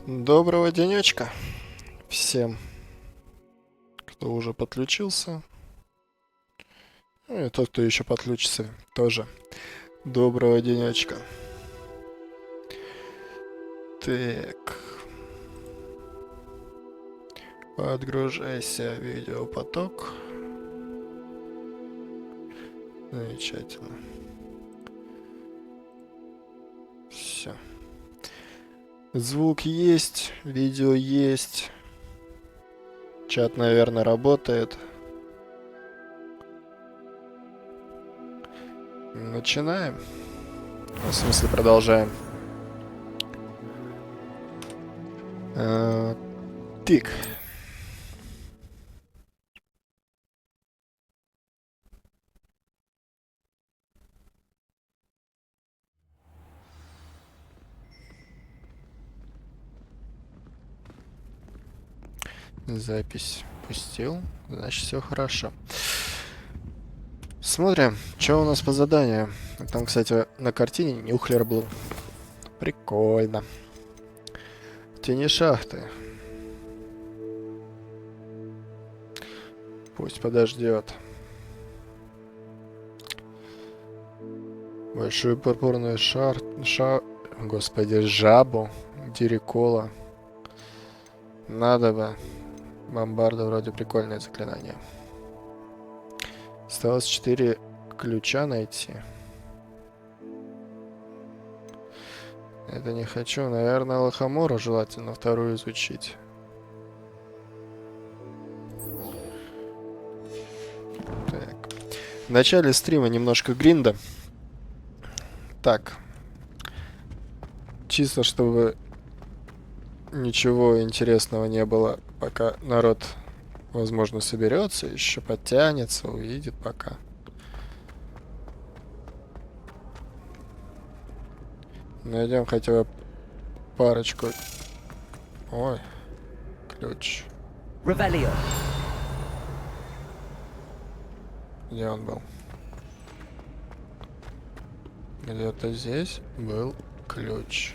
Доброго денечка всем, кто уже подключился. Ну и тот, кто еще подключится, тоже. Доброго денечка. Так. Подгружайся в видеопоток. Замечательно. Все. Звук есть, видео есть. Чат, наверное, работает. Начинаем. В смысле, продолжаем. Тик. Запись пустил. Значит, все хорошо. Смотрим, что у нас по заданию. Там, кстати, на картине Нюхлер был. Прикольно. Тени шахты. Пусть подождет. Большую пурпурную Господи, жабу. Дирикола. Надо бы. Бомбарда вроде прикольное заклинание. Осталось 4 ключа найти. Это не хочу. Наверное, Лохомору желательно вторую изучить. Так. В начале стрима немножко гринда. Так. Чисто, чтобы ничего интересного не было, пока народ, возможно, соберется, еще подтянется, увидит пока. Найдем хотя бы парочку. Ой, ключ. Ревелио. Где он был? Где-то здесь был ключ.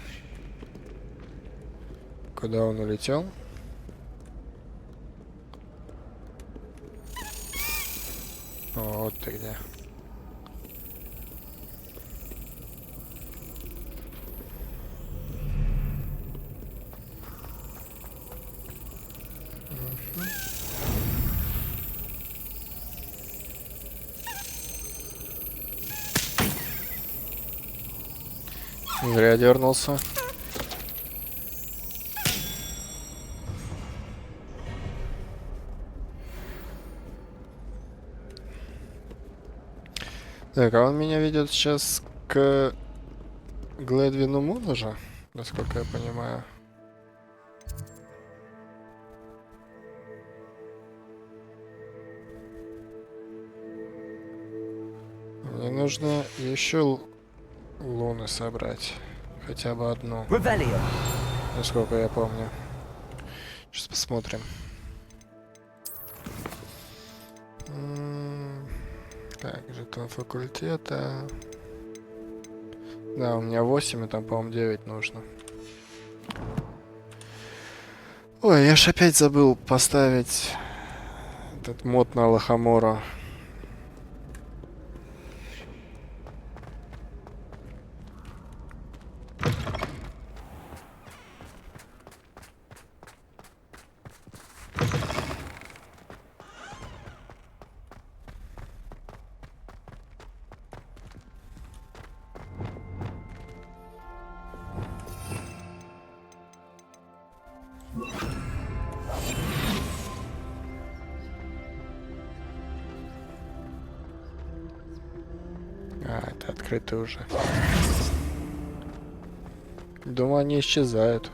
Куда он улетел? Вот ты где. Зря дернулся. Так, а он меня ведет сейчас к Гледвину Муну же, насколько я понимаю. Мне нужно еще луны собрать. Хотя бы одну. Ревелио. Насколько я помню. Сейчас посмотрим. Так, жетон факультета. Да, у меня 8, и там, по-моему, 9 нужно. Ой, я ж опять забыл поставить этот мод на Лохомора. А, это открыто уже. Думаю, они исчезают.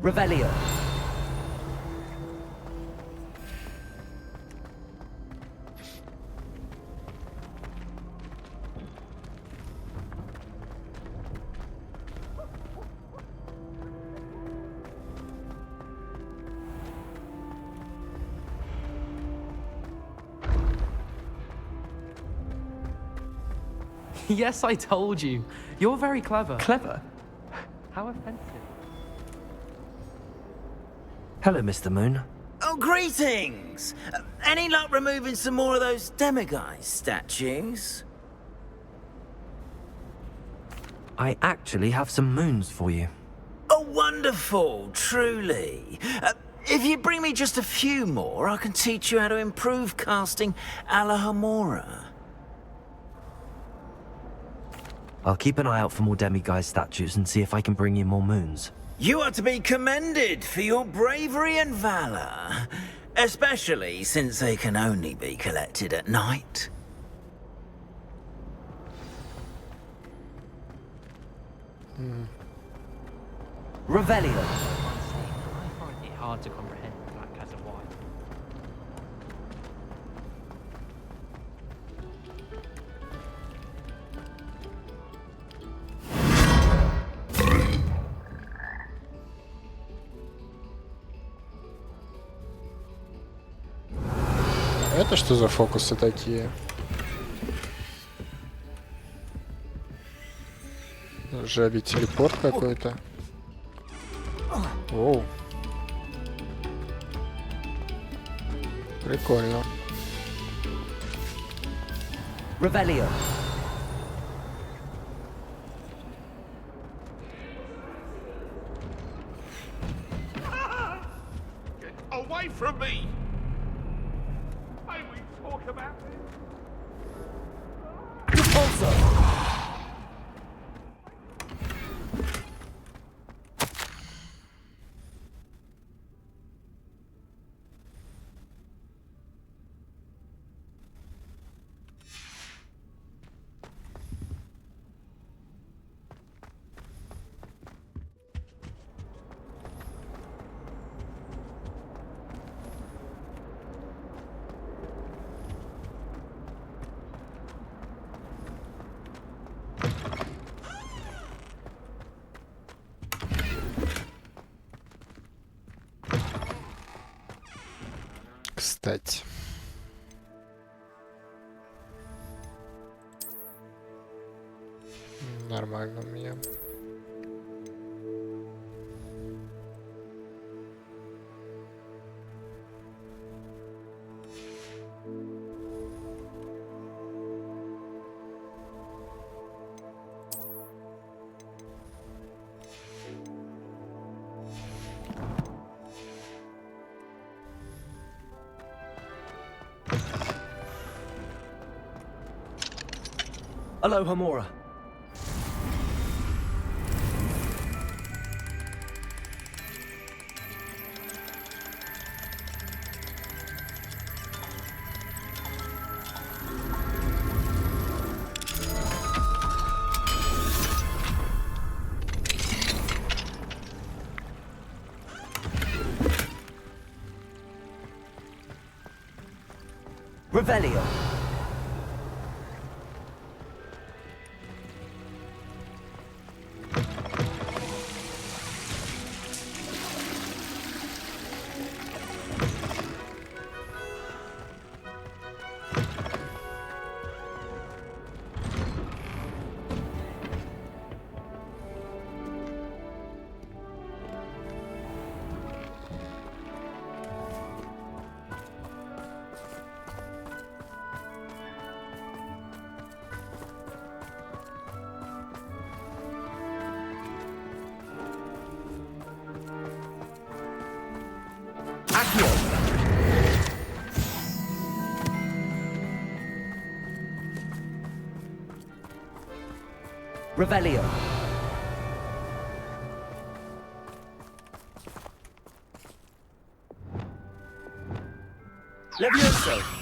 Revelio. Yes, I told you. You're very clever. Clever? How offensive. Hello, Mr. Moon. Oh, greetings! Any luck removing some more of those demiguise statues? I actually have some moons for you. Oh, wonderful, truly. If you bring me just a few more, I can teach you how to improve casting a la Hamora. I'll keep an eye out for more demiguise statues and see if I can bring you more moons. You are to be commended for your bravery and valor, especially since they can only be collected at night. Revelio. I find it hard to comprehend Black as a wife. Это что за фокусы такие? Жабий телепорт какой-то. Оу. Прикольно. Revelio. Get away from me! May we talk about this? Repulsor. Кстати. Нормально у меня. Hello, Hamora. Revelio. Accio. Revelio. Levioso.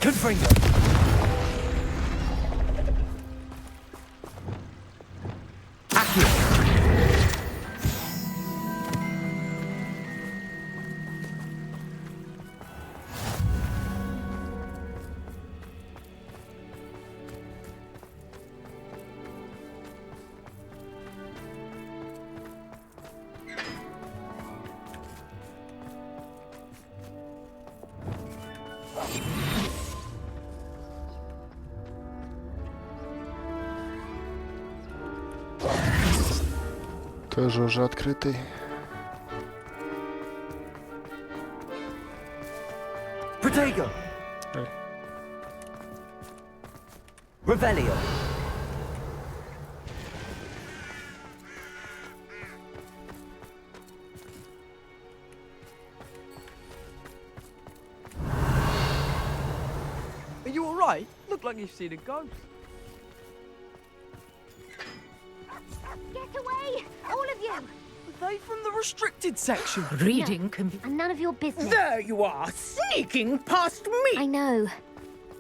Confringo. Accio. Тоже уже открытый. Protego. Ой. Revelio. Are you alright? Look like you've seen a ghost. Get away! All of you! Are they from the restricted section? Reading can be... And none of your business. There you are, sneaking past me I know.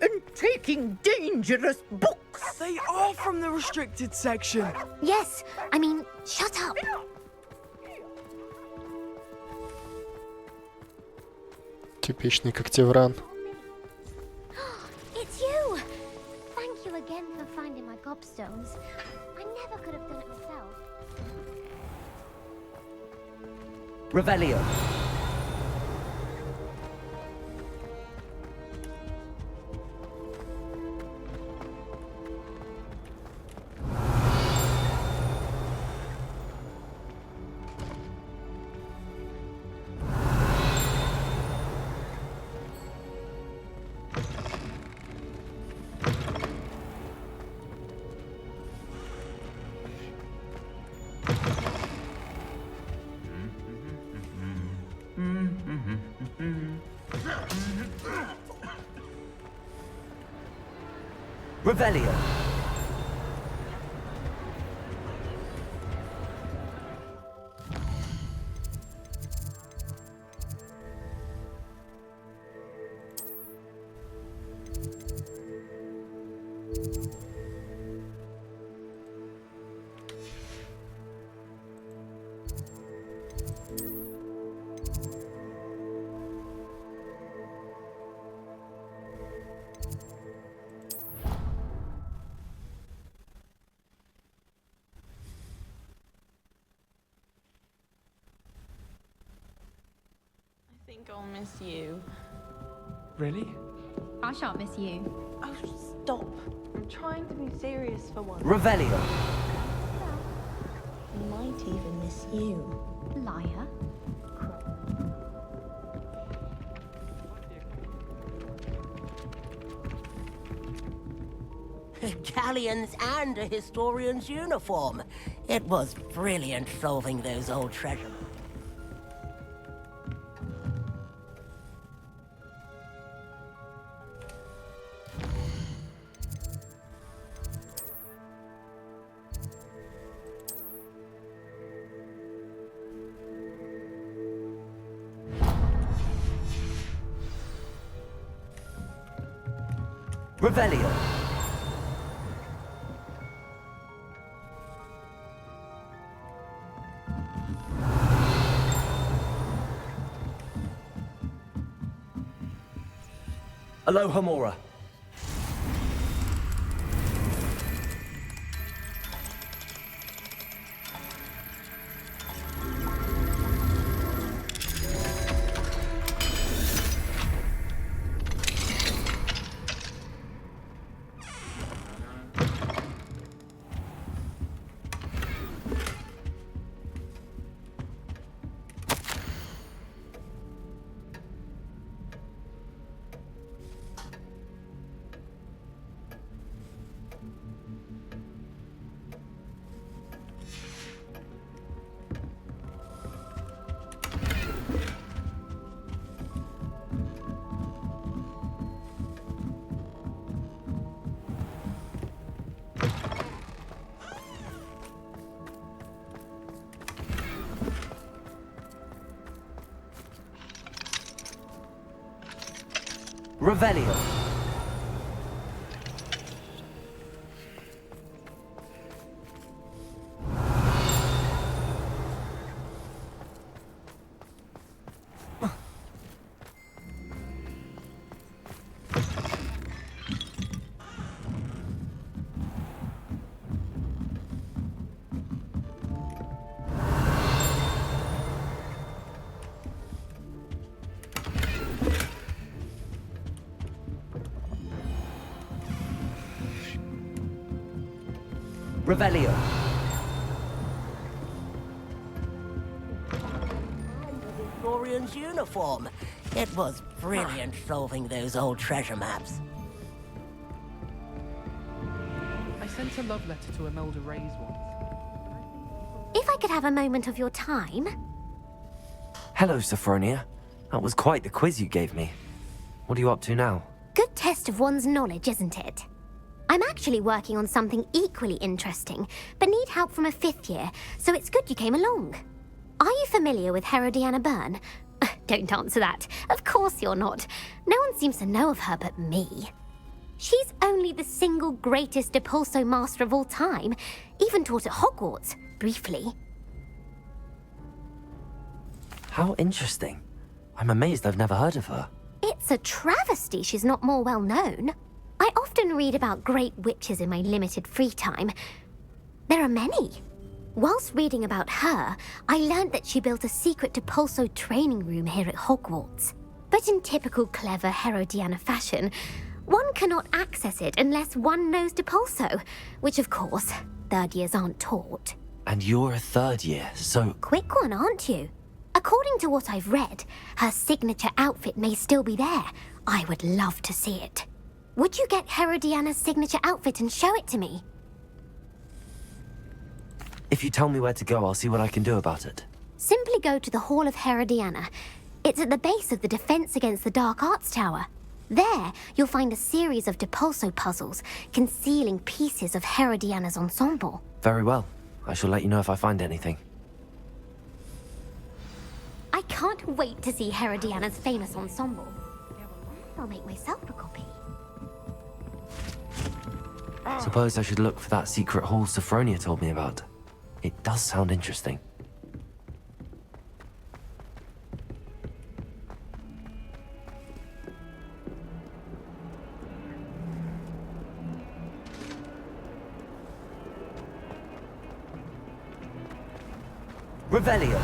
and taking dangerous books. They are from the restricted section. Yes, I mean, shut up. Типичный когтевран. It's you! Thank you again for finding my gobstones. I never could have done it myself. Revelio. Revelio. I think I'll miss you. Really? I shan't miss you. Oh, stop. I'm trying to be serious for once. Revelio. I might even miss you. Liar. Galleons and a historian's uniform. It was brilliant solving those old treasure. Revelio. Alohomora. Revelio. Revelio. Historian's uniform. It was brilliant solving those old treasure maps. I sent a love letter to Imelda Reyes once. If I could have a moment of your time. Hello, Sophronia. That was quite the quiz you gave me. What are you up to now? Good test of one's knowledge, isn't it? I'm actually working on something equally interesting, but need help from a 5th year, so it's good you came along. Are you familiar with Herodiana Byrne? Don't answer that. Of course you're not. No one seems to know of her but me. She's only the single greatest Depulso master of all time, even taught at Hogwarts, briefly. How interesting. I'm amazed I've never heard of her. It's a travesty she's not more well known. I often read about great witches in my limited free time. There are many. Whilst reading about her, I learned that she built a secret Depulso training room here at Hogwarts. But in typical clever Herodiana fashion, one cannot access it unless one knows Depulso, which of course, 3rd years aren't taught. And you're a 3rd year, so... Quick one, aren't you? According to what I've read, her signature outfit may still be there. I would love to see it. Would you get Herodiana's signature outfit and show it to me? If you tell me where to go, I'll see what I can do about it. Simply go to the Hall of Herodiana. It's at the base of the Defense Against the Dark Arts Tower. There, you'll find a series of Depulso puzzles concealing pieces of Herodiana's ensemble. Very well. I shall let you know if I find anything. I can't wait to see Herodiana's famous ensemble. I'll make myself a copy. Suppose I should look for that secret hall Sophronia told me about. It does sound interesting. Revelio.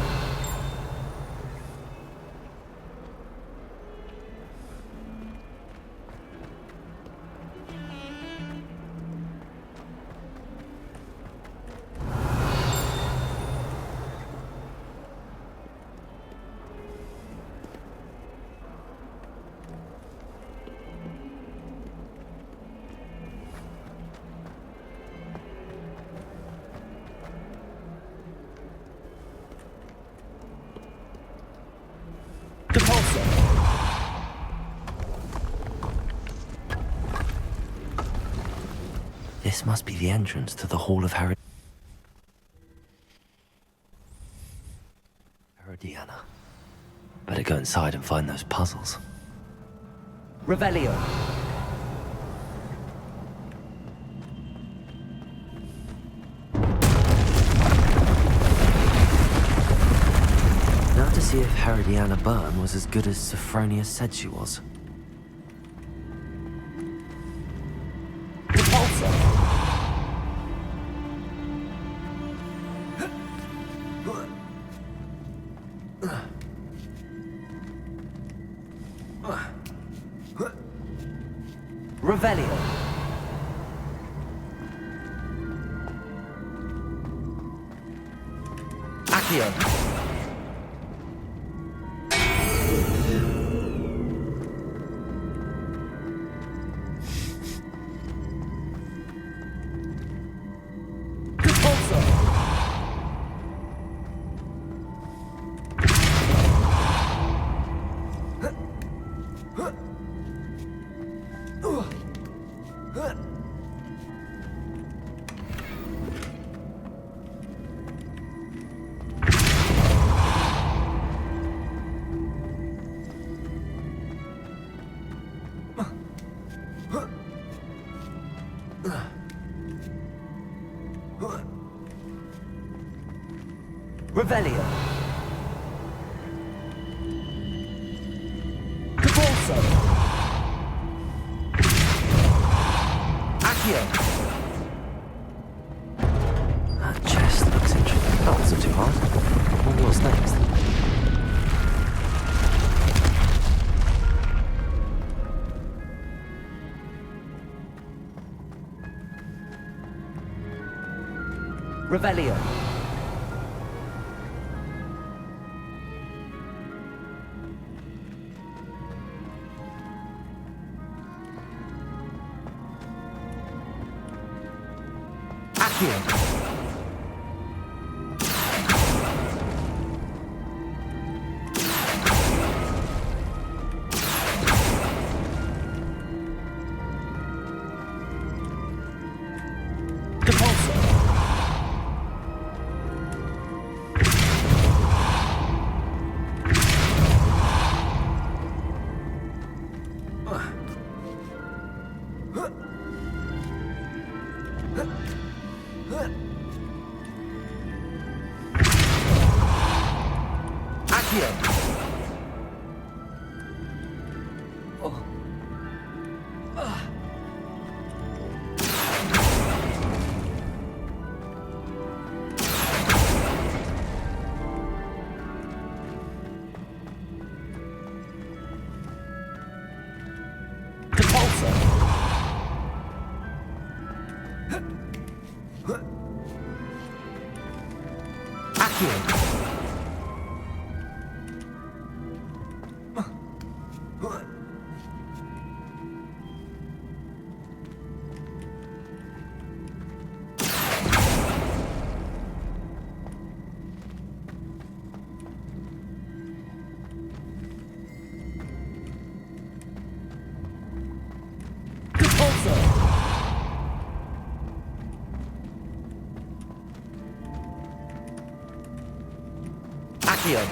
This must be the entrance to the Hall of Herodiana. Better go inside and find those puzzles. Revelio. Now to see if Herodiana Byrne was as good as Sophronia said she was. Revelio. Accio. Revelio. Capulso. Accio. That chest looks interesting. That wasn't too hard. What's next? Revelio. Accio. Capulso. Accio. Capulso. Accio. Capulso. Accio.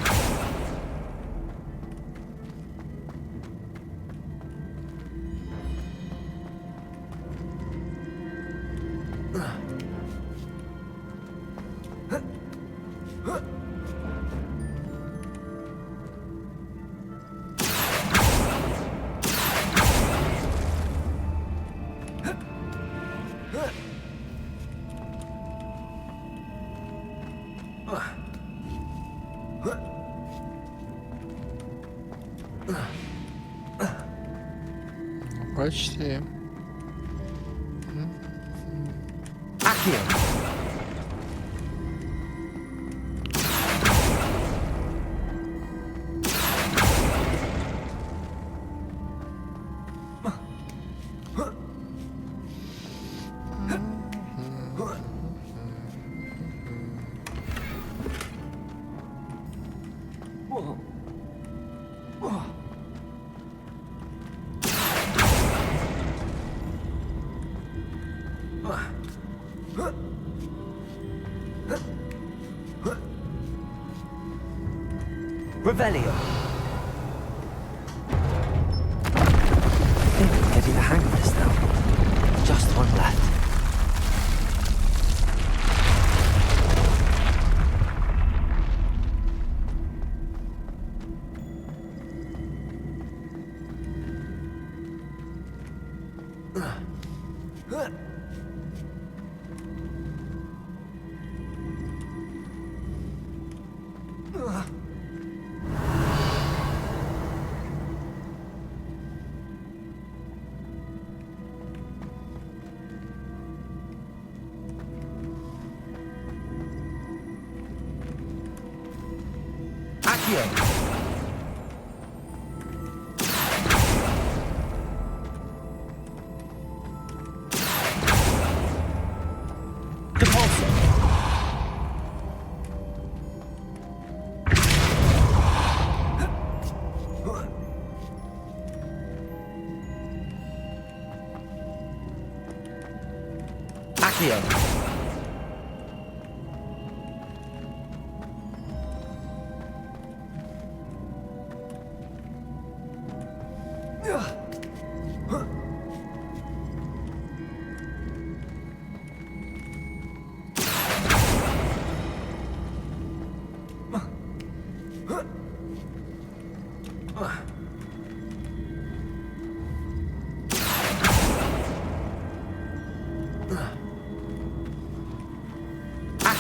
Почти. Accio. Revelio. I think I'm getting the hang of this now. Just one left. Accio. Capulso. Accio.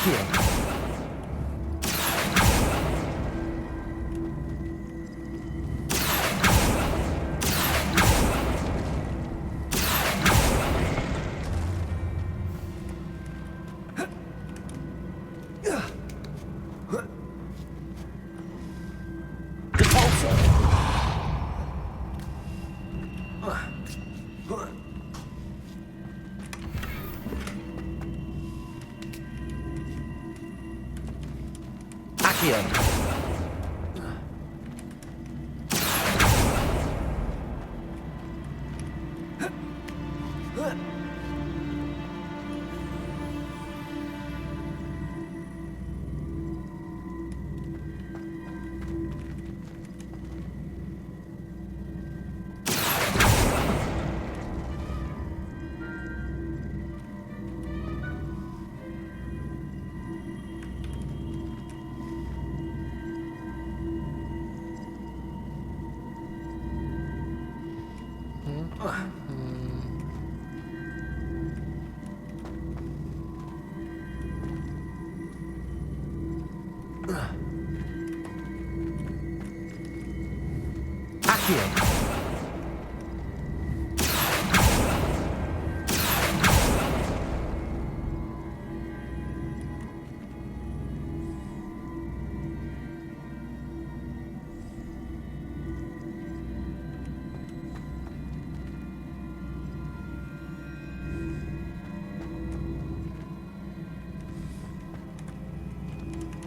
Accio.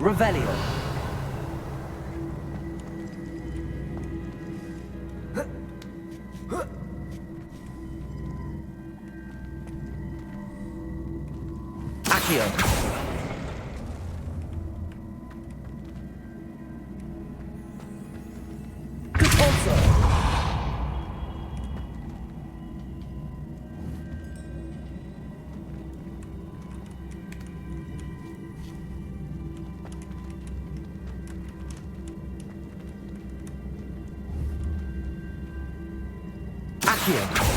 Revelio. Accio. Compulso. Accio.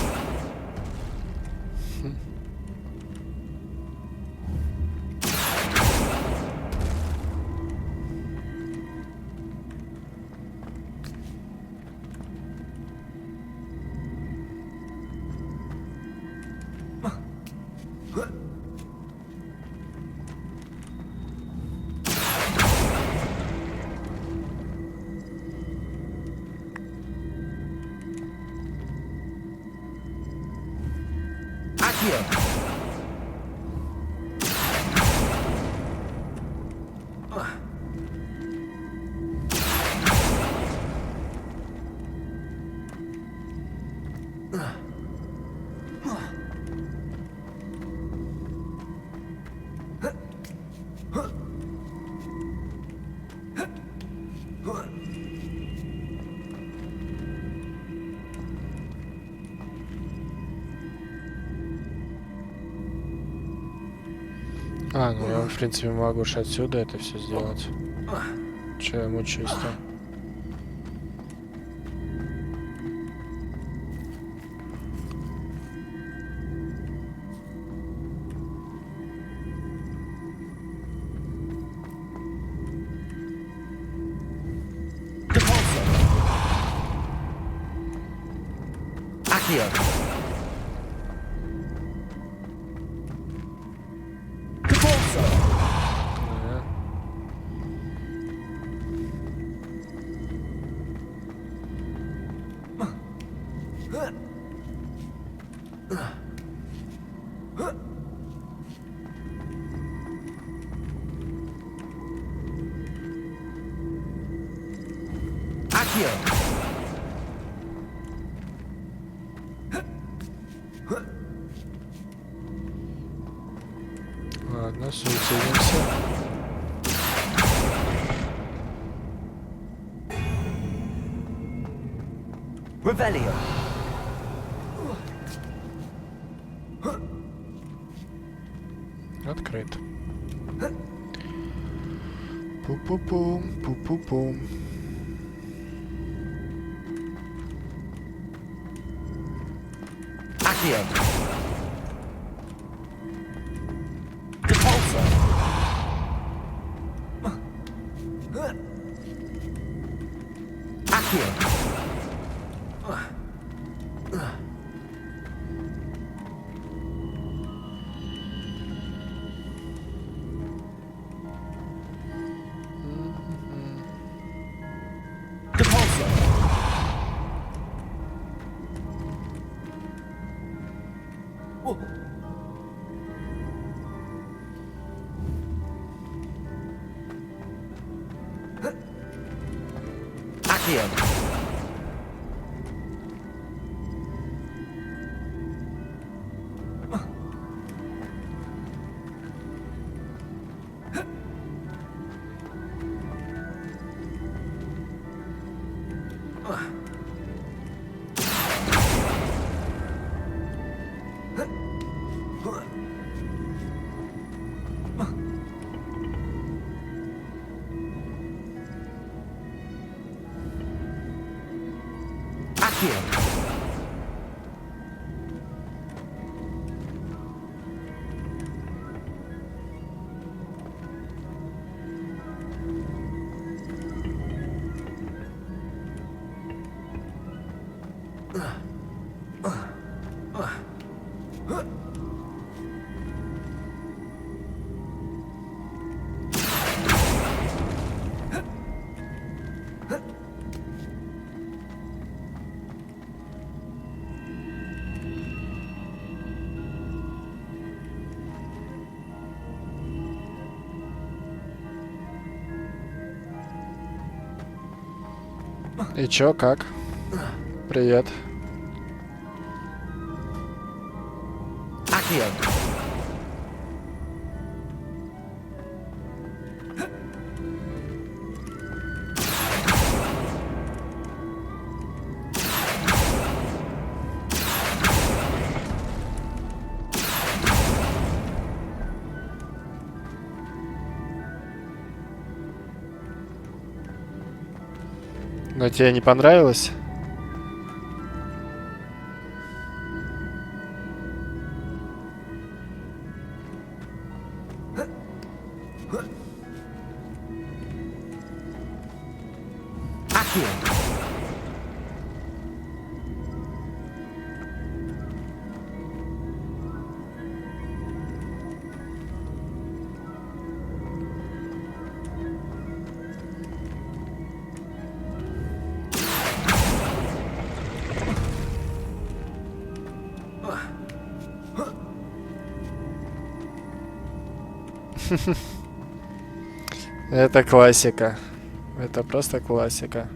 А, ну я, в принципе, могу же отсюда это все сделать. Че я мучаюсь-то? Accio. Ладно, суицидимся. Revelio. Открыт. Пу-пу-пум, пу-пу-пум. Accio. Compulso. И чё, как? Привет. Но тебе не понравилось? Это классика. Это просто классика.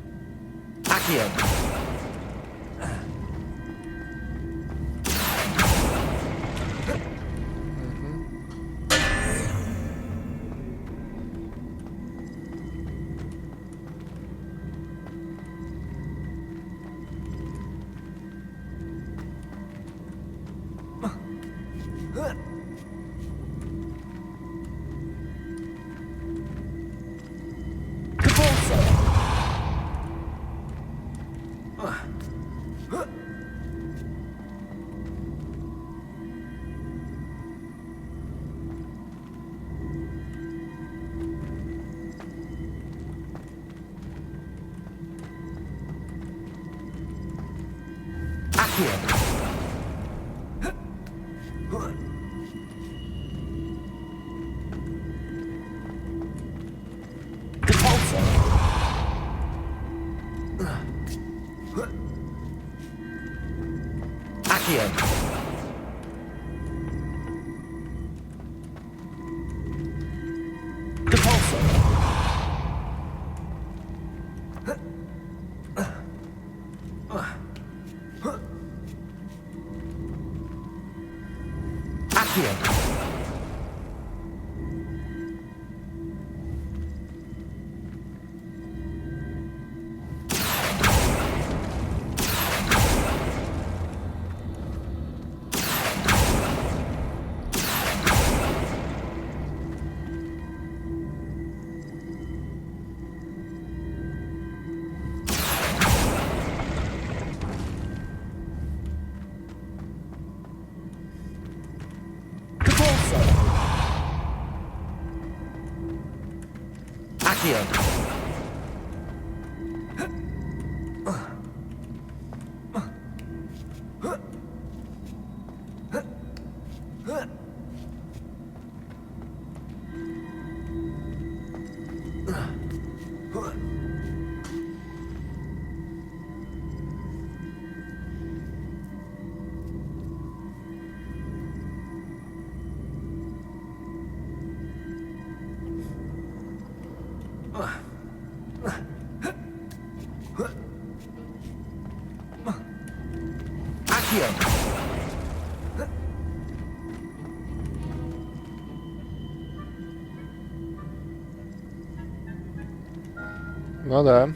Ну да.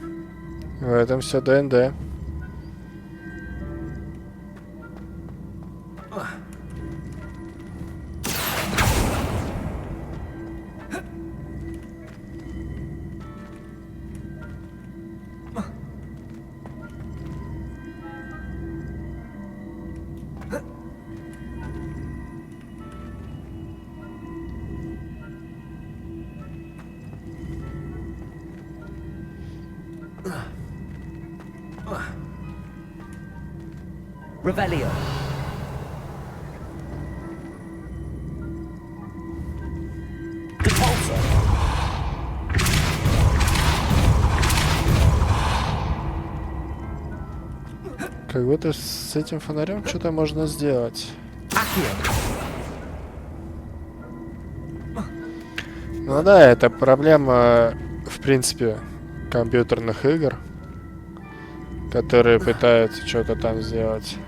В этом все ДНД. Revelio. Как будто с этим фонарем что-то можно сделать. Ну да, это проблема, в принципе, компьютерных игр, которые пытаются что-то там сделать.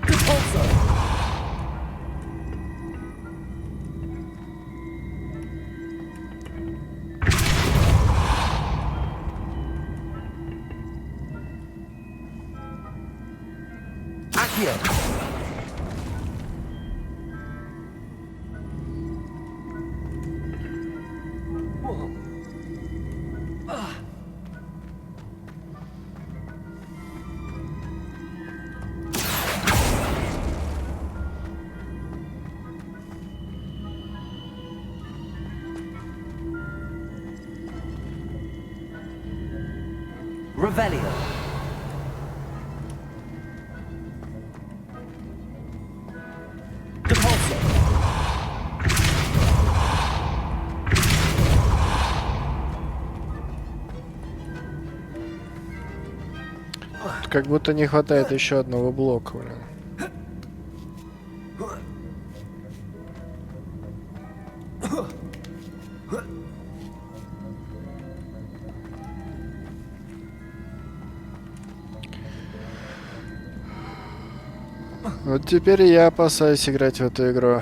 Revelio. Как будто не хватает еще одного блока, блин. Вот теперь я опасаюсь играть в эту игру.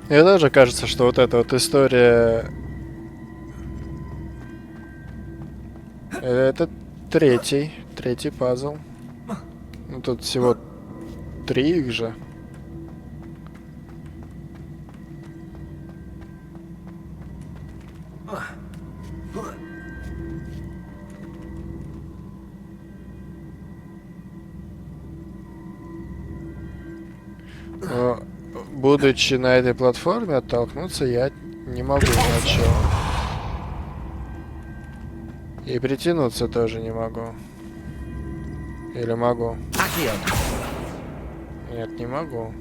Мне даже кажется, что вот эта вот история... Это третий пазл. Ну, тут всего 3 их же. Но, будучи на этой платформе, оттолкнуться я не могу сначала. И притянуться тоже не могу. Или могу? Нет, не могу.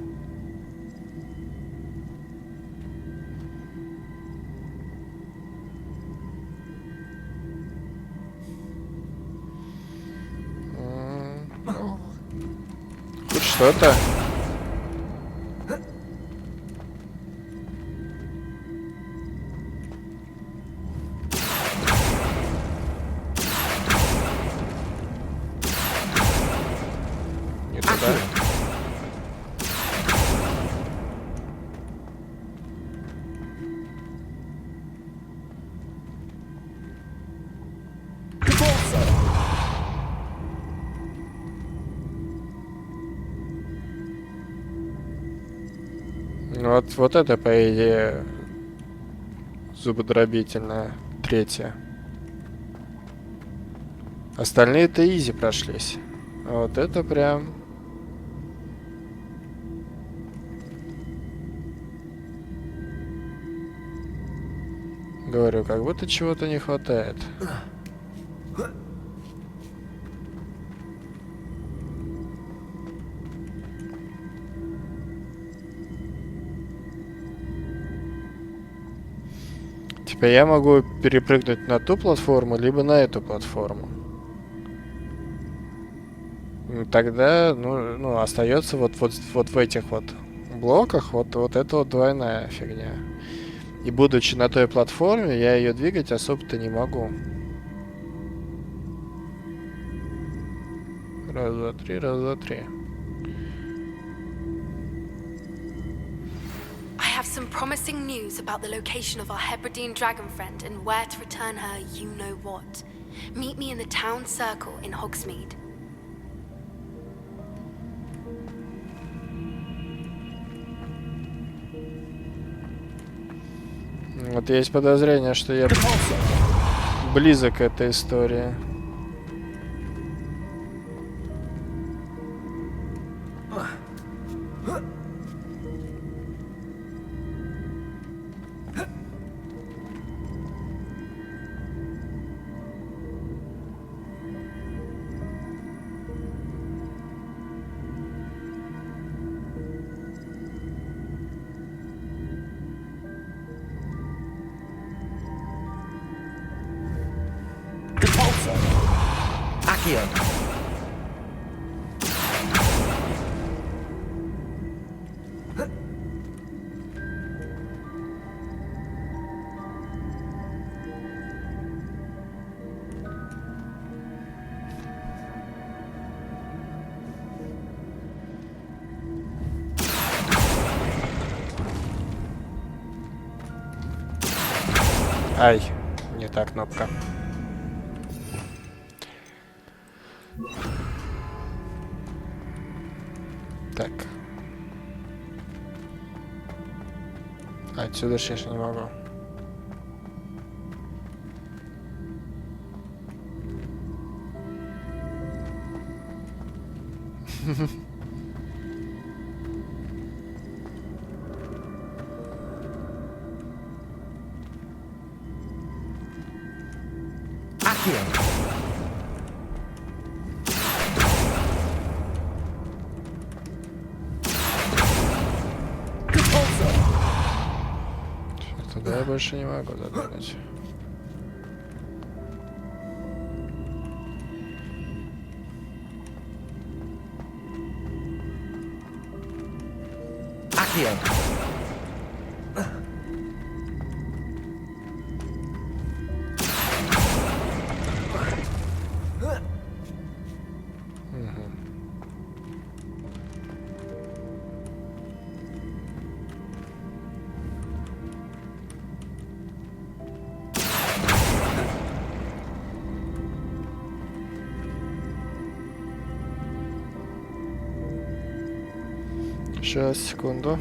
Хоть что-то. Вот это, по идее, зубодробительная третья. Остальные-то изи прошлись. А вот это прям... Говорю, как будто чего-то не хватает. Типа я могу перепрыгнуть на ту платформу, либо на эту платформу. Тогда, ну остается вот в этих вот блоках вот эта вот двойная фигня. И будучи на той платформе, я ее двигать особо-то не могу. Раз, два, три, раз, два, три. I have some promising news about the location of our Hebridean dragon friend and where to return her you-know-what. Meet me in the town circle in Hogsmeade. Вот есть подозрение, что я близок к этой истории. Ай, не та кнопка. Так. Отсюда же я не могу. Туда я больше не могу задвинуть. Сейчас, секунду.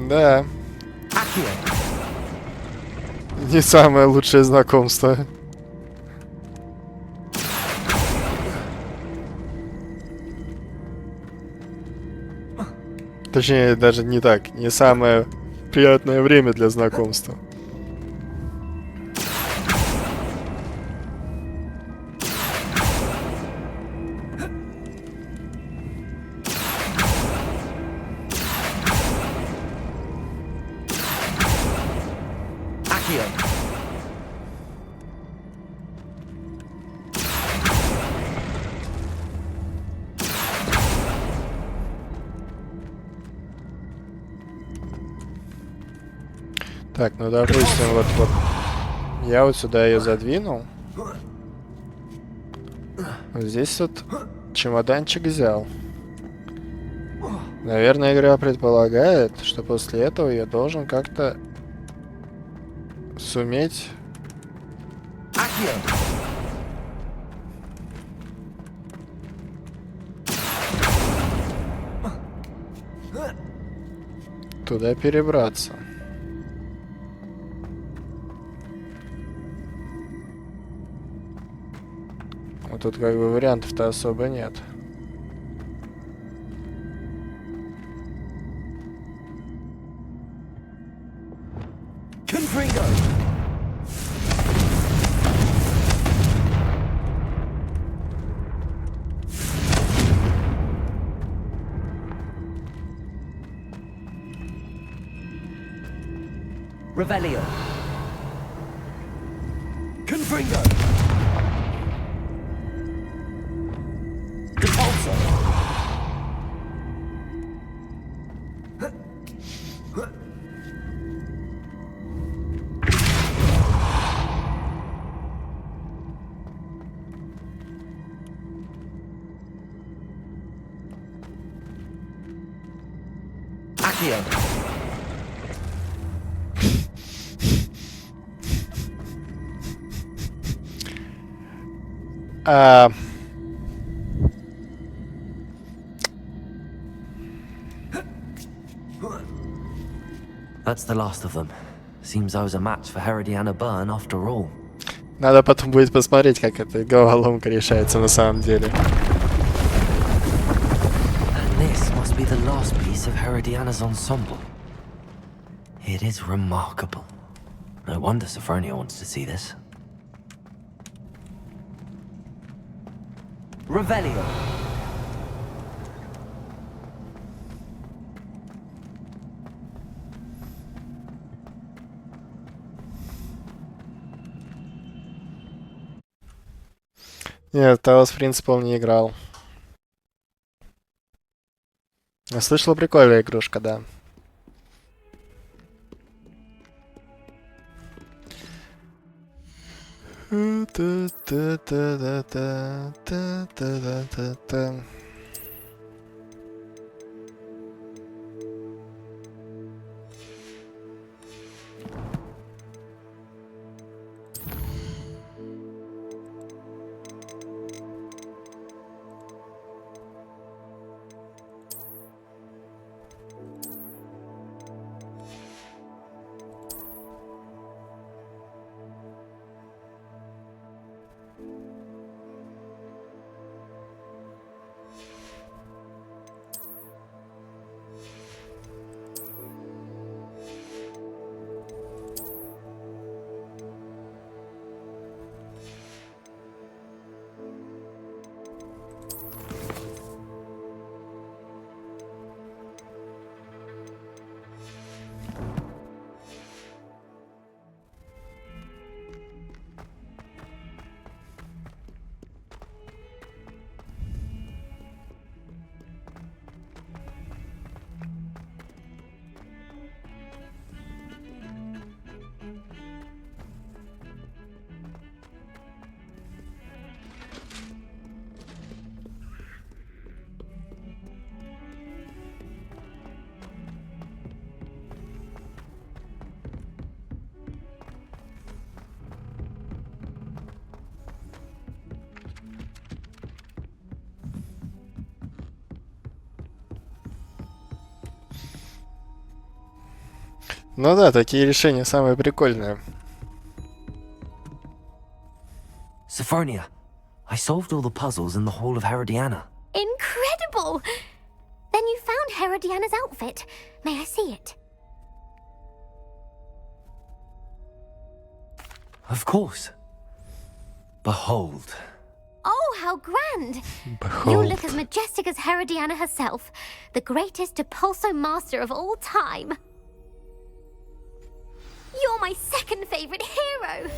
Да. Не самое лучшее знакомство. Точнее, даже не так. Не самое приятное время для знакомства. Так, ну допустим, вот я вот сюда ее задвинул. Вот здесь вот чемоданчик взял. Наверное, игра предполагает, что после этого я должен как-то суметь... туда перебраться. Но тут как бы вариантов-то особо нет. Revelio. Confringo. Depulso. Accio. That's the last of them. Seems I was a match for Herodiana Byrne after all. Надо потом будет посмотреть, как эта головоломка решается на самом деле. And this must be the last piece of Herodiana's ensemble. It is remarkable. No wonder Sophronia wants to see this. Revelio. Нет, Таос, в принципе, он не играл. Я слышал, прикольная игрушка, да. Ну да, такие решения самые прикольные. Sophronia, I solved all the puzzles in the Hall of Herodiana. Incredible! Then you found Herodiana's outfit. May I see it? Of course. Behold. Oh, how grand! Behold. You look as majestic as Herodiana herself, the greatest Depulso master of all time. You're my second favorite hero!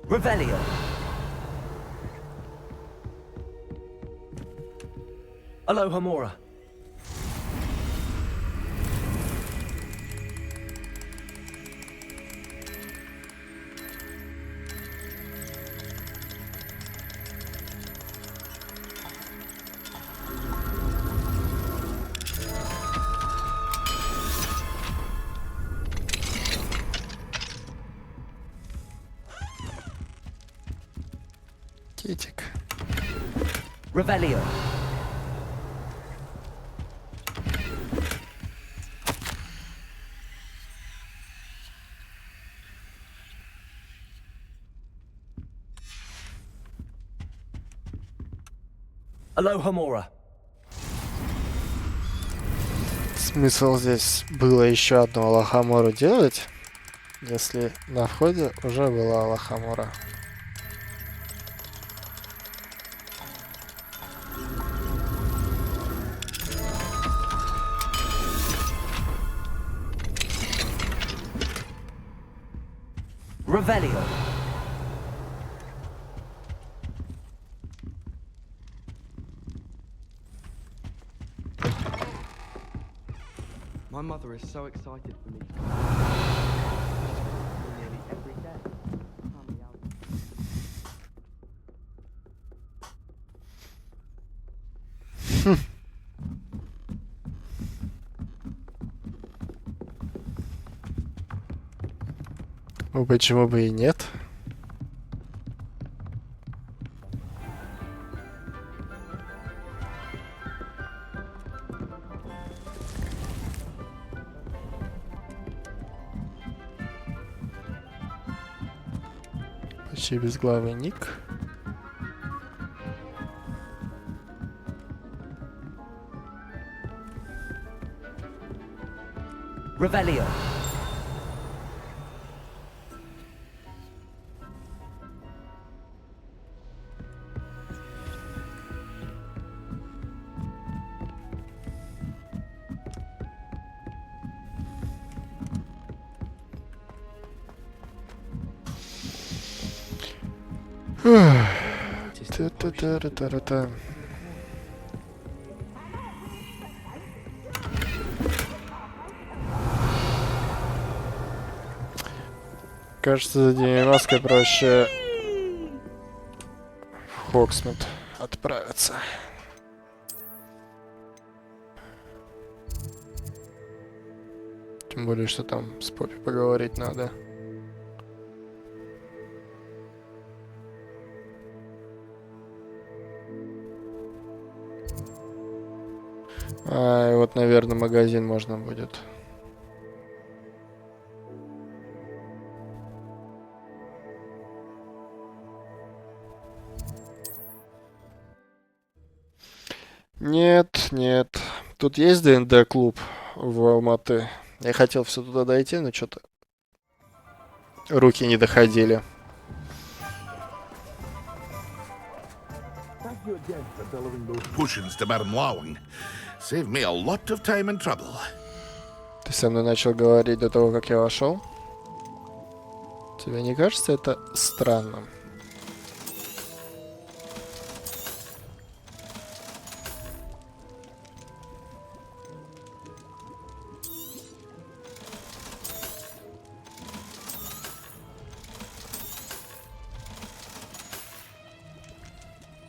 Revelio. Aloha Mora. Китик. Revelio. Aloha Mora. Смысл здесь было еще одну Алахамору делать, если на входе уже была Алахамора. Revelio. My mother is so excited for me. Nearly every day. Family outing. Ну почему бы и нет? Почти безглавый ник. Revelio. Та-та-та-та-та-та. Кажется, за Демимаской проще в Хогсмит отправиться. Тем более, что там с Поппи поговорить надо. И вот, наверное, магазин можно будет. Нет, нет. Тут есть ДНД-клуб в Алматы. Я хотел все туда дойти, но что-то руки не доходили. Potions to Madame Lawing. Saved me a lot of time and trouble. Ты со мной начал говорить до того, как я вошел? Тебе не кажется это странным?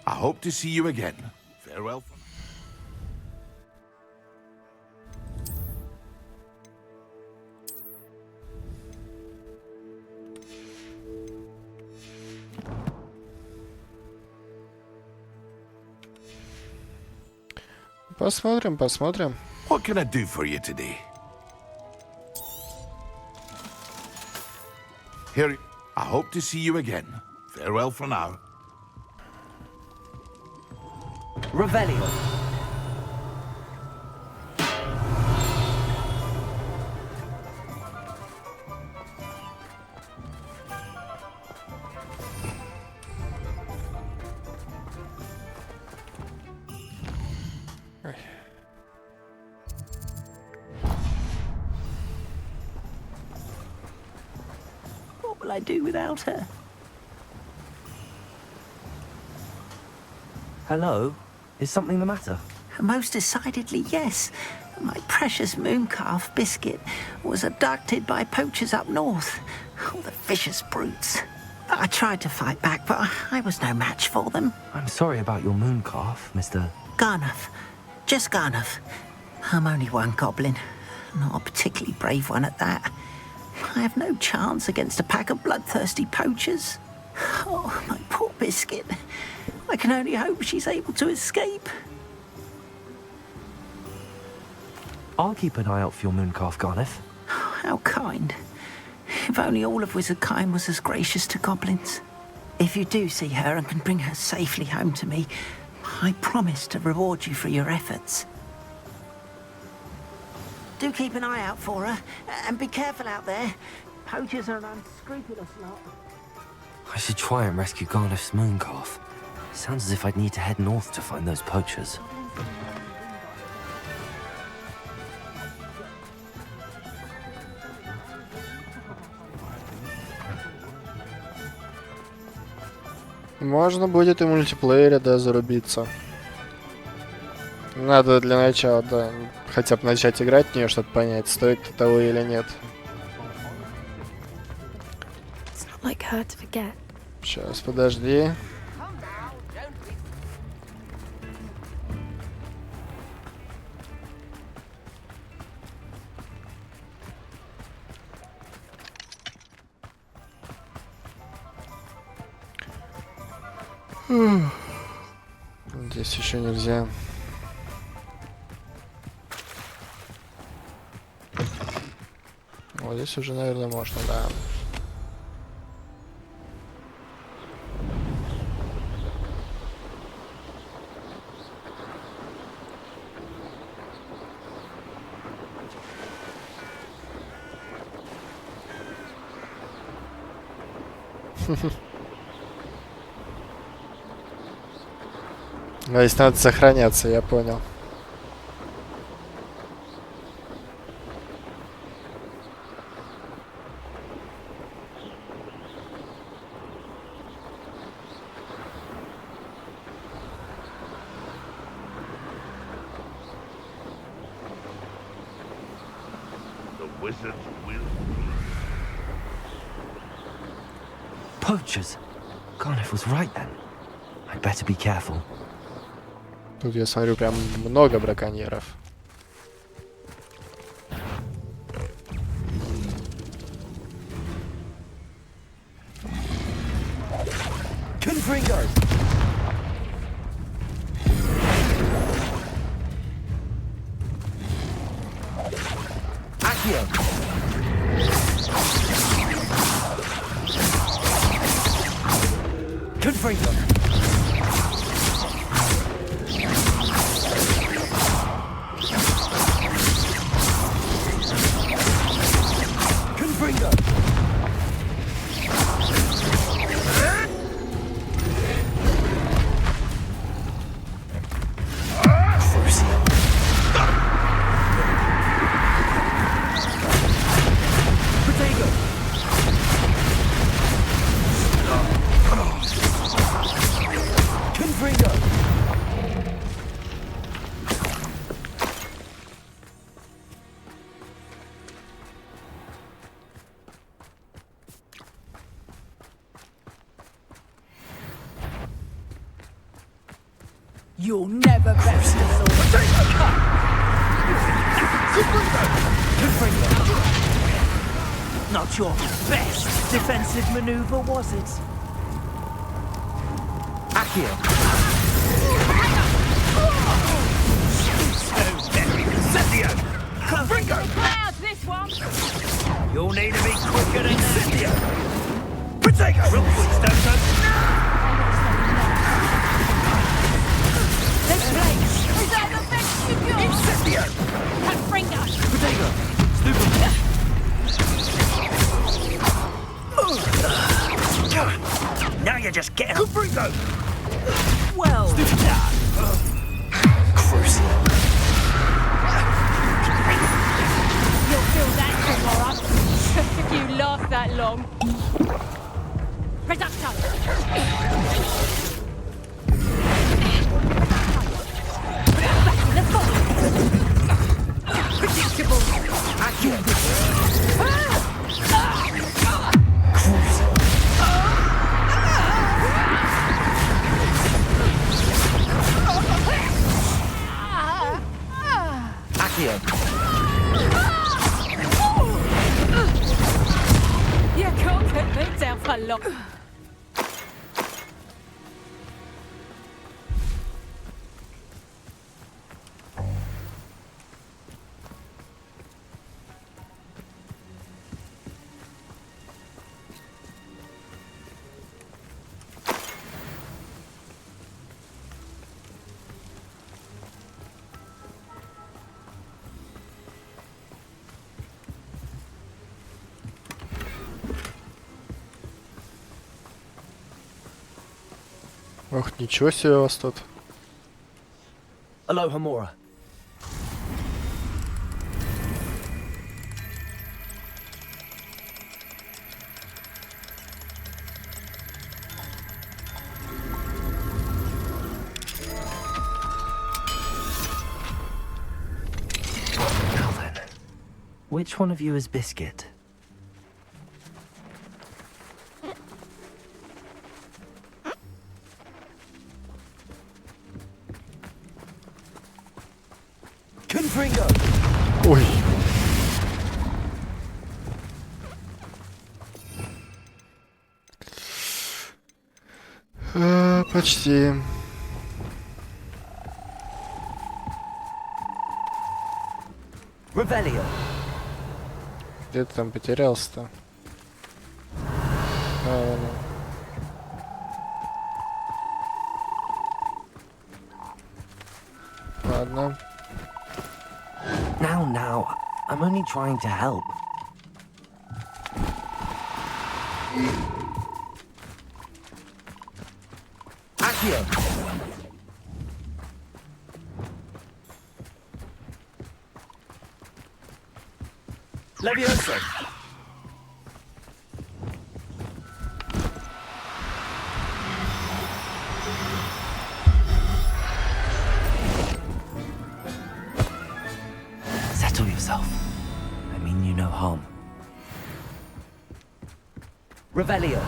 I hope to see you again. Farewell. Посмотрим, посмотрим. What can I do for you today? Here, I hope to see you again. Farewell for now. Revelio. What will I do without her? Hello? Is something the matter? Most decidedly, yes. My precious moon calf, Biscuit, was abducted by poachers up north. Oh, the vicious brutes. I tried to fight back, but I was no match for them. I'm sorry about your moon calf, Mr. Garnuff. Just Garnuff. I'm only one goblin. Not a particularly brave one at that. I have no chance against a pack of bloodthirsty poachers. Oh, my poor Biscuit. I can only hope she's able to escape. I'll keep an eye out for your mooncalf, Garneth. How kind. If only all of Wizardkind was as gracious to goblins. If you do see her and can bring her safely home to me, I promise to reward you for your efforts. Do keep an eye out for her, and be careful out there. Poachers are an unscrupulous lot. I should try and rescue Garneth's mooncalf. Sounds as if I'd need to head north to find those poachers. Можно будет и в мультиплеере, да, зарубиться. Надо для начала, да, хотя бы начать играть в нее, чтобы понять, стоит того или нет. Like her to forget. Сейчас, подожди. Здесь еще нельзя. Вот здесь уже, наверное, можно, да. А здесь надо сохраняться, я понял. Poachers! Garneth was right then. I'd better be careful. Тут я смотрю прям много браконьеров. Confringo! Accio! Confringo! You'll never best us all. Not your best defensive maneuver, was it? Accio! So very Incendio! Confringo! Clouds, this one! You'll need to be quicker than Incendio! Potato! Real quick, Stone. This place! Is that the best you've got? Incendio! Confringo! Potato! Stupid! Now you're just getting Confringo! Well done! Crucial. You'll feel that tomorrow. If you last that long. Reducto! Back in the box! Predictable! You can't put me down for long. Ох, ничего себе у вас тут. Aloha Mora. Now then, which one of you is Biscuit? Ой. Почти. Revelio. Где ты там потерялся-то? Ладно. Now, I'm only trying to help. Accio. Levioso. Settle yourself. I mean you no harm. Revelio.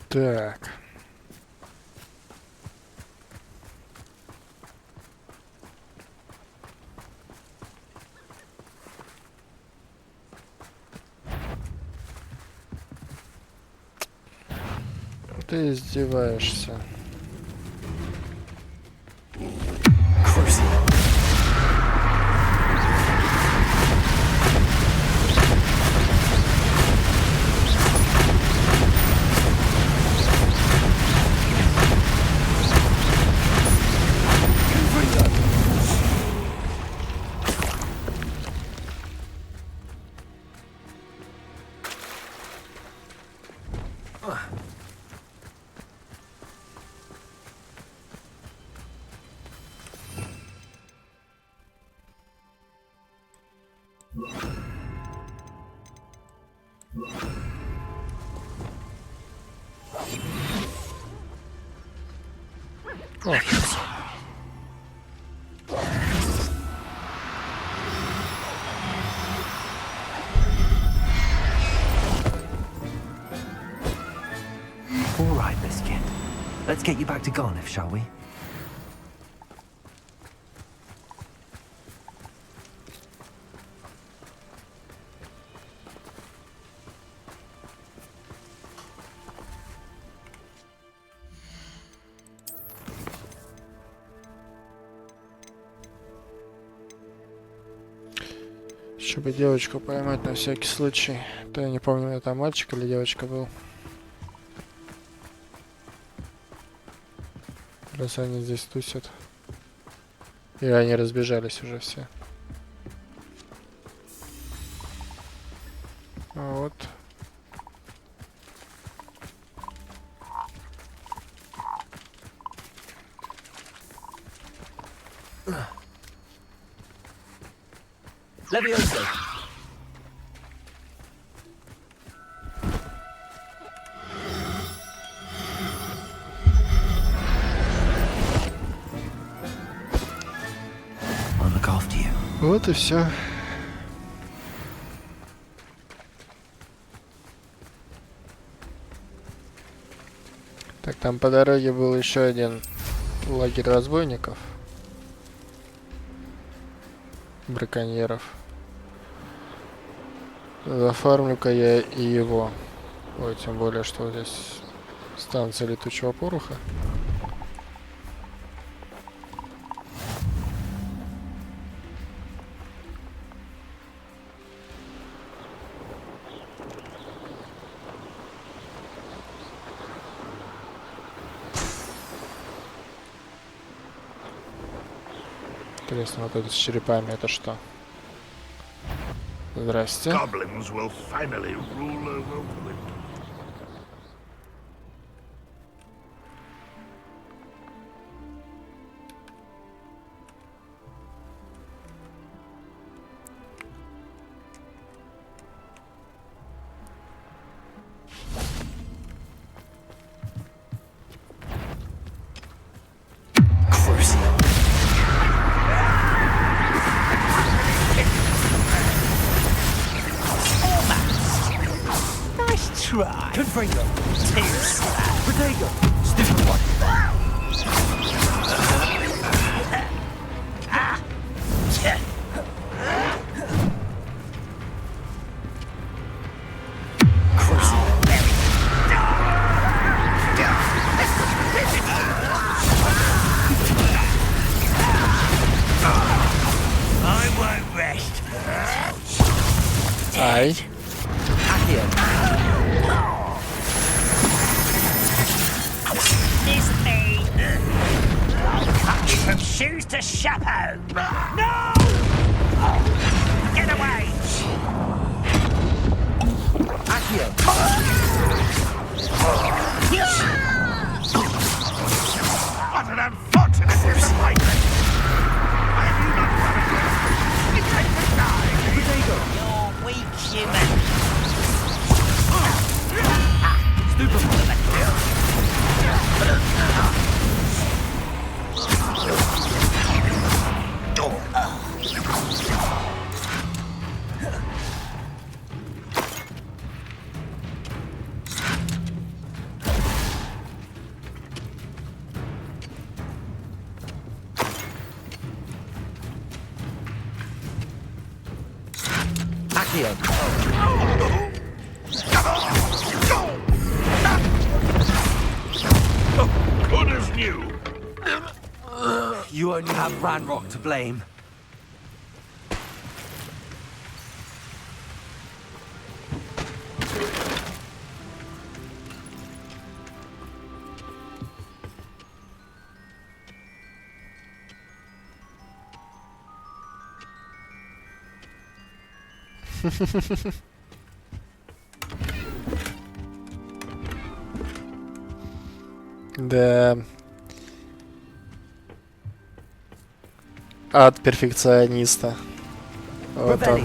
Так. Ты издеваешься. All right, Biscuit. Let's get you back to Garniff, shall we? Чтобы девочку поймать на всякий случай. То я не помню, это мальчик или девочка был. Раз они здесь тусят. И они разбежались уже все. Вот. Levioso. I'll look after you. Вот и все. Так, там по дороге был еще один лагерь разбойников. Браконьеров. Зафармлю-ка я и его. Ой, тем более, что здесь станция летучего пороха. Интересно, вот это с черепами, это что? Здрасте. Goblins will finally rule over women. Try. Confringo. Tears. Protego. Stupid one. I won't rest. Ай. From shoes to chapeau. No! Get away! Accio. What an unfortunate disappointment! Why have you not run away? It takes a die! You're weak, human. Stupid woman. Good as new. You only have Ranrock to blame. Да. От перфекциониста. Вот он.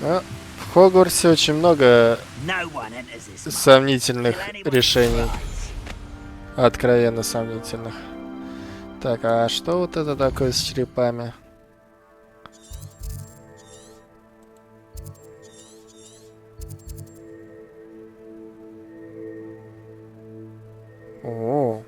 Ну, в Хогвартсе очень много сомнительных решений. Откровенно сомнительных. Так, а что вот это такое с черепами? О.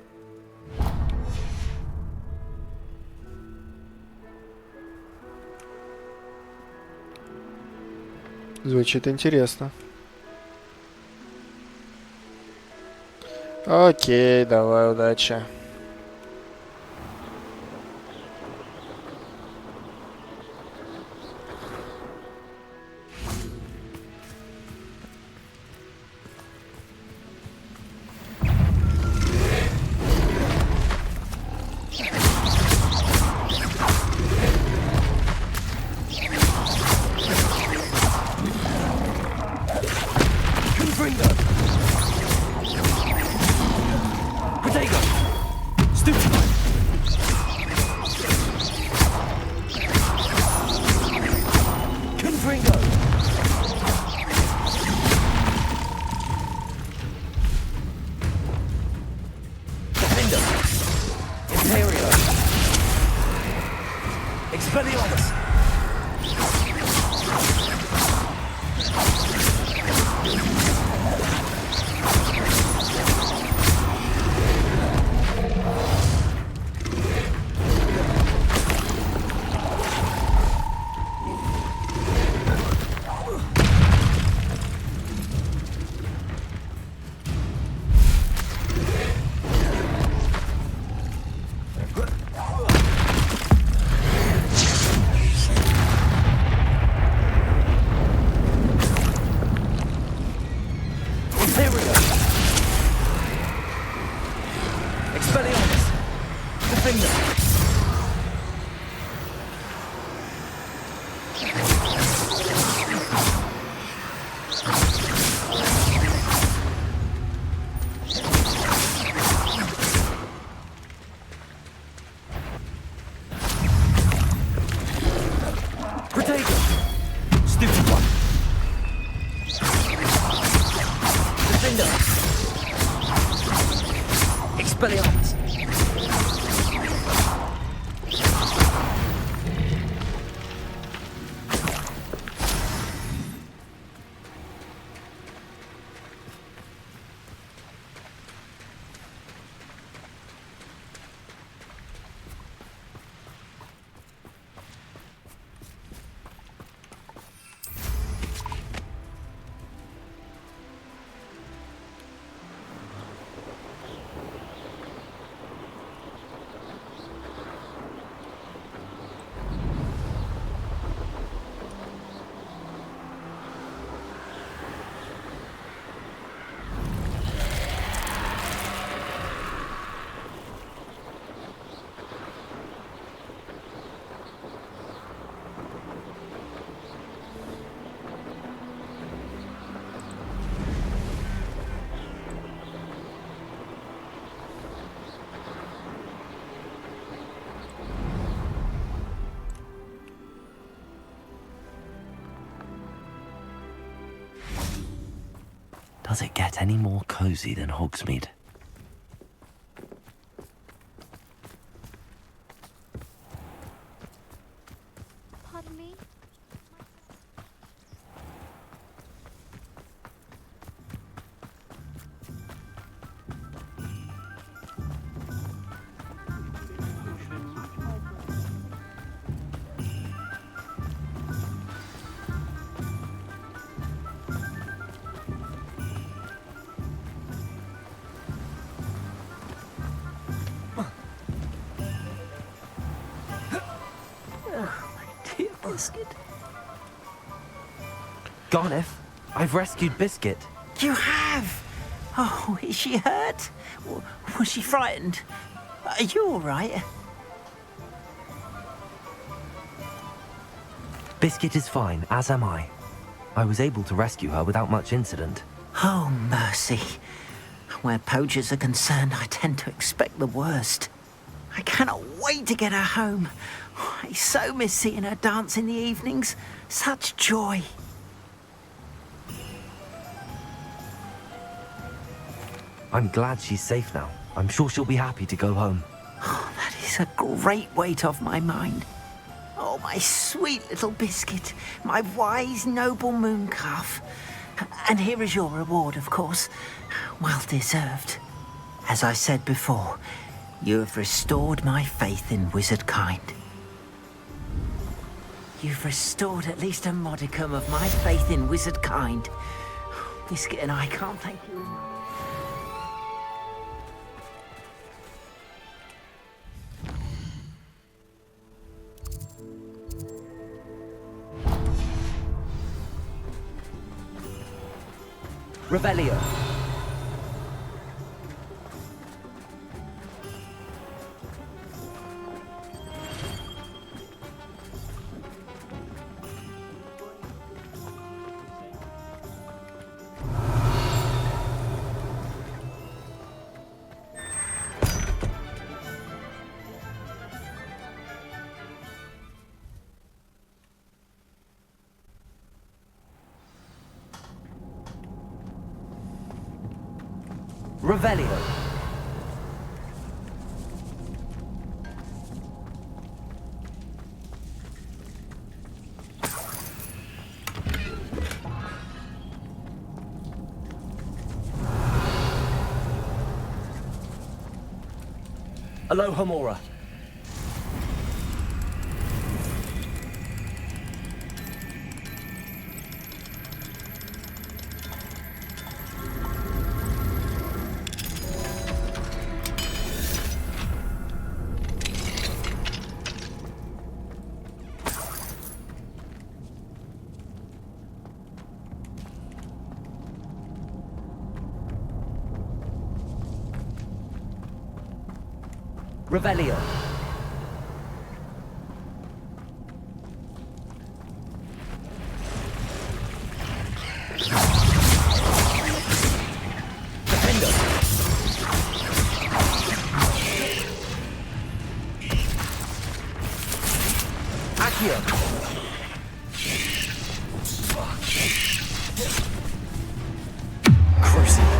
Звучит интересно. Окей, давай, удачи. Protego. Does it get any more cozy than Hogsmeade? Pardon me? Biscuit. Garneth, I've rescued Biscuit. You have? Oh, is she hurt? Was she frightened? Are you all right? Biscuit is fine, as am I. I was able to rescue her without much incident. Oh, mercy. Where poachers are concerned, I tend to expect the worst. I cannot wait to get her home. I so miss seeing her dance in the evenings. Such joy. I'm glad she's safe now. I'm sure she'll be happy to go home. Oh, that is a great weight off my mind. Oh, my sweet little Biscuit, my wise, noble moon calf. And here is your reward, of course. Well deserved. As I said before, you have restored my faith in wizard kind. You've restored at least a modicum of my faith in wizard kind. Biscuit and I can't thank you enough. Revelio. Revelio. Alohomora. Revelio. Defendo. Accio. Crucible.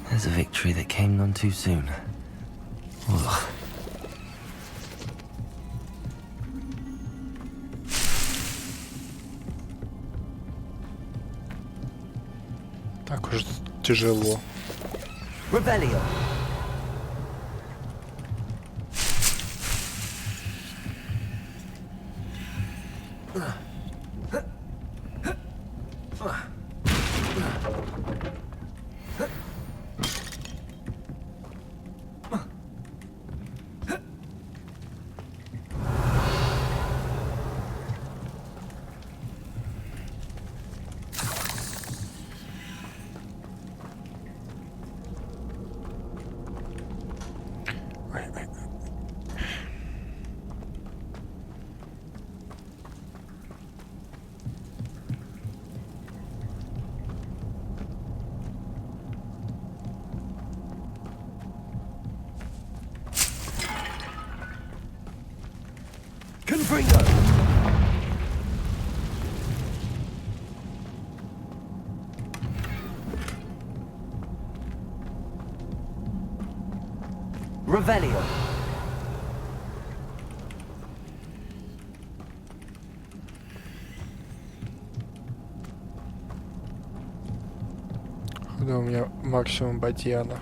There's a victory that came none too soon. Ugh. Так уж тяжело. Revelio. Confringo. Revelio. Да, у меня максимум Батьяна.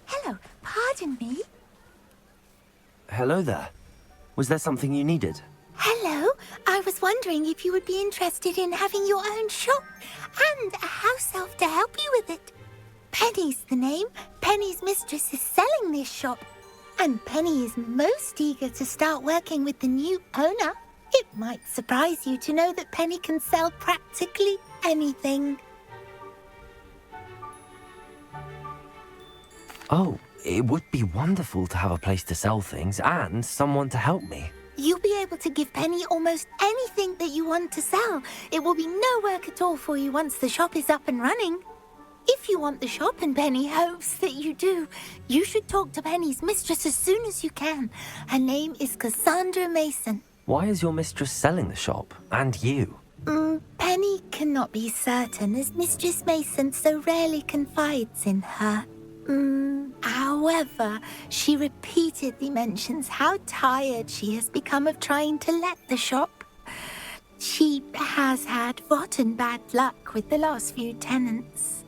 Hello, pardon me. Hello there. Was there something you needed? Hello, I was was wondering if you would be interested in having your own shop and a house elf to help you with it. Penny's the name. Penny's mistress is selling this shop, and Penny is most eager to start working with the new owner. It might surprise you to know that Penny can sell practically anything. Oh, it would be wonderful to have a place to sell things and someone to help me. You'll be able to give Penny almost anything that you want to sell. It will be no work at all for you once the shop is up and running. If you want the shop and Penny hopes that you do, you should talk to Penny's mistress as soon as you can. Her name is Cassandra Mason. Why is your mistress selling the shop? And you? Penny cannot be certain, as Mistress Mason so rarely confides in her. However, she repeatedly mentions how tired she has become of trying to let the shop. She has had rotten bad luck with the last few tenants.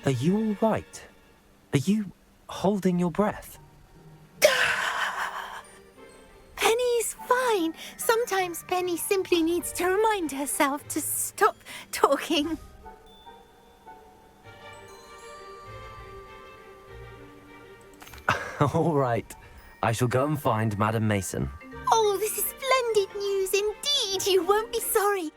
Are you all right? Are you holding your breath? Penny's fine. Sometimes Penny simply needs to remind herself to stop talking. All right. I shall go and find Madam Mason. Oh, this is splendid news indeed. You won't be sorry.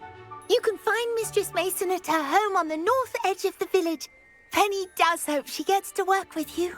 You can find Mistress Mason at her home on the north edge of the village. Penny does hope she gets to work with you.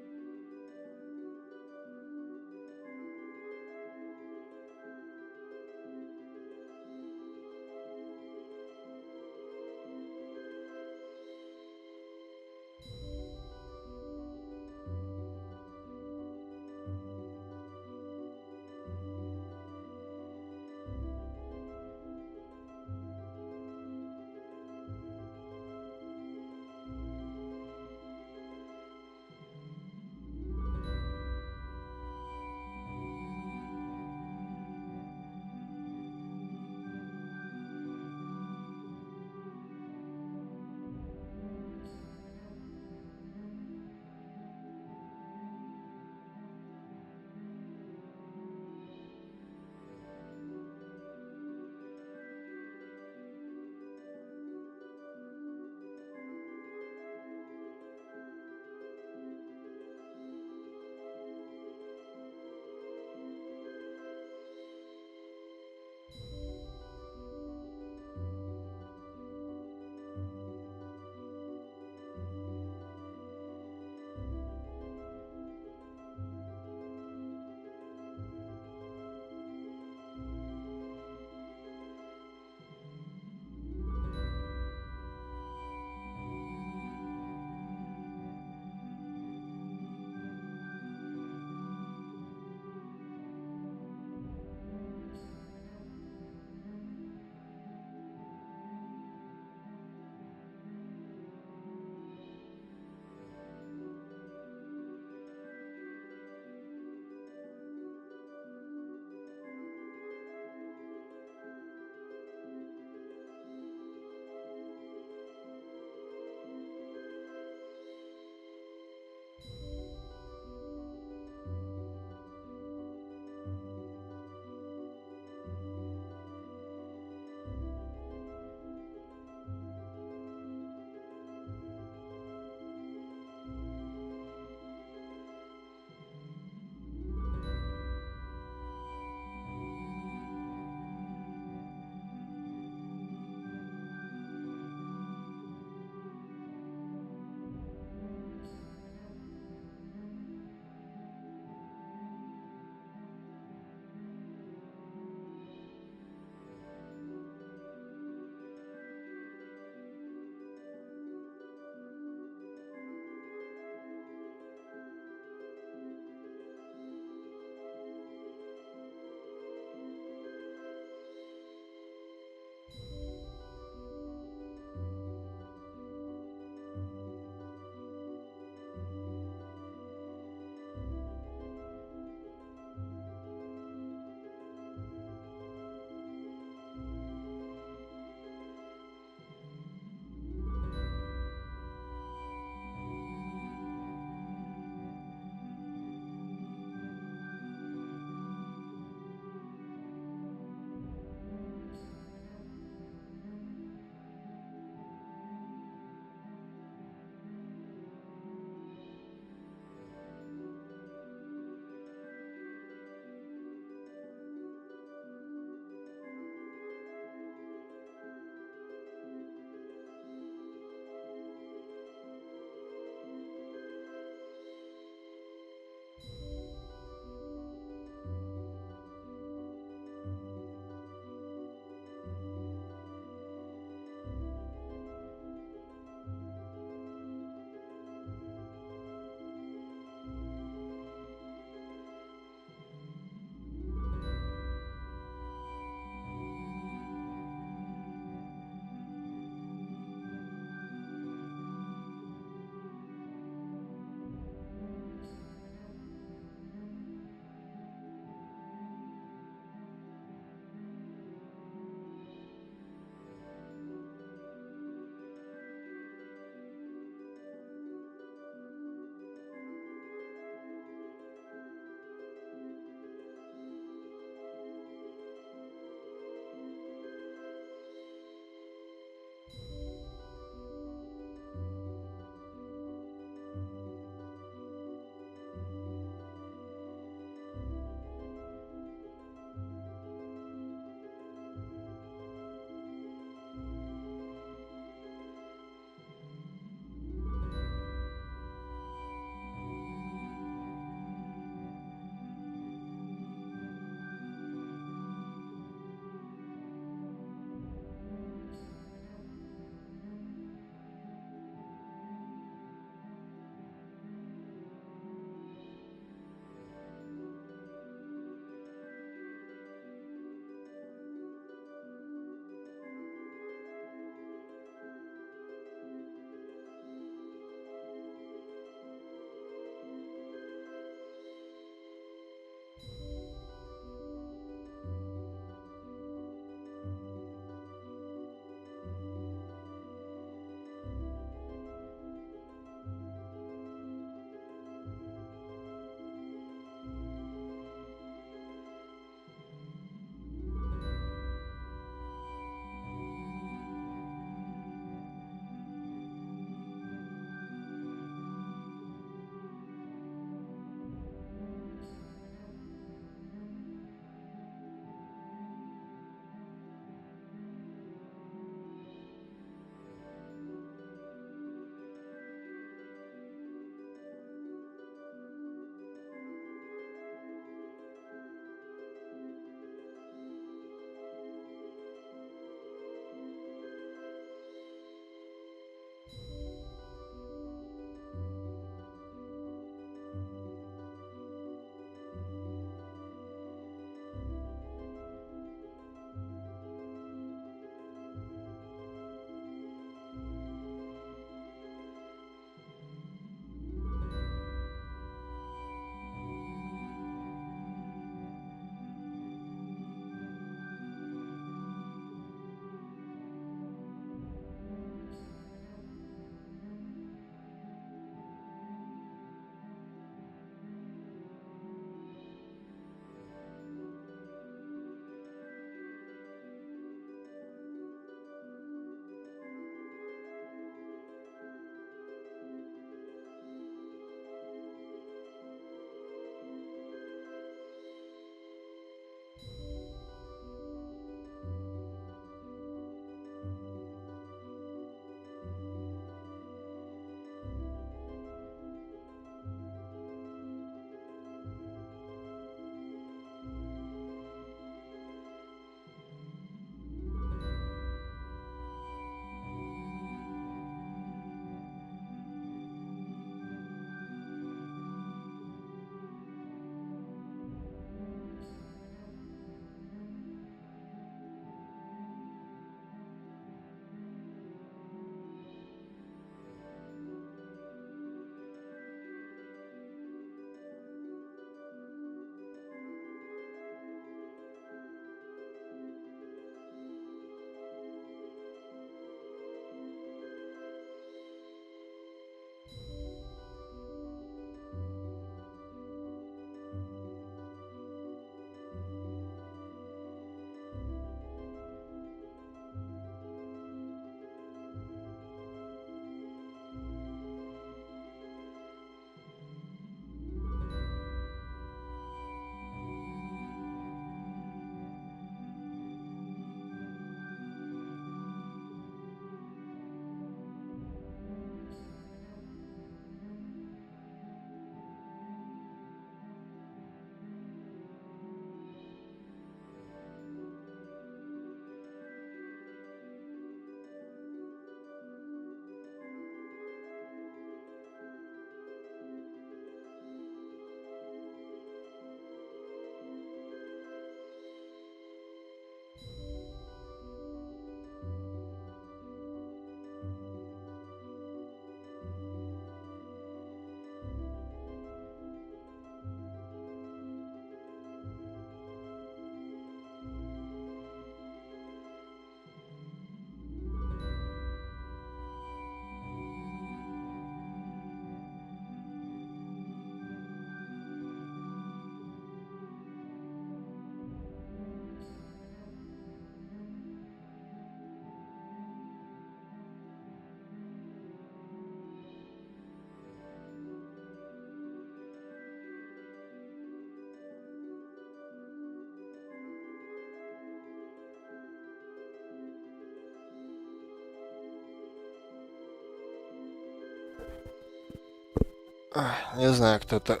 Не знаю, кто-то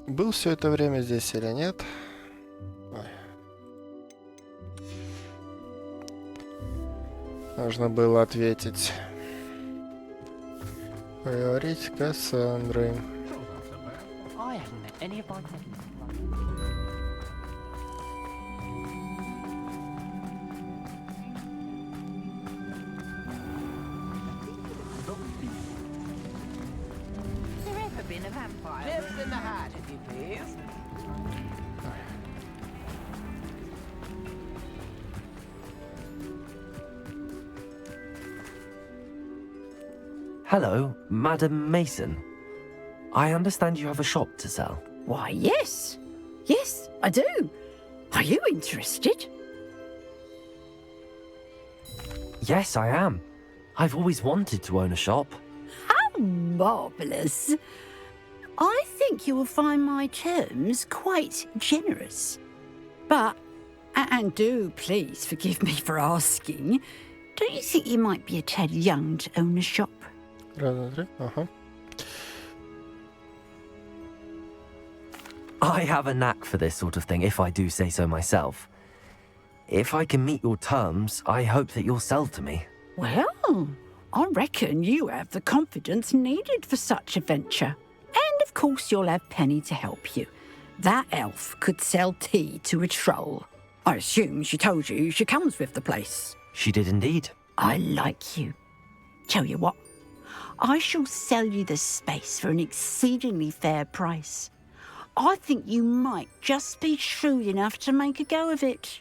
был все это время здесь или нет. Ой. Нужно было ответить. Поговорить с Кассандрой. I haven't met any of my cousins. There ever been a vampire? Lift in the hat, if you please. Hello, Madam Mason. I understand you have a shop to sell. Why, yes. Yes, I do. Are you interested? Yes, I am. I've always wanted to own a shop. How marvellous. I think you will find my terms quite generous. But, and do please forgive me for asking, don't you think you might be a tad young to own a shop? I have a knack for this sort of thing, if I do say so myself. If I can meet your terms, I hope that you'll sell to me. Well, I reckon you have the confidence needed for such a venture. And of course you'll have Penny to help you. That elf could sell tea to a troll. I assume she told you she comes with the place. She did indeed. I like you. Tell you what, I shall sell you the space for an exceedingly fair price. I think you might just be shrewd enough to make a go of it.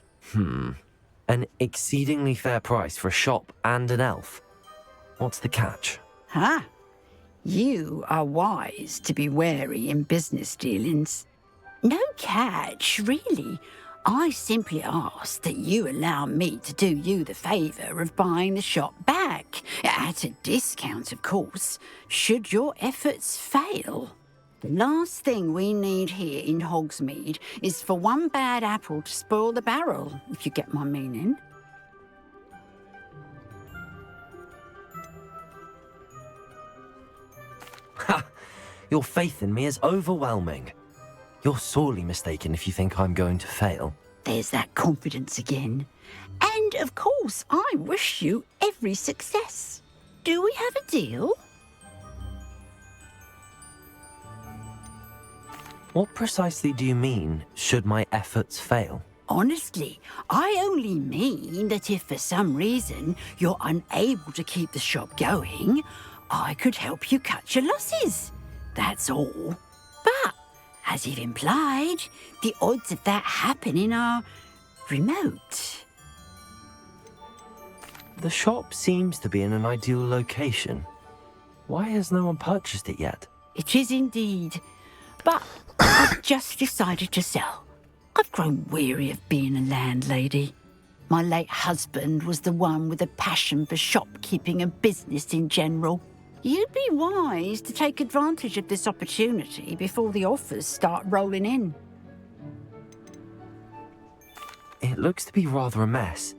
An exceedingly fair price for a shop and an elf. What's the catch? Huh? You are wise to be wary in business dealings. No catch, really. I simply ask that you allow me to do you the favour of buying the shop back, at a discount, of course, should your efforts fail. The last thing we need here in Hogsmeade is for one bad apple to spoil the barrel, if you get my meaning. Ha! Your faith in me is overwhelming. You're sorely mistaken if you think I'm going to fail. There's that confidence again. And, of course, I wish you every success. Do we have a deal? What precisely do you mean, should my efforts fail? Honestly, I only mean that if for some reason you're unable to keep the shop going, I could help you cut your losses. That's all. But, as you've implied, the odds of that happening are remote. The shop seems to be in an ideal location. Why has no one purchased it yet? It is indeed. But I've just decided to sell. I've grown weary of being a landlady. My late husband was the one with a passion for shopkeeping and business in general. You'd be wise to take advantage of this opportunity before the offers start rolling in. It looks to be rather a mess.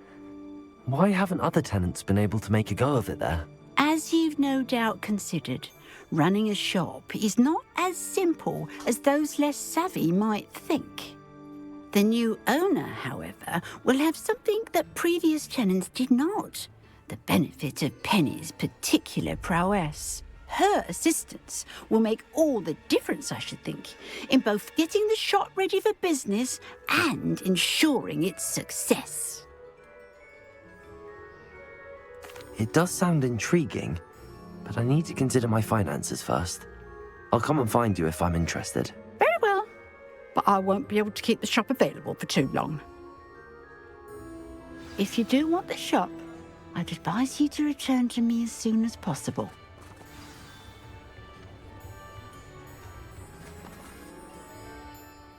Why haven't other tenants been able to make a go of it there? As you've no doubt considered, running a shop is not as simple as those less savvy might think. The new owner, however, will have something that previous tenants did not. The benefit of Penny's particular prowess. Her assistance will make all the difference, I should think, in both getting the shop ready for business and ensuring its success. It does sound intriguing, but I need to consider my finances first. I'll come and find you if I'm interested. Very well, but I won't be able to keep the shop available for too long. If you do want the shop, I'd advise you to return to me as soon as possible.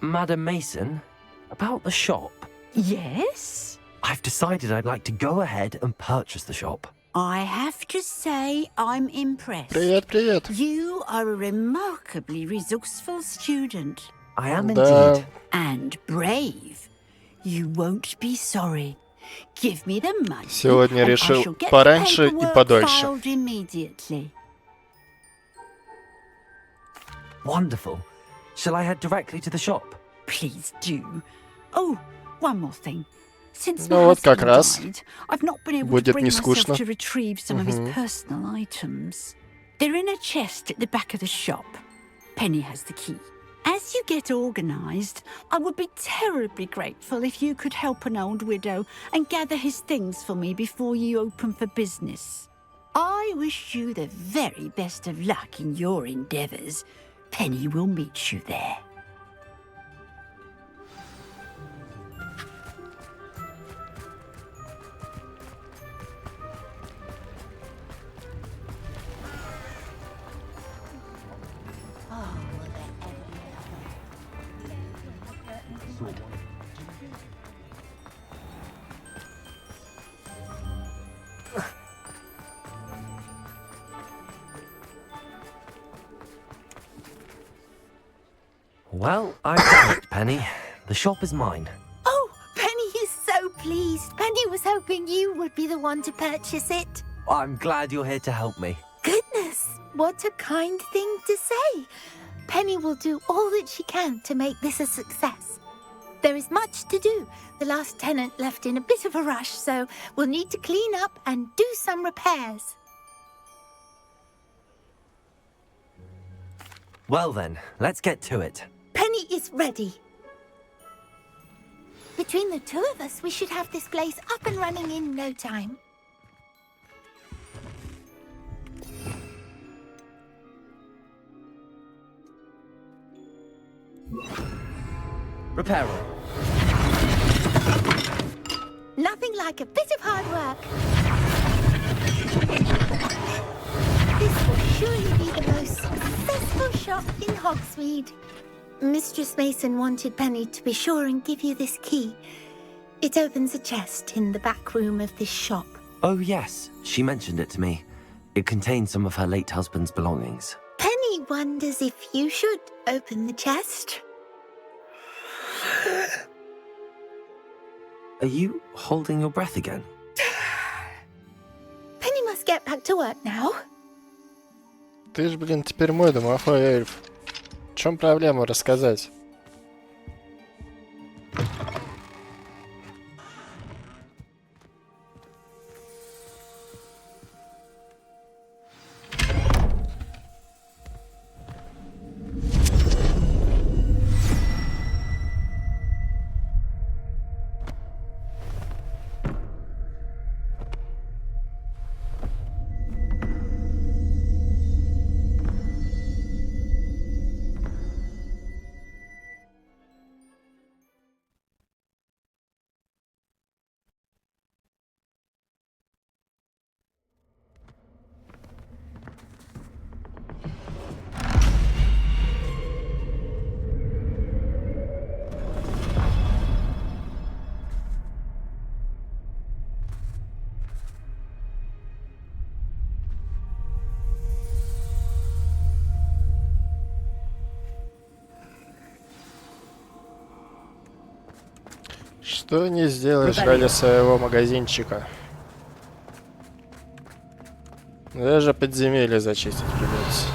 Madam Mason, about the shop. Yes? I've decided I'd like to go ahead and purchase the shop. I have to say I'm impressed. Привет, привет. You are a remarkably resourceful student. I am indeed. And brave. You won't be sorry. Give me the money. Сегодня and I решил shall get пораньше the и paperwork подольше. filed immediately. Wonderful. Shall I head directly to the shop? Please do. Oh, one more thing. Since Ну my вот как husband раз died, I've not been able to будет bring не myself скучно. to retrieve some of his personal items. They're in a chest at the back of the shop. Penny has the key. As you get organised, I would be terribly grateful if you could help an old widow and gather his things for me before you open for business. I wish you the very best of luck in your endeavours. Penny will meet you there. Well, I've done it, Penny. The shop is mine. Oh, Penny is so pleased. Penny was hoping you would be the one to purchase it. I'm glad you're here to help me. Goodness, what a kind thing to say. Penny will do all that she can to make this a success. There is much to do. The last tenant left in a bit of a rush, so we'll need to clean up and do some repairs. Well then, let's get to it. Penny is ready. Between the two of us, we should have this place up and running in no time. Repairer. Nothing like a bit of hard work. This will surely be the most successful shop in Hogsmeade. Mistress Mason wanted Penny to be sure and give you this key. It opens a chest in the back room of this shop. Oh yes, she mentioned it to me. It contains some of her late husband's belongings. Penny wonders if you should open the chest. Are you holding your breath again? Penny must get back to work now. Ты ж, блин, теперь мой домофой эльф. В чем проблема рассказать? Что не сделаешь ради своего магазинчика? Даже подземелье зачистить придется.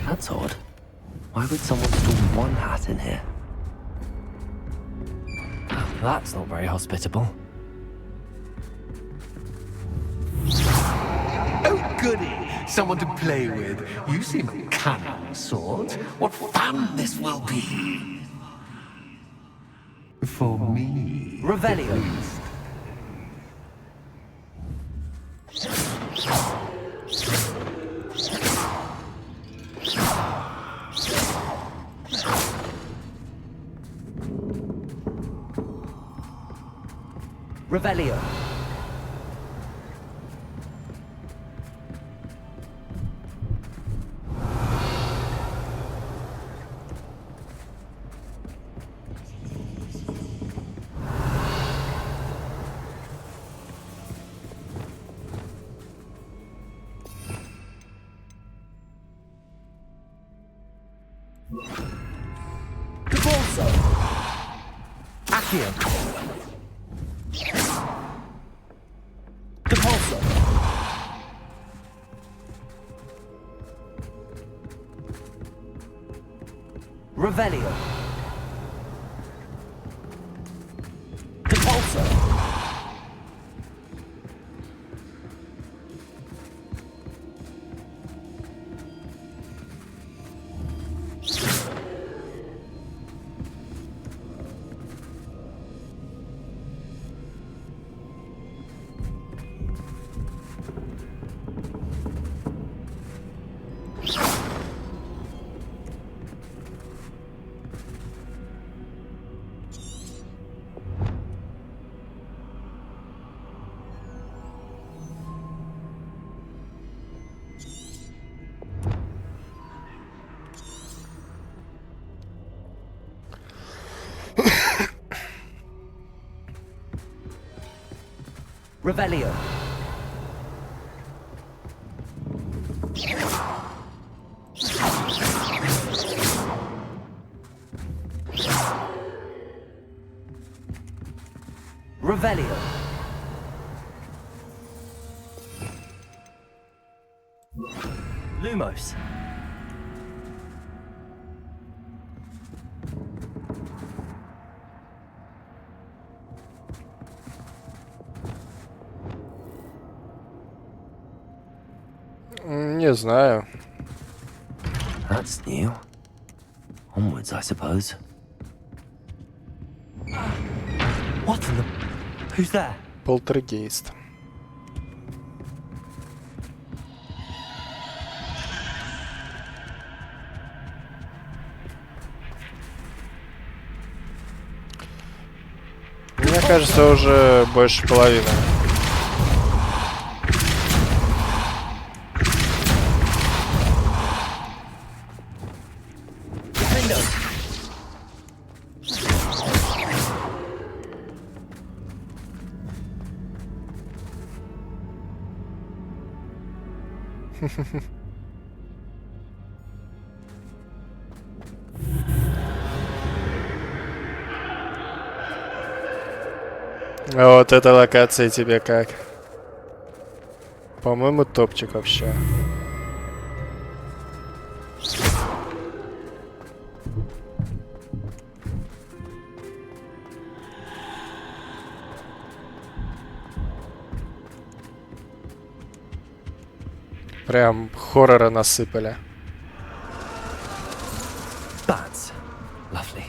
That's odd. Why would someone store one hat in here? That's not very hospitable. Oh, goody! Someone to play with. You seem a cunning sort. What fun this will be! For me. Revelio. Revelio. Revelio. Depulso. Revelio. Revelio. Lumos. Не знаю. That's new. Onwards, I suppose. What in the... Who's there? Полтергейст. Мне кажется, уже больше половины. Вот эта локация тебе как? По-моему, топчик вообще. Прям хоррора насыпали. Bats. Lovely.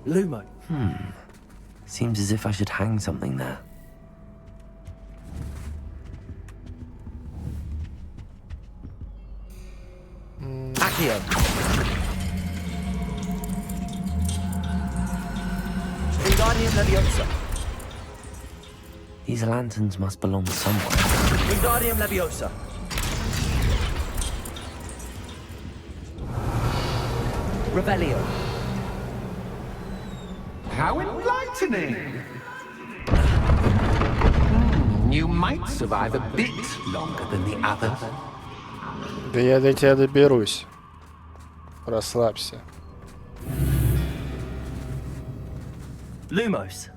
Lumo. Seems as if I should hang something there. Accio. Wingardium Leviosa. These lanterns must belong somewhere. Wingardium Leviosa. Revelio. How enlightening! You might survive a bit longer than the others. Да я до тебя доберусь. Расслабься. Lumos.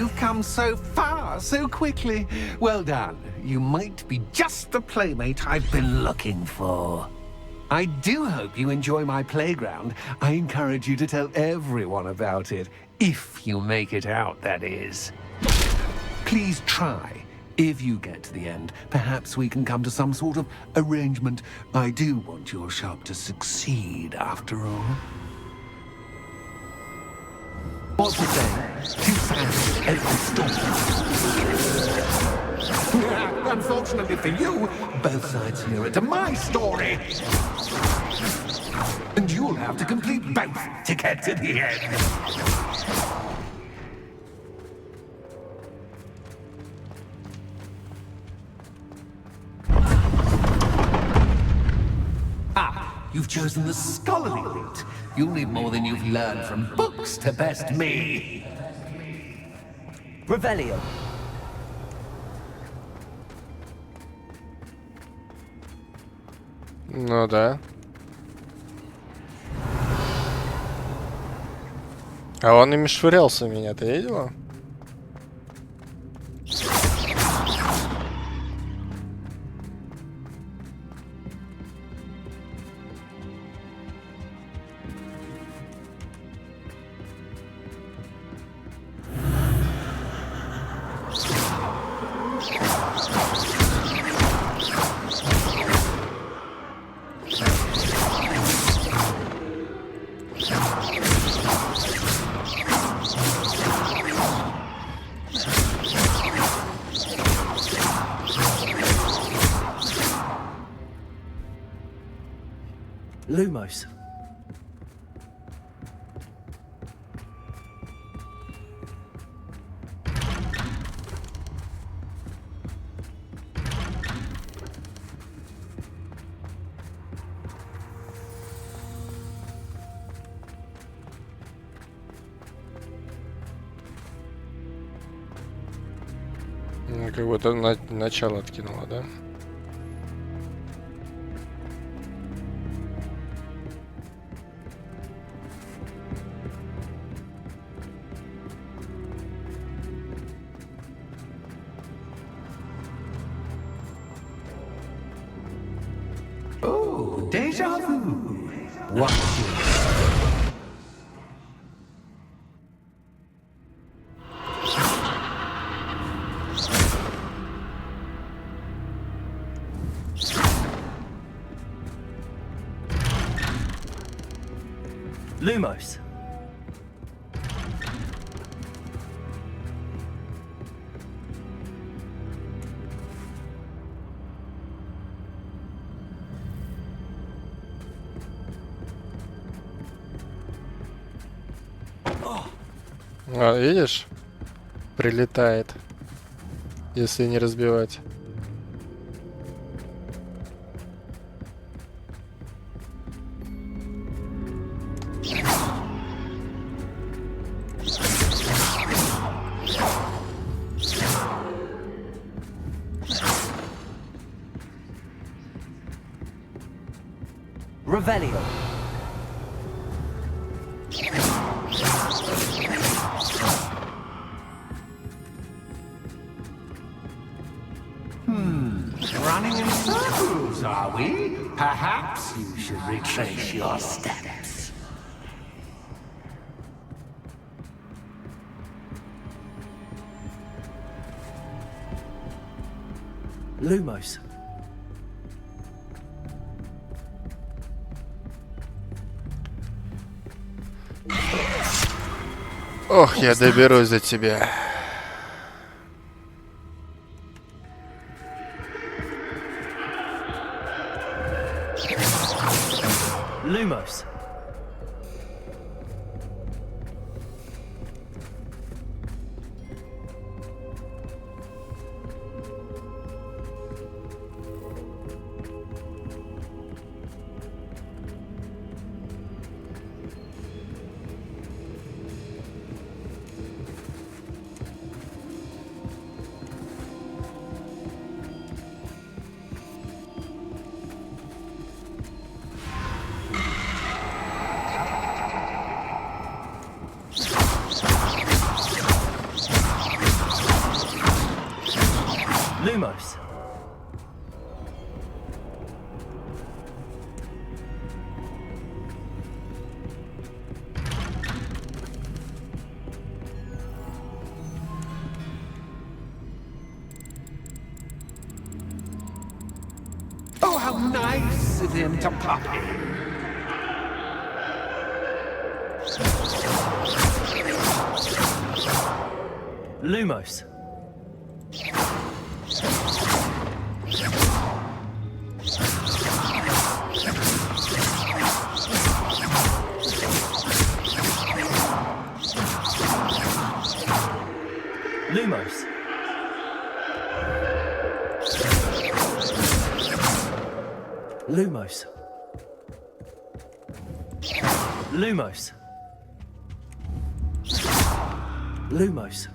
You've come so far, so quickly. Well done. You might be just the playmate I've been looking for. I do hope you enjoy my playground. I encourage you to tell everyone about it. If you make it out, that is. Please try. If you get to the end, perhaps we can come to some sort of arrangement. I do want your shop to succeed, after all. What's the saying? Too fast, every storm. Unfortunately for you, both sides hear it to my story. And you'll have to complete both to get to the end. You've chosen the scholarly route. You'll need more than you've learned from books to best me. Revelio. Ну да. А он ими швырялся в меня, ты видела? Lumos. Ну, как будто начало откинуло, да? Oh, déjà vu. Watch it. Lumos. А, видишь? Прилетает. Если не разбивать. Revelio. Running in circles, are we? Perhaps you should retrace your steps. Lumos. Ох, я доберусь до тебя. Lumos. how nice of him to pop in. Lumos. Lumos. Lumos. Lumos. Lumos.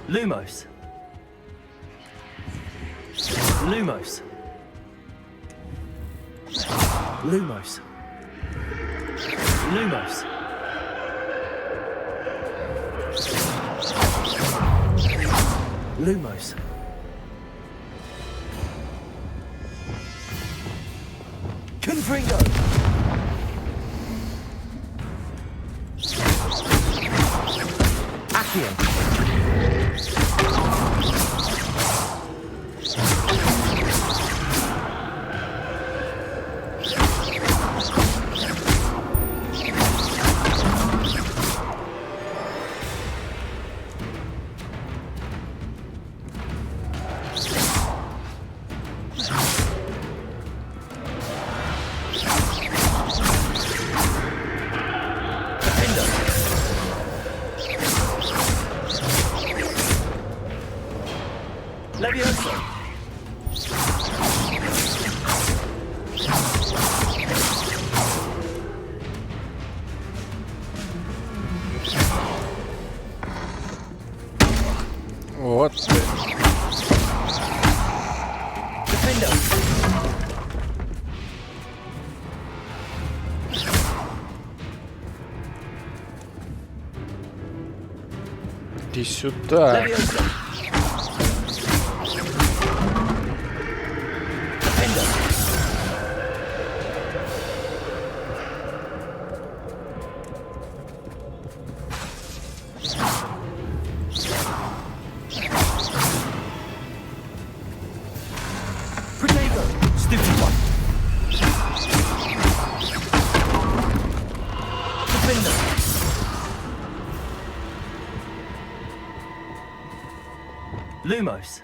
Lumos. Lumos. Lumos. Lumos. Lumos. Confringo. Accio. Вот ты. Иди сюда. Lumos.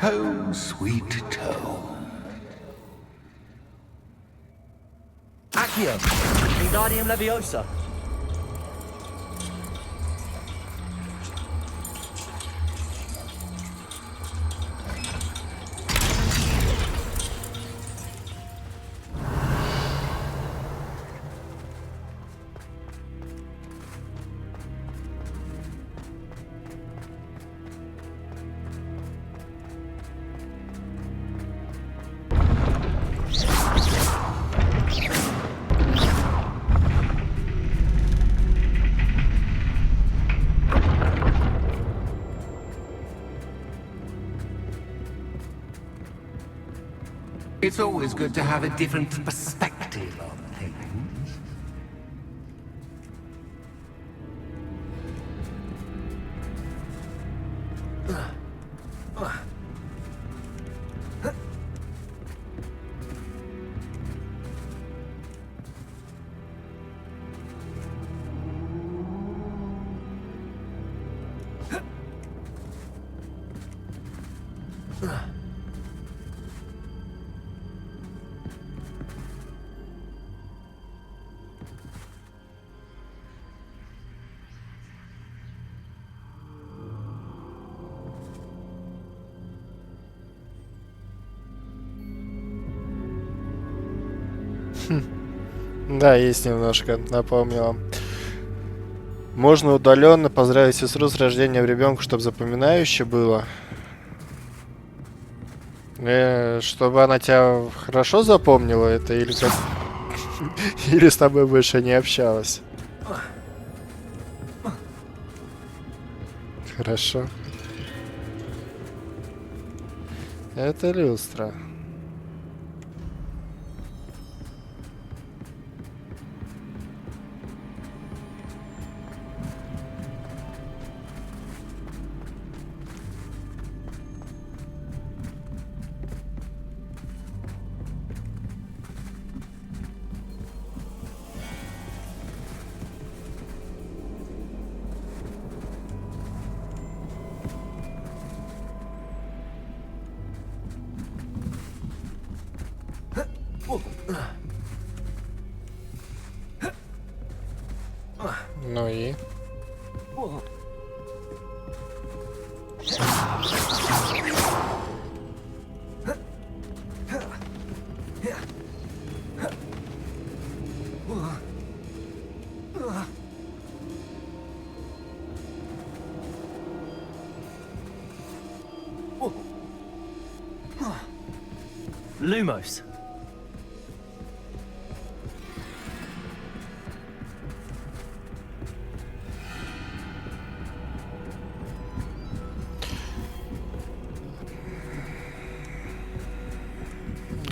Home, sweet home. Accio. Wingardium Leviosa. It's always good to have a different perspective on things. Да, есть немножко, напомнила. Можно удаленно поздравить сестру с рождением ребенка, чтобы запоминающе было. Чтобы она тебя хорошо запомнила, это или как... Или с тобой больше не общалась. Хорошо. Это люстра. Ну и? Lumos.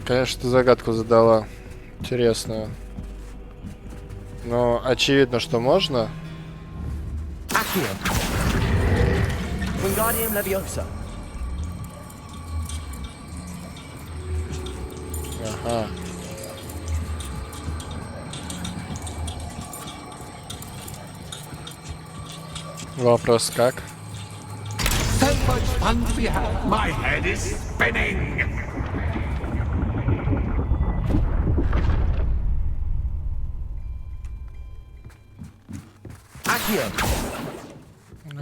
Конечно, ты загадку задала. Интересную. Но очевидно, что можно. Wingardium Leviosa. Ага. Вопрос как? So much fun to be had. My head is spinning.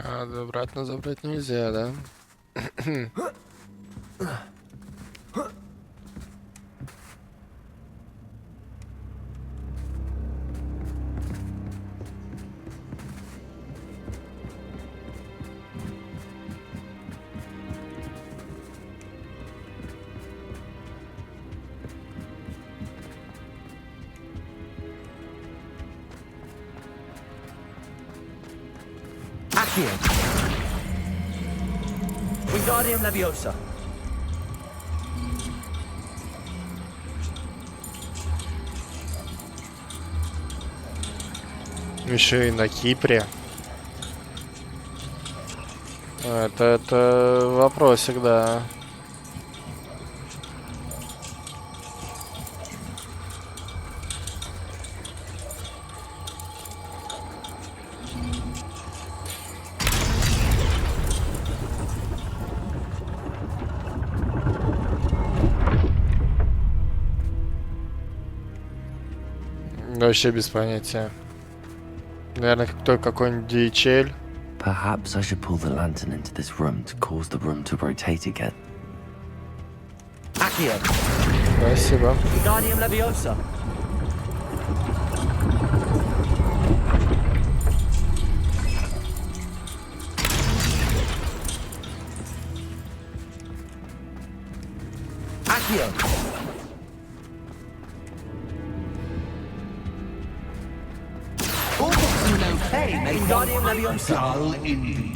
А, обратно забрать нельзя, да? Wingardium Leviosa. Еще и на Кипре. Это вопросик, да. Вообще без понятия. Наверное, какой-нибудь DHL. Perhaps I should pull the lantern into this room to cause the room to rotate again. Accio. Спасибо. Wingardium Leviosa. Accio. Wingardium Leviosa. Dull indeed.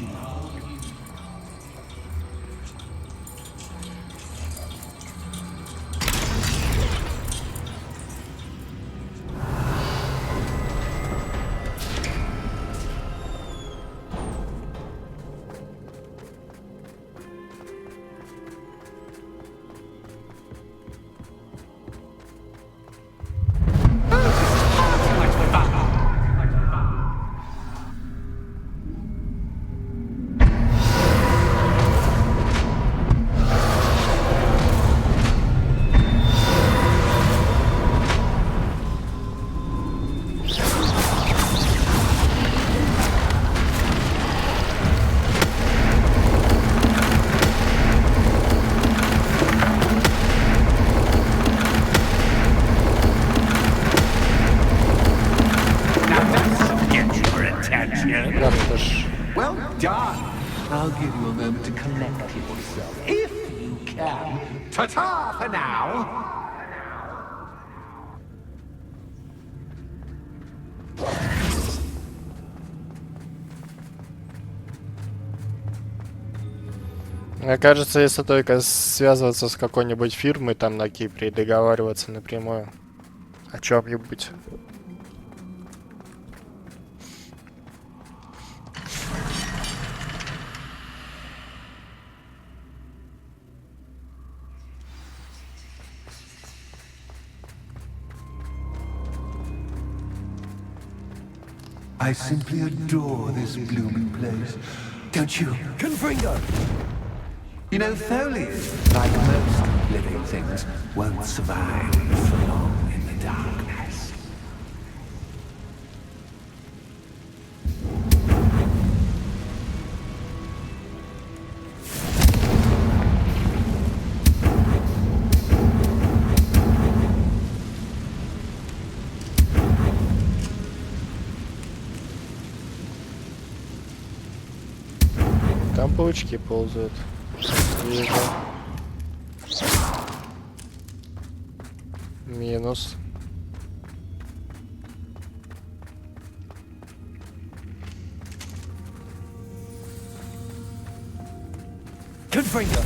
Well done. I'll give you a moment to collect yourself, if you can. Ta-ta for now. Мне кажется, если только связываться с какой-нибудь фирмой там на Кипре и договариваться напрямую о чем-нибудь. I simply adore this blooming place. Don't you? Confringo! You know, foliage, like most living things, won't survive for long in the darkness. Там паучки ползают. Вижу. Минус. Confringo!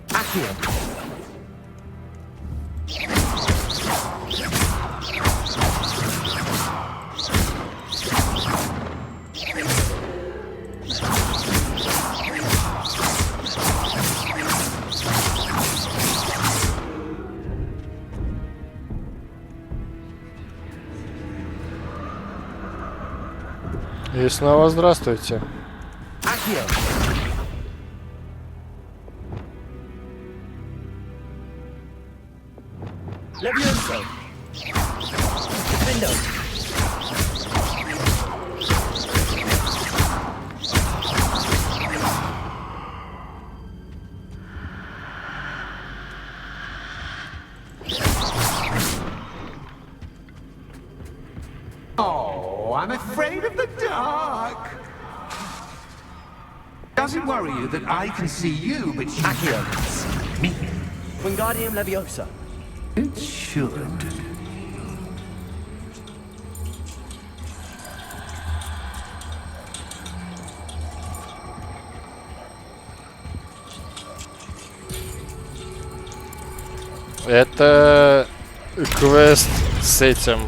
Accio! И снова здравствуйте. Accio! Levioso! Defendo! Oh, I'm afraid of the dark. Does it worry you that I can see you, but you can't? Me? Wingardium Leviosa! It should. Это квест с этим.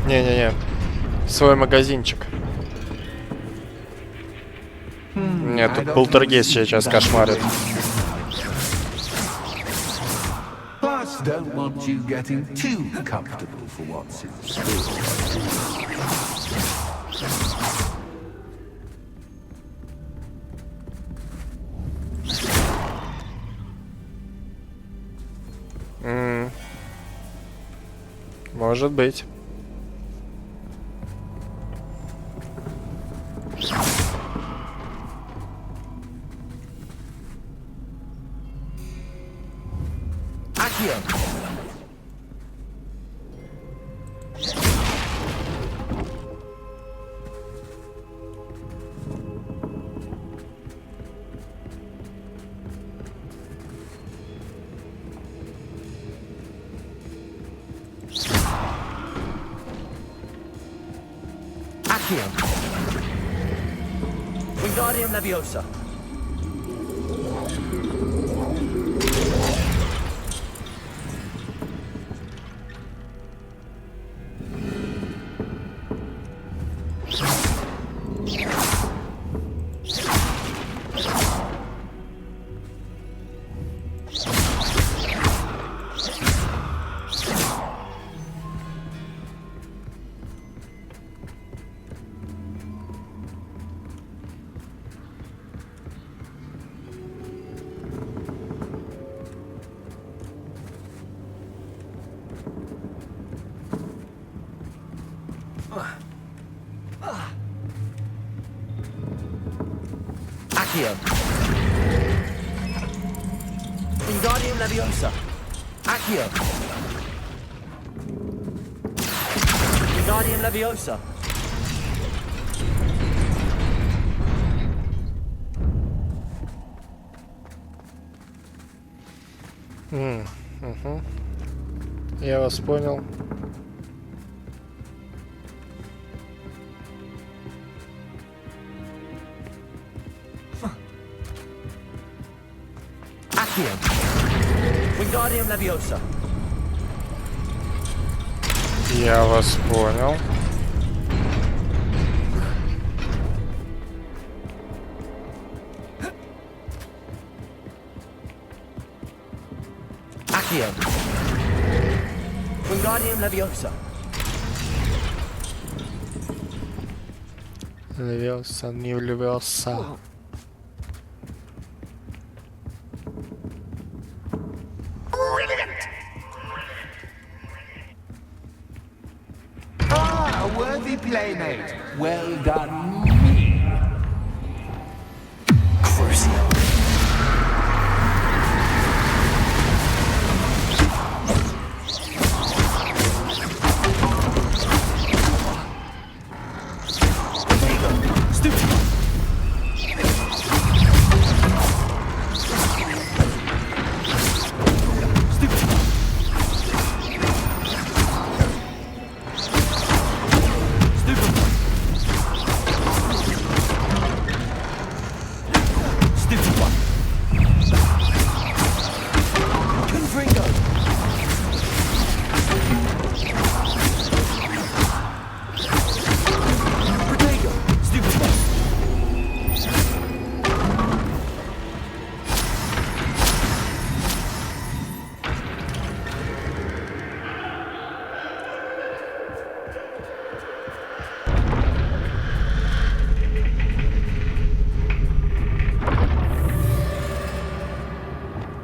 Не-не-не. Свой магазинчик. Нет, тут полтергейст сейчас кошмарит. Plus, don't want you getting too comfortable for what's in store. Может быть. Accio! Accio! Wingardium Leviosa! Accio! Wingardium Leviosa! Accio! Wingardium Leviosa! Угу. Я вас понял. Accio. Wingardium Leviosa. Я вас понял. Accio. Wingardium Leviosa. Левиоса, не левиоса. Ah, a worthy playmate. Well done. Crucio.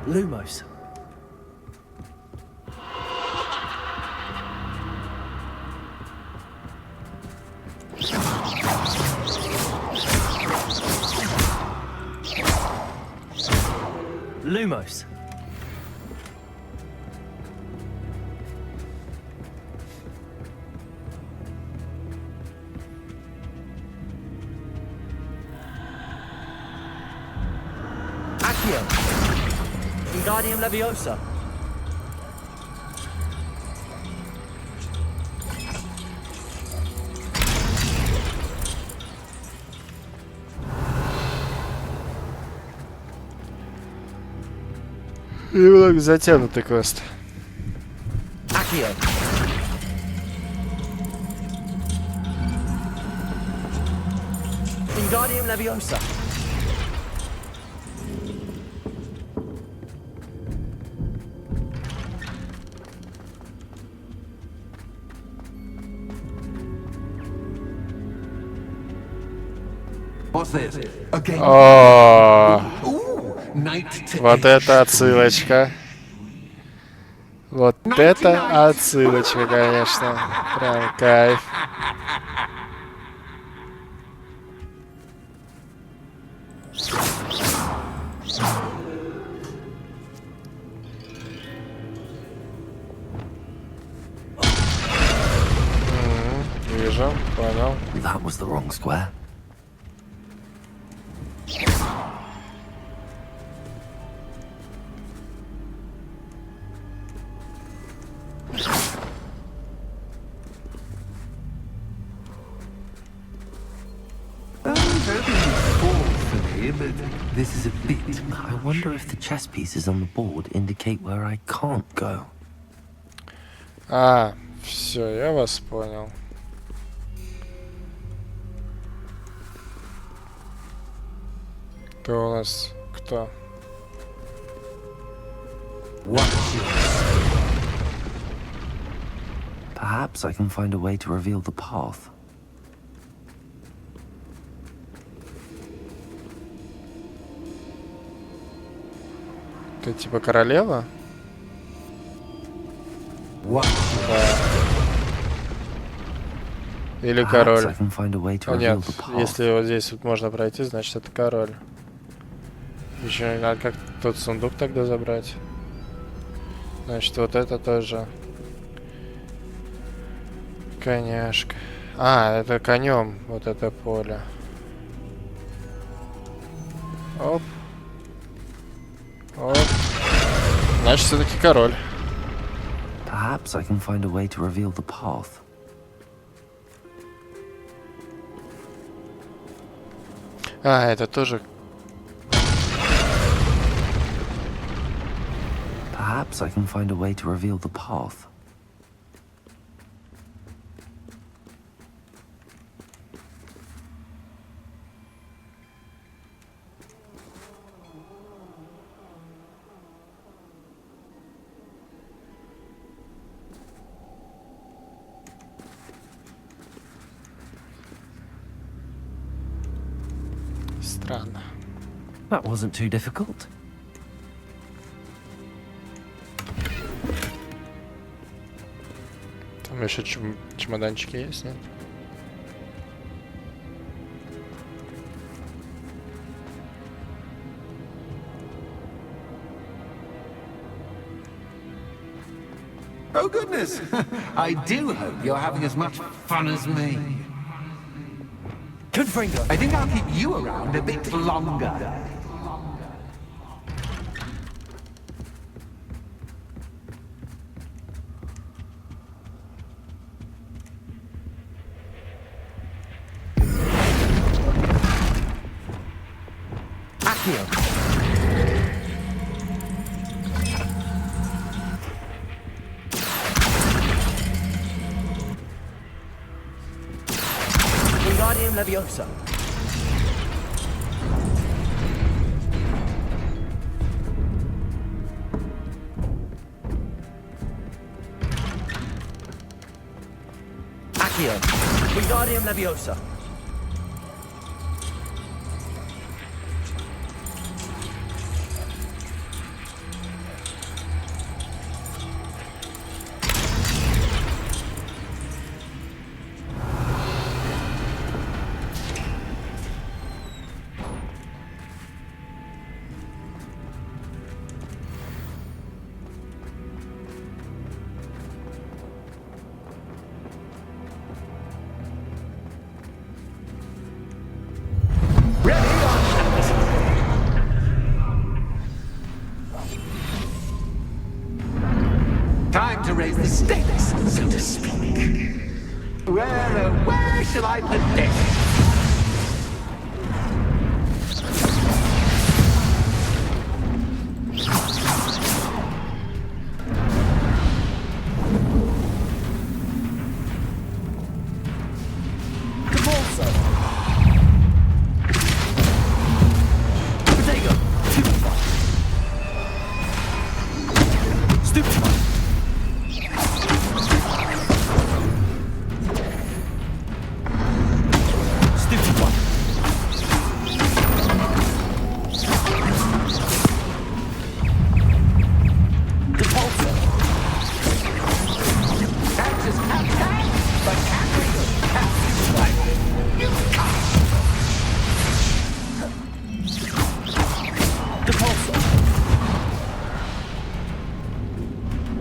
Lumos. Lumos. Accio. Wingardium Leviosa. Немного затянутый квест. Accio. Wingardium Leviosa. What's this? A game? О, Night to вот это отсылочка. Вот это отсылочка, конечно. Прям кайф. Вижу, понял. That was the wrong square. This is a bit. I wonder if the chess pieces on the board indicate where I can't go. А, все, я вас понял. Кто у нас? Кто? Perhaps I can find a way to reveal the path. Ты типа королева? Да. Или король. А нет, если вот здесь вот можно пройти, значит это король. Еще надо как тот сундук тогда забрать. Значит, вот это тоже. Коняшка. А, это конем, вот это поле. Оп. Оп. Значит, все-таки король. Perhaps I can find a way to reveal the path. А, это тоже... Perhaps I can find a way to reveal the path. Странно. That wasn't too difficult. Там еще чемоданчики есть, нет? Oh, goodness! I do hope you're having as much fun as me. Confringo. I think I'll keep you around a bit longer. Accio. Wingardium Leviosa. Accio. Wingardium Leviosa. Time to raise the stakes, so to speak. Where shall I put this?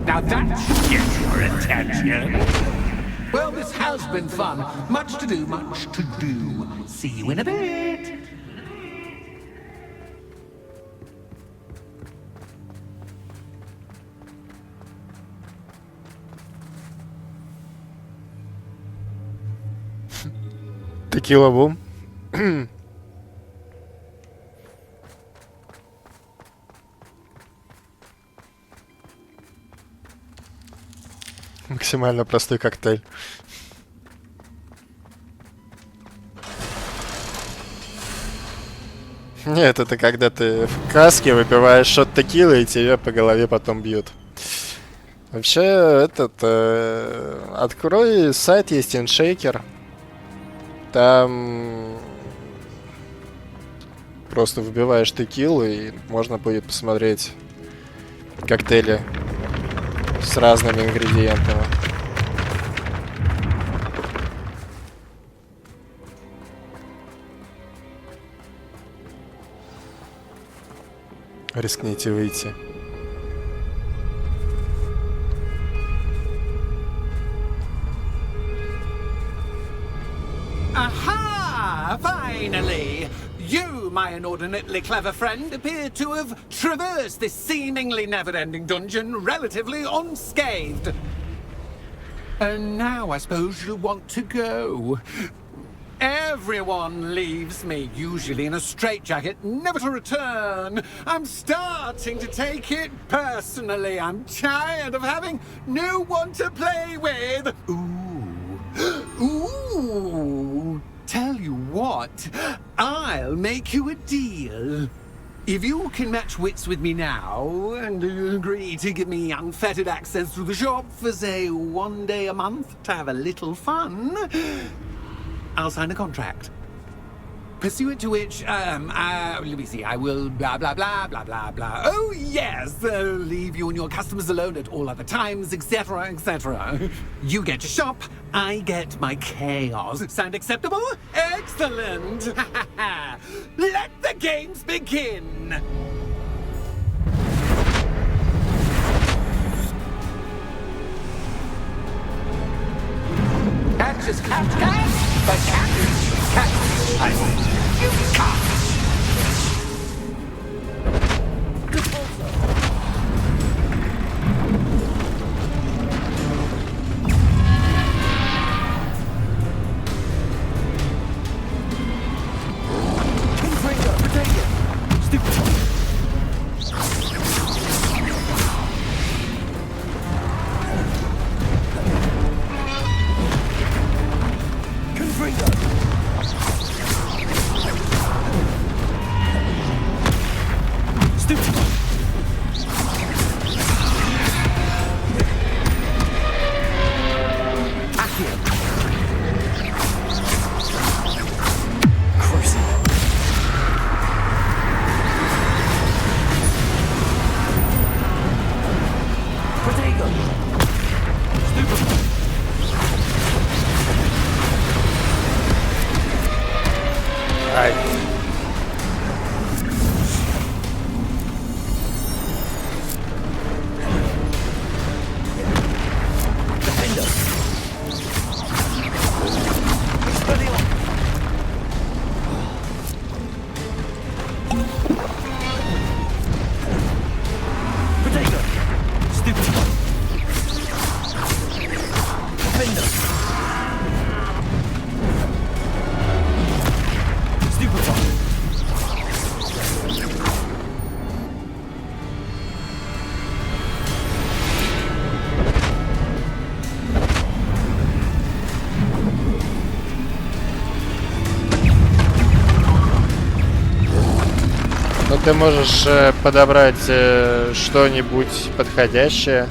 Now that should get your attention. Well, this has been fun. Much to do, much to do. See you in a bit. Текила бум. Максимально простой коктейль. Нет, это когда ты в каске выпиваешь шот текилы и тебя по голове потом бьют. Вообще, открой сайт, есть иншейкер. Там просто вбиваешь текилу и можно будет посмотреть коктейли с разными ингредиентами. Рискните выйти. Aha! Finally! You my inordinately clever friend appeared to have traversed this seemingly never-ending dungeon relatively unscathed. And now I suppose you'll want to go. Everyone leaves me, usually in a straitjacket, never to return. I'm starting to take it personally. I'm tired of having no one to play with. Ooh. Tell you what, I'll make you a deal. If you can match wits with me now, and agree to give me unfettered access to the shop for, say, 1 day a month to have a little fun, I'll sign a contract. Pursuant to which, let me see, I will blah, blah, blah, blah, blah, blah. Oh, yes, leave you and your customers alone at all other times, etc., etc. You get your shop, I get my chaos. Sound acceptable? Excellent! Let the games begin! Catch is catch, but catch is catch. You can't. Ты можешь подобрать что-нибудь подходящее.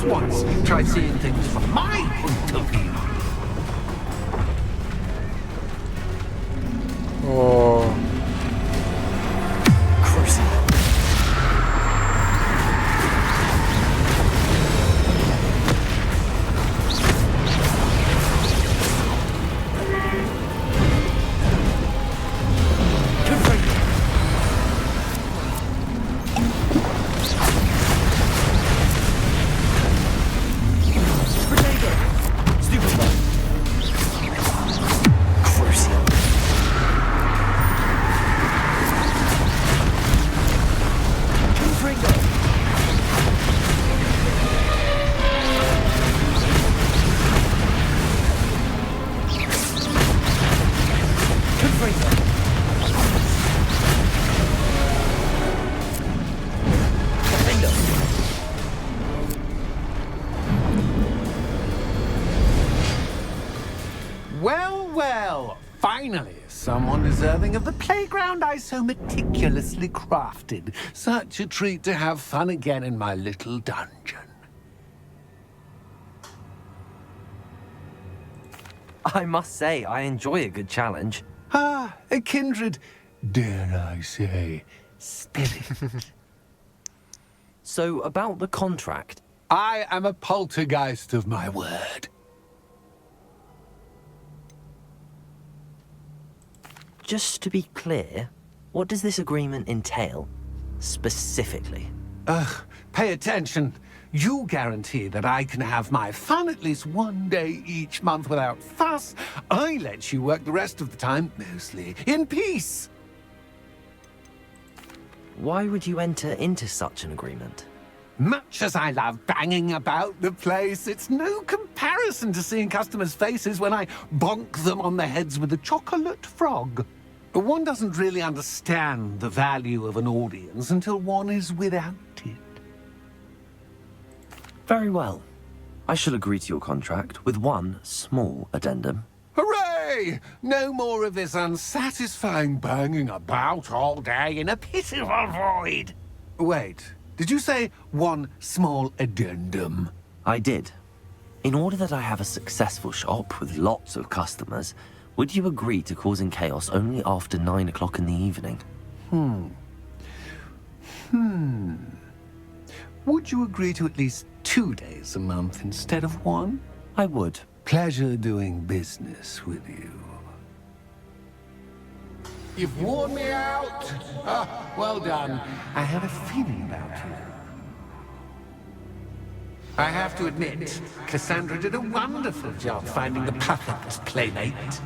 Once, try seeing things from my point of view. Oh. Finally, someone deserving of the playground I so meticulously crafted. Such a treat to have fun again in my little dungeon. I must say, I enjoy a good challenge. Ah, a kindred, dare I say, spirit. So, about the contract. I am a poltergeist of my word. Just to be clear, what does this agreement entail, specifically? Pay attention. You guarantee that I can have my fun at least one day each month without fuss. I let you work the rest of the time, mostly in peace. Why would you enter into such an agreement? Much as I love banging about the place, it's no comparison to seeing customers' faces when I bonk them on the heads with a chocolate frog. One doesn't really understand the value of an audience until one is without it. Very well. I shall agree to your contract with one small addendum. Hooray! No more of this unsatisfying banging about all day in a pitiful void. Wait, did you say one small addendum? I did. In order that I have a successful shop with lots of customers, would you agree to causing chaos only after 9 o'clock in the evening? Would you agree to at least 2 days a month instead of one? I would. Pleasure doing business with you. You've worn me out. Ah, well done. I have a feeling about you. I have to admit, Cassandra did a wonderful job finding the perfect playmate.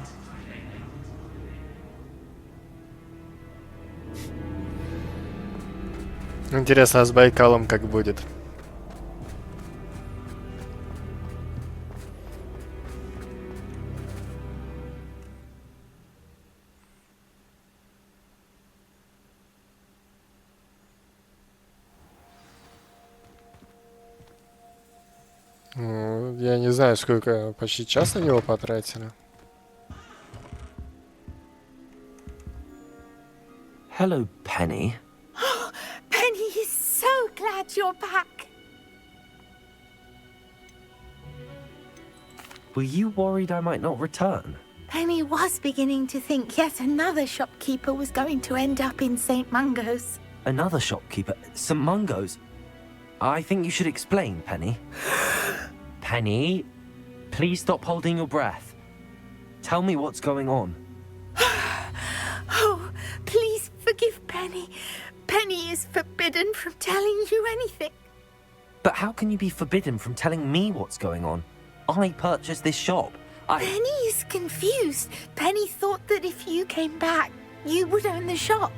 Интересно, а с Байкалом как будет? Ну, я не знаю, сколько, почти час на него потратили. Hello, Penny. Penny is so glad you're back. Were you worried I might not return? Penny was beginning to think yet another shopkeeper was going to end up in St. Mungo's. Another shopkeeper? St. Mungo's? I think you should explain, Penny. Penny, please stop holding your breath. Tell me what's going on. Oh, please forgive Penny. Penny is forbidden from telling you anything. But how can you be forbidden from telling me what's going on? I purchased this shop. Penny is confused. Penny thought that if you came back, you would own the shop.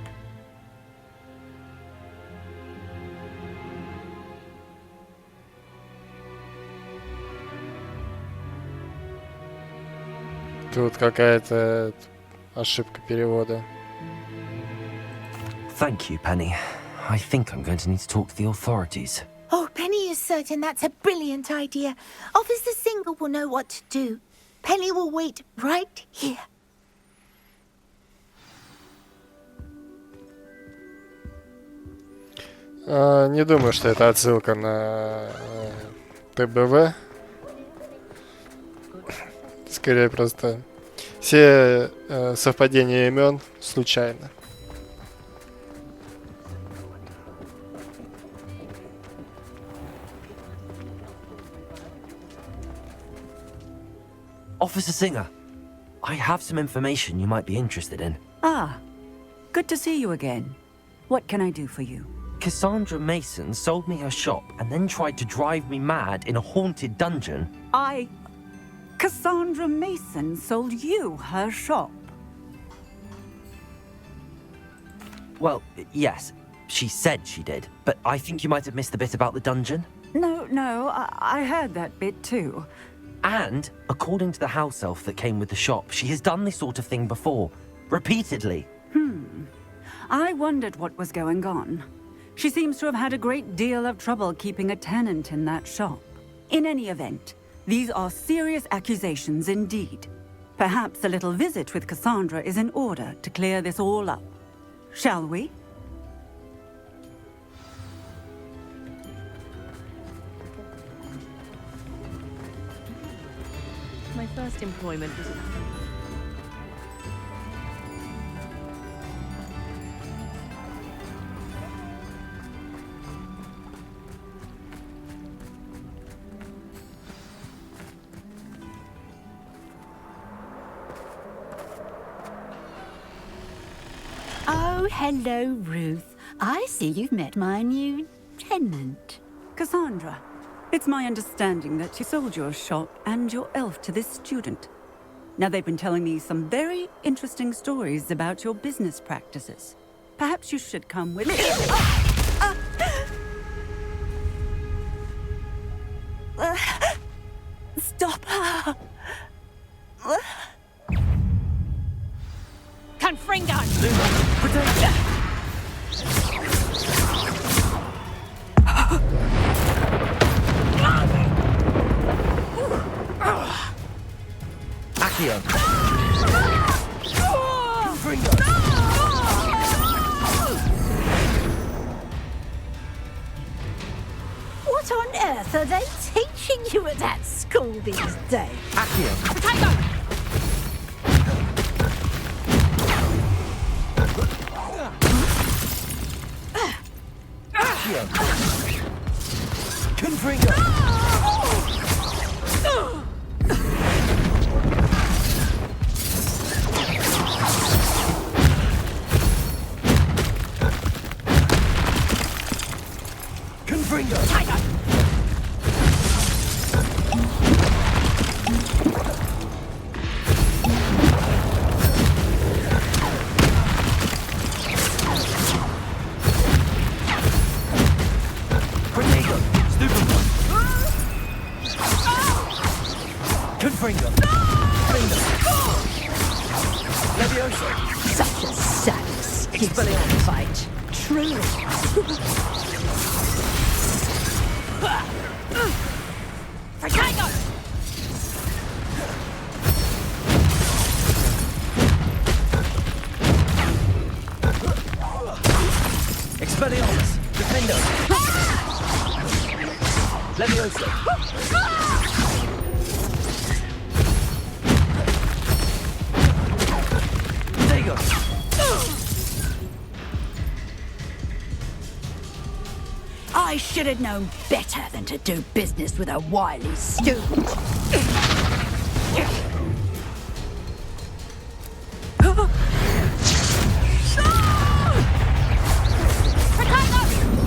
Тут какая-то ошибка перевода. Thank you, Penny. I think I'm going to need to talk to the authorities. Oh, Penny is certain that's a brilliant idea. Officer Singer will know what to do. Penny will wait right here. Не думаю, что это отсылка на ТБВ. Скорее просто все совпадения имен случайно. Officer Singer, I have some information you might be interested in. Ah, good to see you again. What can I do for you? Cassandra Mason sold me her shop and then tried to drive me mad in a haunted dungeon. Cassandra Mason sold you her shop? Well, yes, she said she did, but I think you might have missed the bit about the dungeon. No, I heard that bit too. And, according to the house elf that came with the shop, she has done this sort of thing before. Repeatedly. I wondered what was going on. She seems to have had a great deal of trouble keeping a tenant in that shop. In any event, these are serious accusations indeed. Perhaps a little visit with Cassandra is in order to clear this all up. Shall we? My first employment was... Oh, hello, Ruth. I see you've met my new tenant. Cassandra, it's my understanding that you sold your shop and your elf to this student. Now, they've been telling me some very interesting stories about your business practices. Perhaps you should come with me. Stop her! Confringo! Accio! Confringo! What on earth are they teaching you at that school these days? Accio! Potato! Accio! Confringo! Confringo! Protego! Stupid one! Confringo! Finger! Levioso! Such a sad excuse for a fight. Truly. Potato! Expelliarmus! Defendo! Levioso! Protego! I should have known better than to do business with a wily student.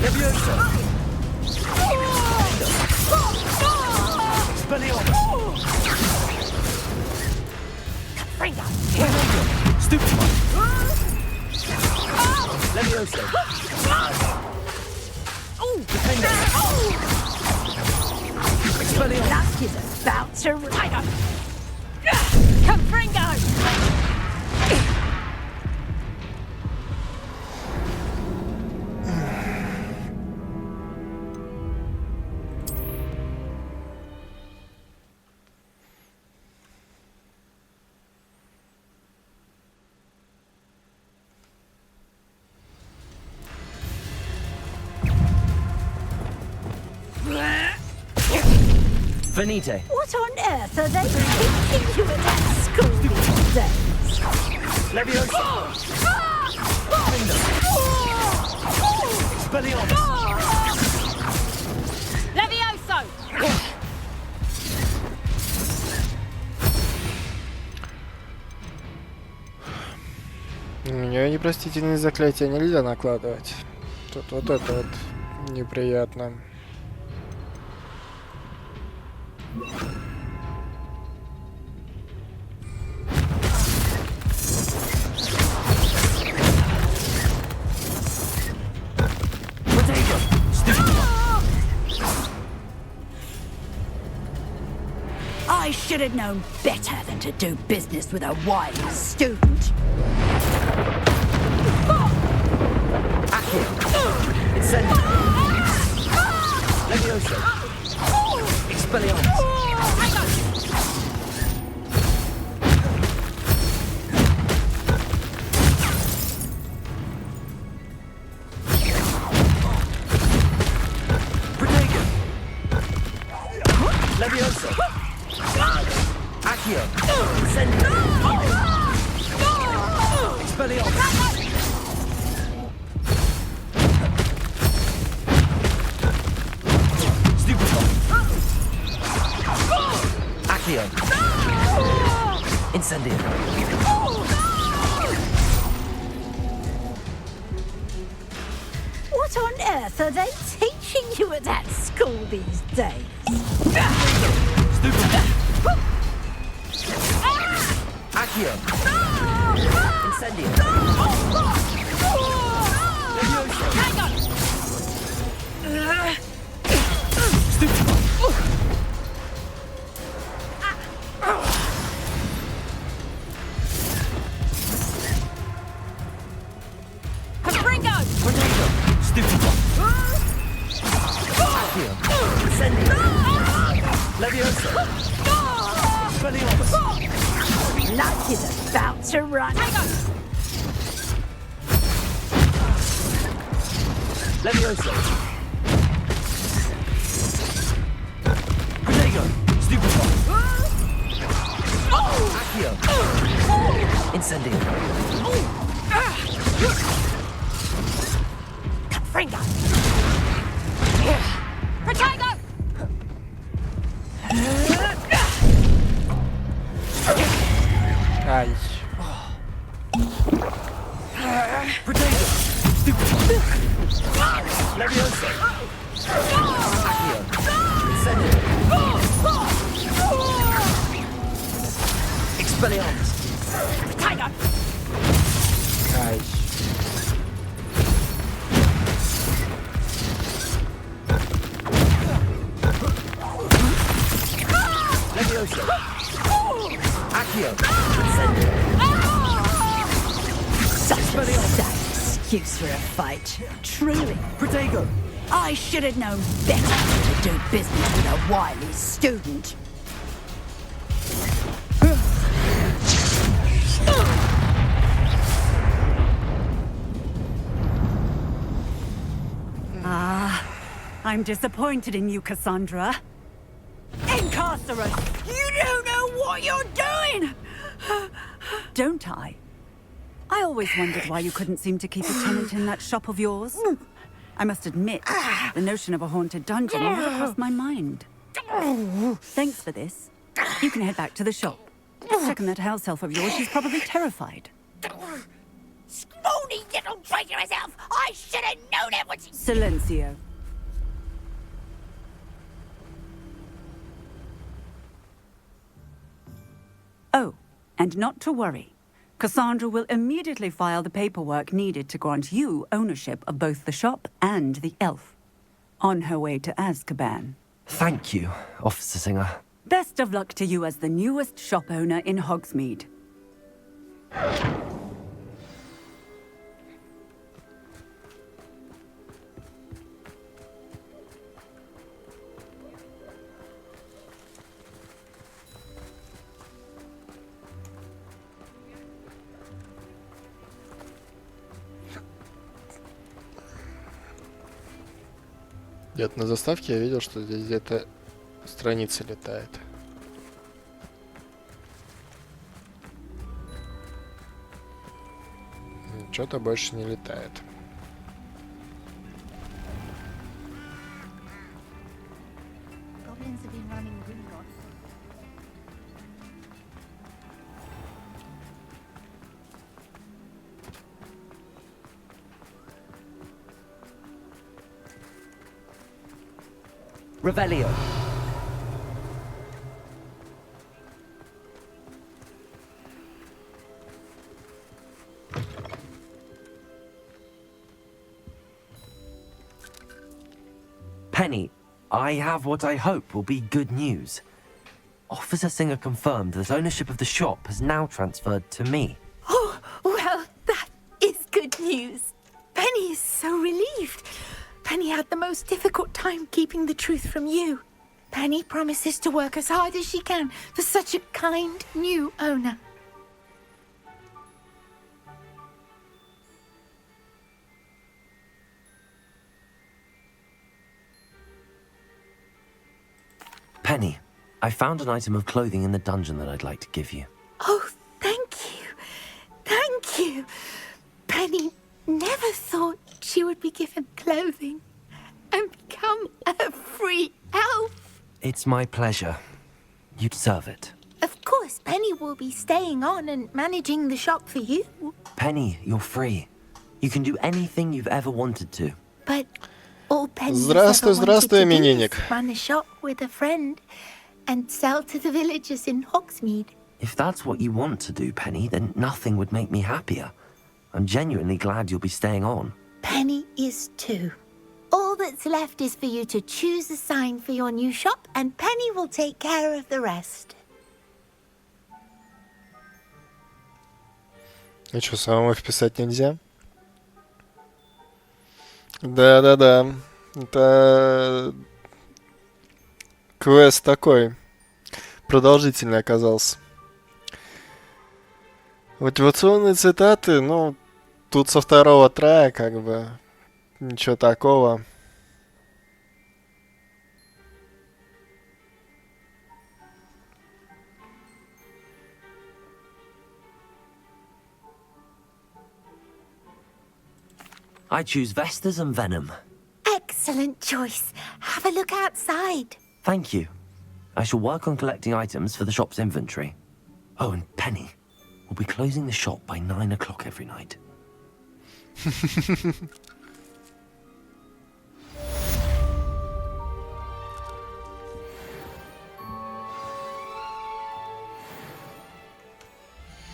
Levioso! Expelliarmus! Confringo! Stupid one! Levioso! Defender! Expelliarmus! Luck is about to run. Confringo! Venite! What on earth are they teaching you at that school these days? Levioso! Finger! Expelliarmus! Levioso! У нее непростительные заклятия нельзя накладывать. Тут вот это вот неприятно. I should have known better than to do business with a wily student. Accio! Incendio! Levioso! Expelliarmus! Incendio. What on earth are they teaching you at that school these days? Accio. Incendio. Hang on! Luck is about to run. Levioso. Protego. Stupefy. Accio. Incendio. Fringo. Protego. Ай. Protego. Stupefy. Levioso. Accio. Incendio. Expelliarmus. Protego. Ай. Levioso. Accio. Incendio. Such a sad excuse for a fight. Truly. Protego. I should have known better to do business with a wily student. I'm disappointed in you, Cassandra. Incarcerate! You don't know what you're doing! Don't I? I always wondered why you couldn't seem to keep a tenant in that shop of yours. I must admit, the notion of a haunted dungeon never crossed my mind. Thanks for this. You can head back to the shop. Checking that house elf of yours, she's probably terrified. Scrawny little traitor herself! I should have known it was... Silencio. Oh, and not to worry. Cassandra will immediately file the paperwork needed to grant you ownership of both the shop and the elf. On her way to Azkaban. Thank you, Officer Singer. Best of luck to you as the newest shop owner in Hogsmeade. Где-то на заставке я видел, что здесь где-то страница летает. Что-то больше не летает. Revelio. Penny, I have what I hope will be good news. Officer Singer confirmed that ownership of the shop has now transferred to me. Oh, well, that is good news. Penny is so relieved. Penny had the most difficult time keeping the truth from you. Penny promises to work as hard as she can for such a kind new owner. Penny, I found an item of clothing in the dungeon that I'd like to give you. Oh, thank you. Thank you. Penny never thought she would be given clothing and become a free elf. It's my pleasure. You deserve it. Of course, Penny will be staying on and managing the shop for you. Penny, you're free. You can do anything you've ever wanted to. But all Penny Здравствуй, здравствуй, именинник. Run a shop with a friend and sell to the villagers in Hogsmeade. If that's what you want to do, Penny, then nothing would make me happier. I'm genuinely glad you'll be staying on. Penny is too. All that's left is for you to choose a sign for your new shop, and Penny will take care of the rest. И что, самому вписать нельзя? Да-да-да. Это квест такой продолжительный оказался. Мотивационные цитаты, ну, тут со второго трая, как бы, ничего такого. I choose Vestas and Venom. Excellent choice. Have a look outside. Thank you. I shall work on collecting items for the shop's inventory. Oh, and Penny, we'll be closing the shop by 9 o'clock every night.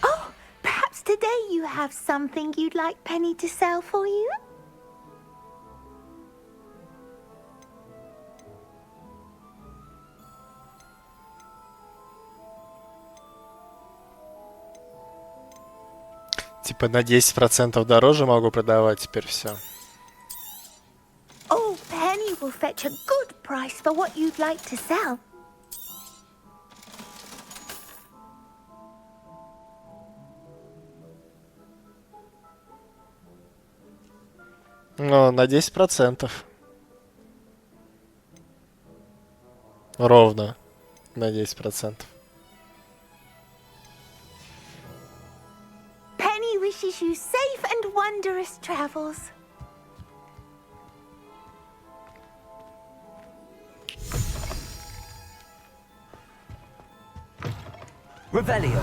Oh, perhaps today you have something you'd like Penny to sell for you? Типа на 10% дороже могу продавать теперь все. Oh, Penny will fetch a good price for what you'd like to sell. Ну, на 10%. Ровно на 10%. Penny wishes you safe and wondrous travels. Revelio.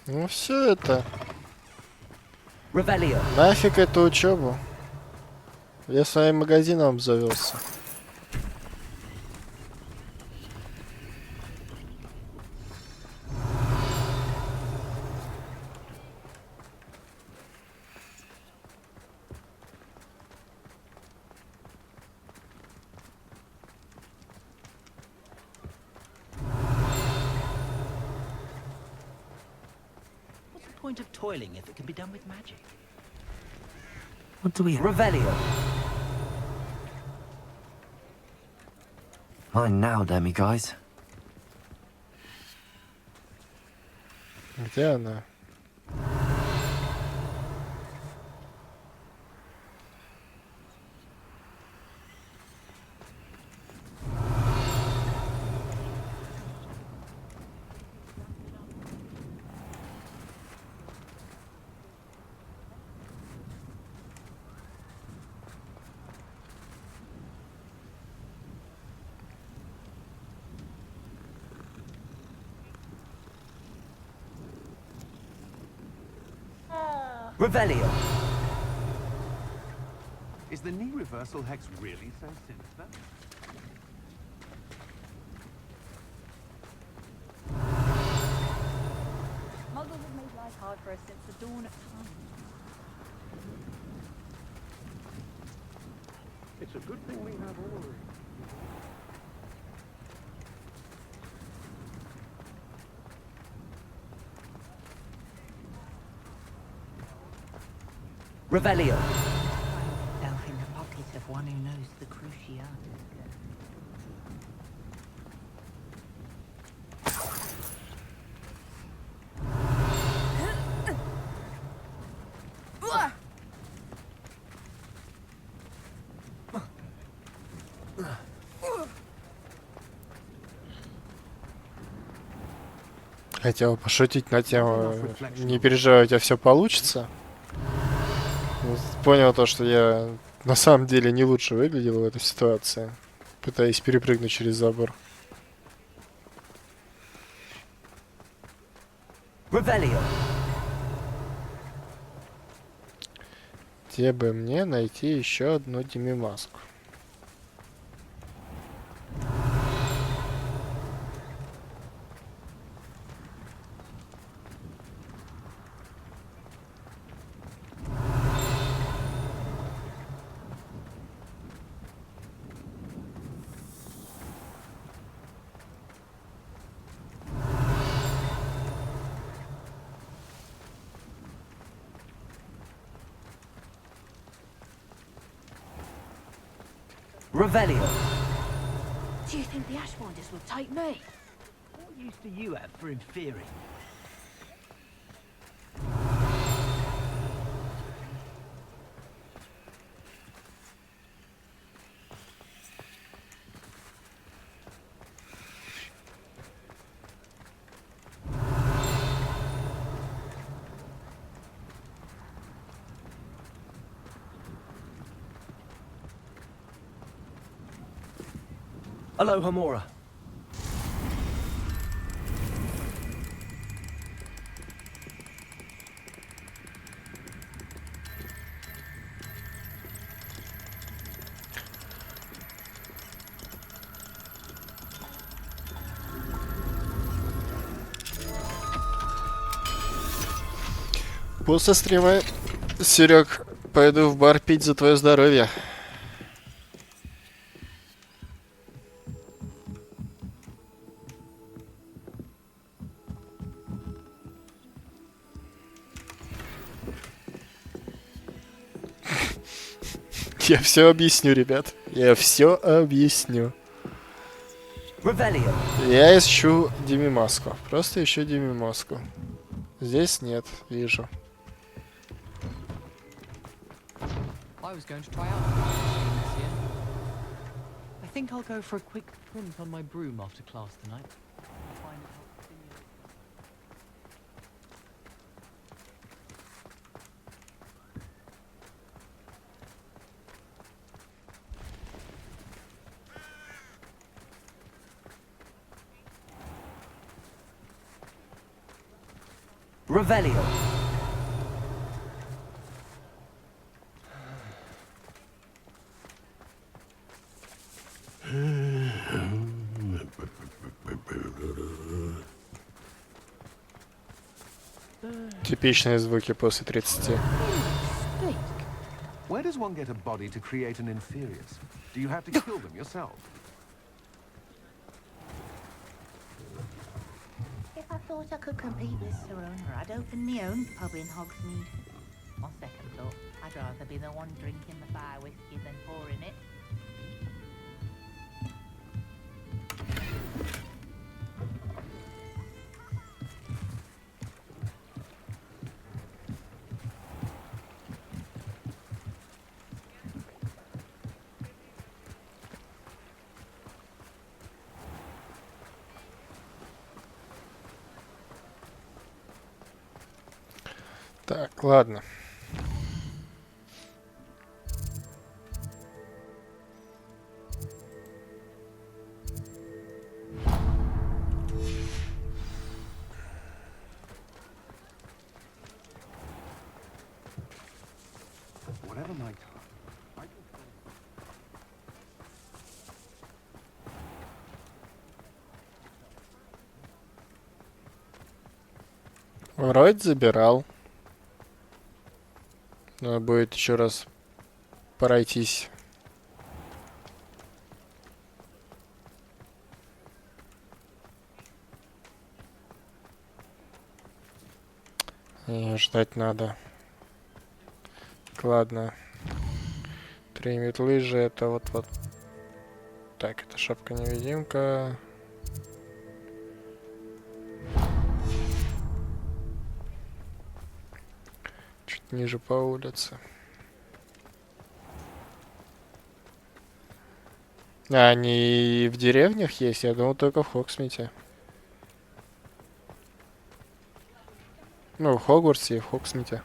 Ну все это. Revelio. Нафиг эту учебу. Я своим магазином обзавелся. Point of toiling if it can be done with magic. What do we have? Revelio. Mine now, Demi, guys. Где она? Revelio. Is the knee reversal hex really so sinister? Muggles have made life hard for us since the dawn of time. It's a good thing we have all. Revelio. Self in the pocket of one who knows the Cruciate. Хотел пошутить на тему, не переживай, у тебя все получится. Понял то, что я на самом деле не лучше выглядел в этой ситуации, пытаясь перепрыгнуть через забор. Revelio. Где бы мне найти еще одну демимаску? Revelio. Do you think the Ashwinders will take me? What use do you have for interfering? Aloha Mora. После стрима, Серег, пойду в бар пить за твое здоровье. Я все объясню, ребят. Я все объясню. Revelio. Я ищу демимаску. Просто ищу демимаску. Здесь нет, вижу. I was going to try out this year. I think I'll go for a quick print on my broom after class tonight. I find it helps stimulate. Revelio. Типичные звуки после 30. Where does one get a body to create an inferius? Do you have to kill them yourself? If I thought I could compete with Sir Owner, I'd open my own pub in Hogsmeade. On second thought, I'd rather be the one drinking the fire whiskey than pouring it. Так, ладно. Вроде забирал. Надо будет еще раз пройтись. И ждать надо. Ладно. 3 метлы же это вот. Так, это шапка-невидимка. Чуть ниже по улице. А, они в деревнях есть? Я думал, только в Хогсмите. Ну, в Хогвартсе и в Хогсмите.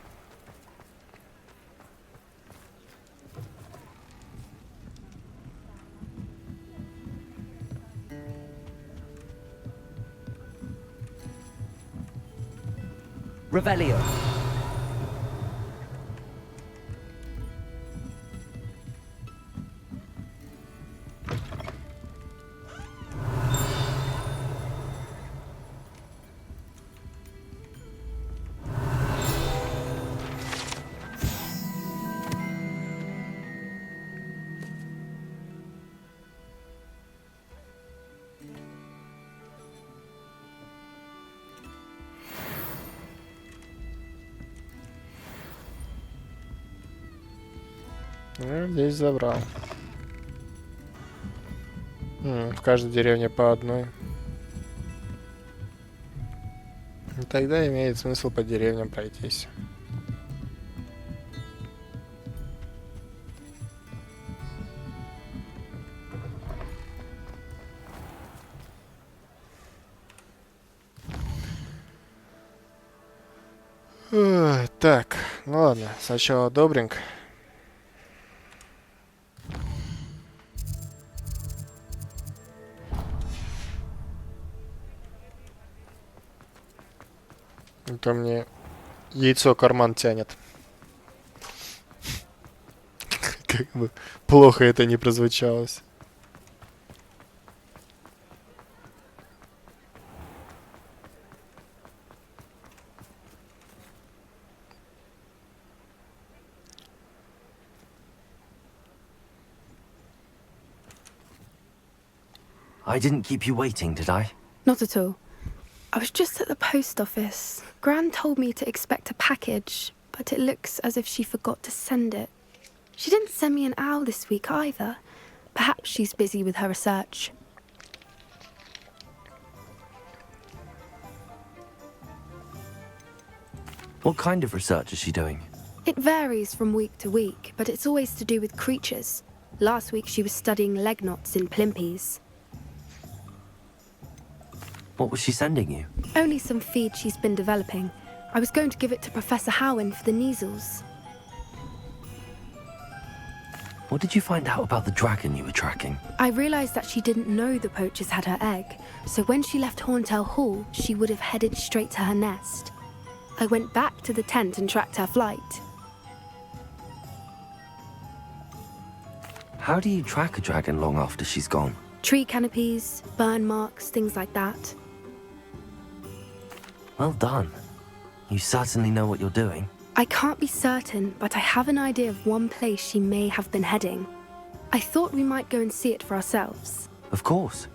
Revelio. Ну, здесь забрал. В каждой деревне по одной. И тогда имеет смысл по деревням пройтись. Так, ну ладно, сначала добренько. Это мне яйцо карман тянет. Как бы плохо это не прозвучалось. I didn't keep you waiting, did I? Not at all. I was just at the post office. Gran told me to expect a package, but it looks as if she forgot to send it. She didn't send me an owl this week either. Perhaps she's busy with her research. What kind of research is she doing? It varies from week to week, but it's always to do with creatures. Last week she was studying leg knots in plimpies. What was she sending you? Only some feed she's been developing. I was going to give it to Professor Howen for the measles. What did you find out about the dragon you were tracking? I realised that she didn't know the poachers had her egg, so when she left Horntail Hall, she would have headed straight to her nest. I went back to the tent and tracked her flight. How do you track a dragon long after she's gone? Tree canopies, burn marks, things like that. Well done. You certainly know what you're doing. I can't be certain, but I have an idea of one place she may have been heading. I thought we might go and see it for ourselves. Of course.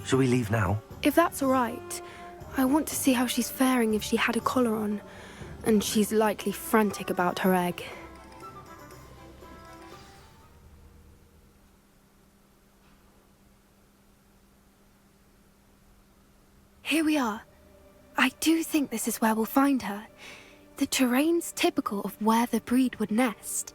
Shall we leave now? If that's all right. I want to see how she's faring if she had a collar on. And she's likely frantic about her egg. Here we are. I do think this is where we'll find her. The terrain's typical of where the breed would nest.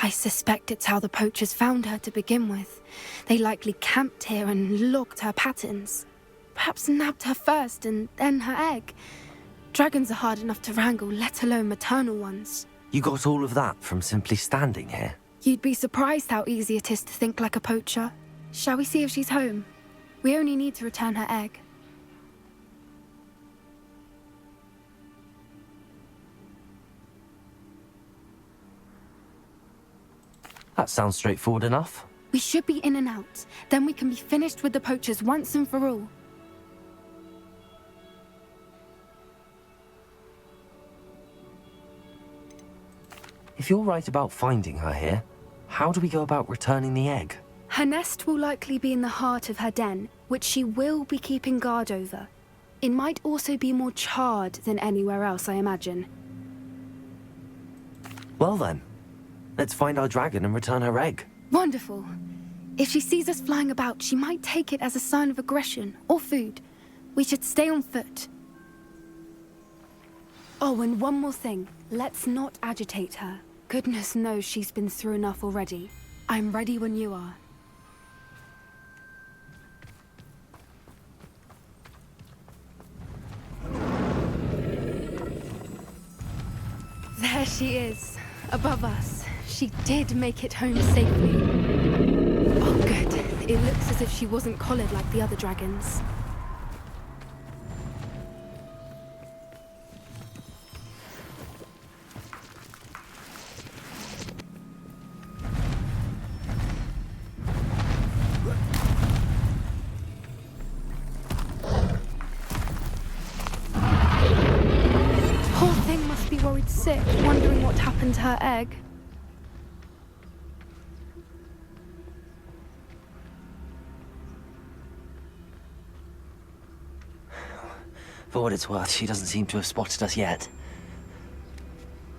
I suspect it's how the poachers found her to begin with. They likely camped here and logged her patterns. Perhaps nabbed her first and then her egg. Dragons are hard enough to wrangle, let alone maternal ones. You got all of that from simply standing here? You'd be surprised how easy it is to think like a poacher. Shall we see if she's home? We only need to return her egg. That sounds straightforward enough. We should be in and out. Then we can be finished with the poachers once and for all. If you're right about finding her here, how do we go about returning the egg? Her nest will likely be in the heart of her den, which she will be keeping guard over. It might also be more charred than anywhere else, I imagine. Well then, let's find our dragon and return her egg. Wonderful. If she sees us flying about, she might take it as a sign of aggression or food. We should stay on foot. Oh, and one more thing. Let's not agitate her. Goodness knows she's been through enough already. I'm ready when you are. There she is, above us. She did make it home safely. Oh, good. It looks as if she wasn't collared like the other dragons. Poor thing must be worried sick, wondering what happened to her egg. For what it's worth, she doesn't seem to have spotted us yet.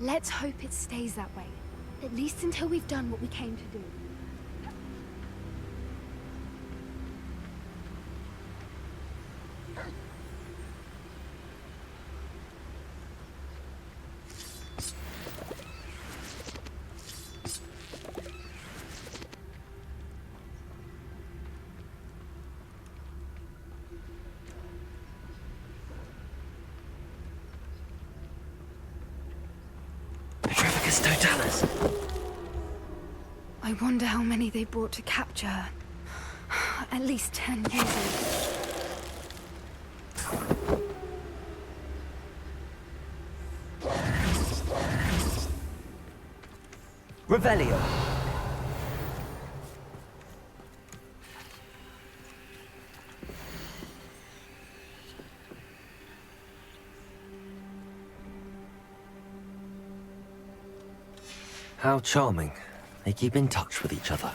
Let's hope it stays that way. At least until we've done what we came to do. I wonder how many they brought to capture her. At least 10 users. Revelio. How charming. They keep in touch with each other.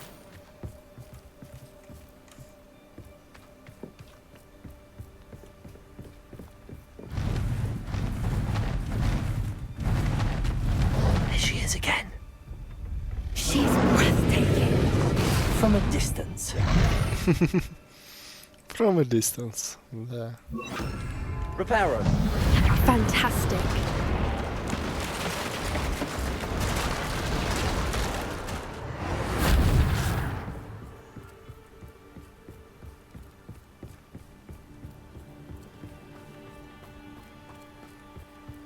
There she is again. She's breathtaking. From a distance. From a distance, да. Reparo. Fantastic.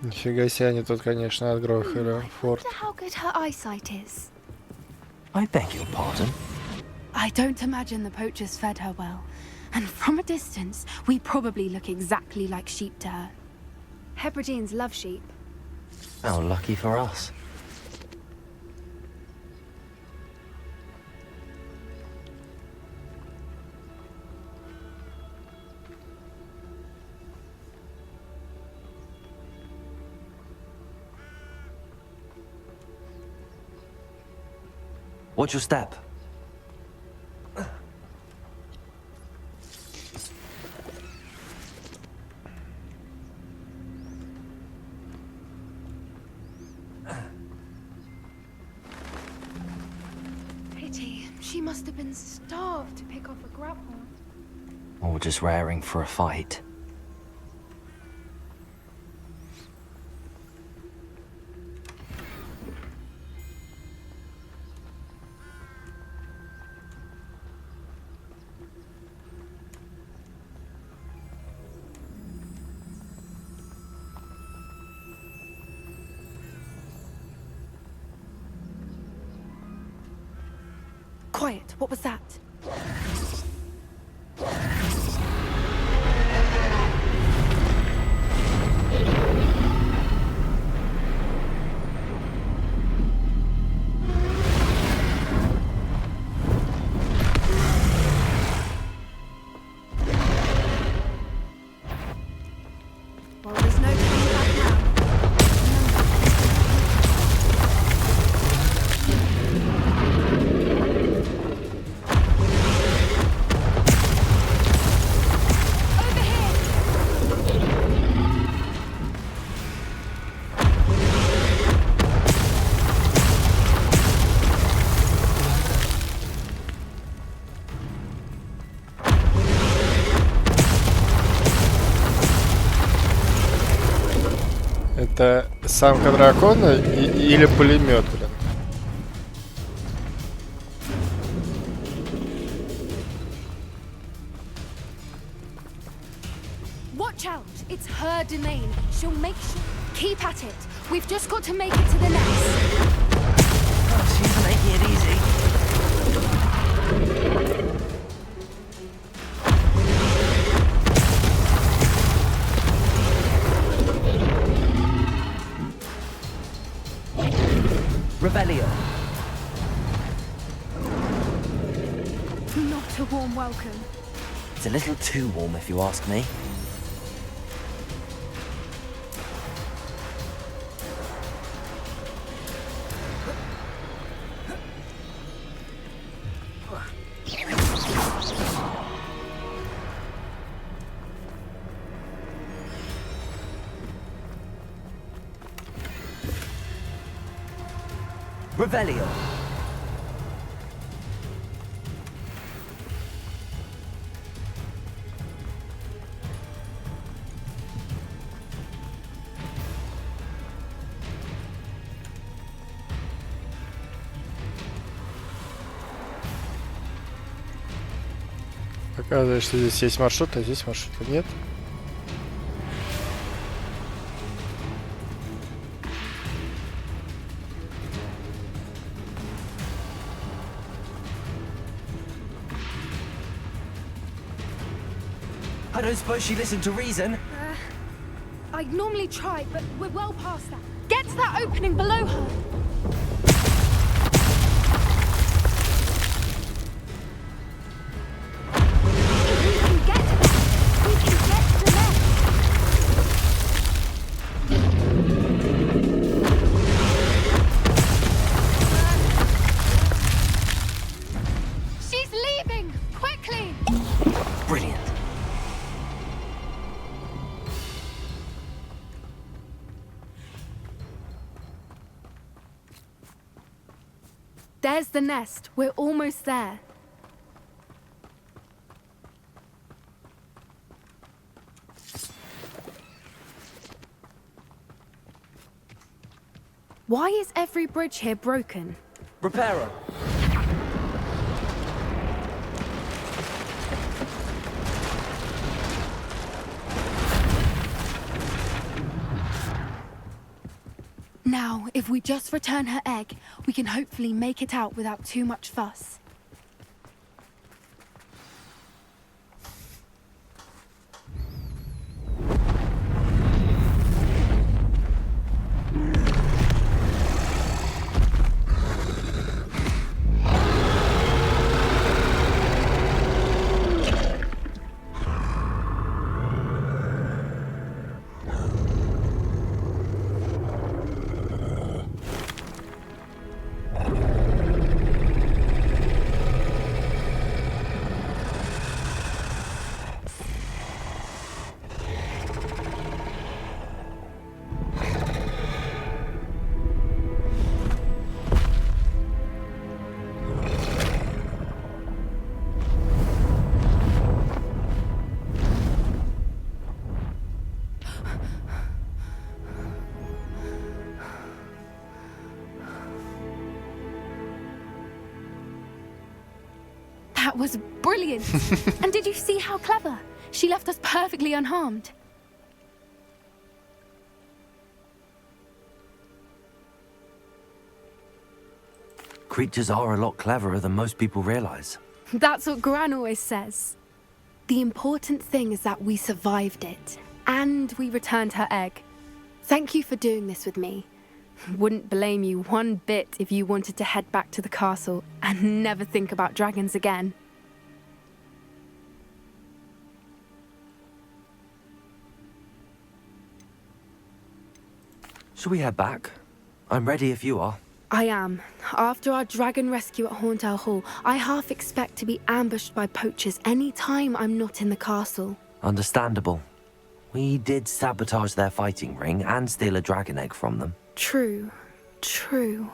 Нифига себе, они тут, конечно, отгрохали форт. How good her eyesight is. I beg your pardon? I don't imagine the poachers fed her well. And from a distance, we probably look exactly like sheep to her. Hebrideans love sheep. How lucky for us. Watch your step. Pity. She must have been starved to pick off a grapple. Or just raring for a fight. Quiet. What was that? Well, there's no coming back now. самка дракона или пулемет, блин? Watch out! It's her domain. She'll make sure. Keep at it. We've just got to make it to the nest. Oh, she's making it easy. Revelio. Not a warm welcome. It's a little too warm, if you ask me. Revelio. Показывает, что здесь есть маршрут, а здесь маршрута нет. I don't suppose she listened to reason. I'd normally try, but we're well past that. Get to that opening below her. There's the nest. We're almost there. Why is every bridge here broken? Reparo. Now, if we just return her egg, we can hopefully make it out without too much fuss. That was brilliant! And did you see how clever? She left us perfectly unharmed. Creatures are a lot cleverer than most people realize. That's what Gran always says. The important thing is that we survived it, and we returned her egg. Thank you for doing this with me. Wouldn't blame you one bit if you wanted to head back to the castle and never think about dragons again. Shall we head back? I'm ready if you are. I am. After our dragon rescue at Hauntow Hall, I half expect to be ambushed by poachers any time I'm not in the castle. Understandable. We did sabotage their fighting ring and steal a dragon egg from them. True. True.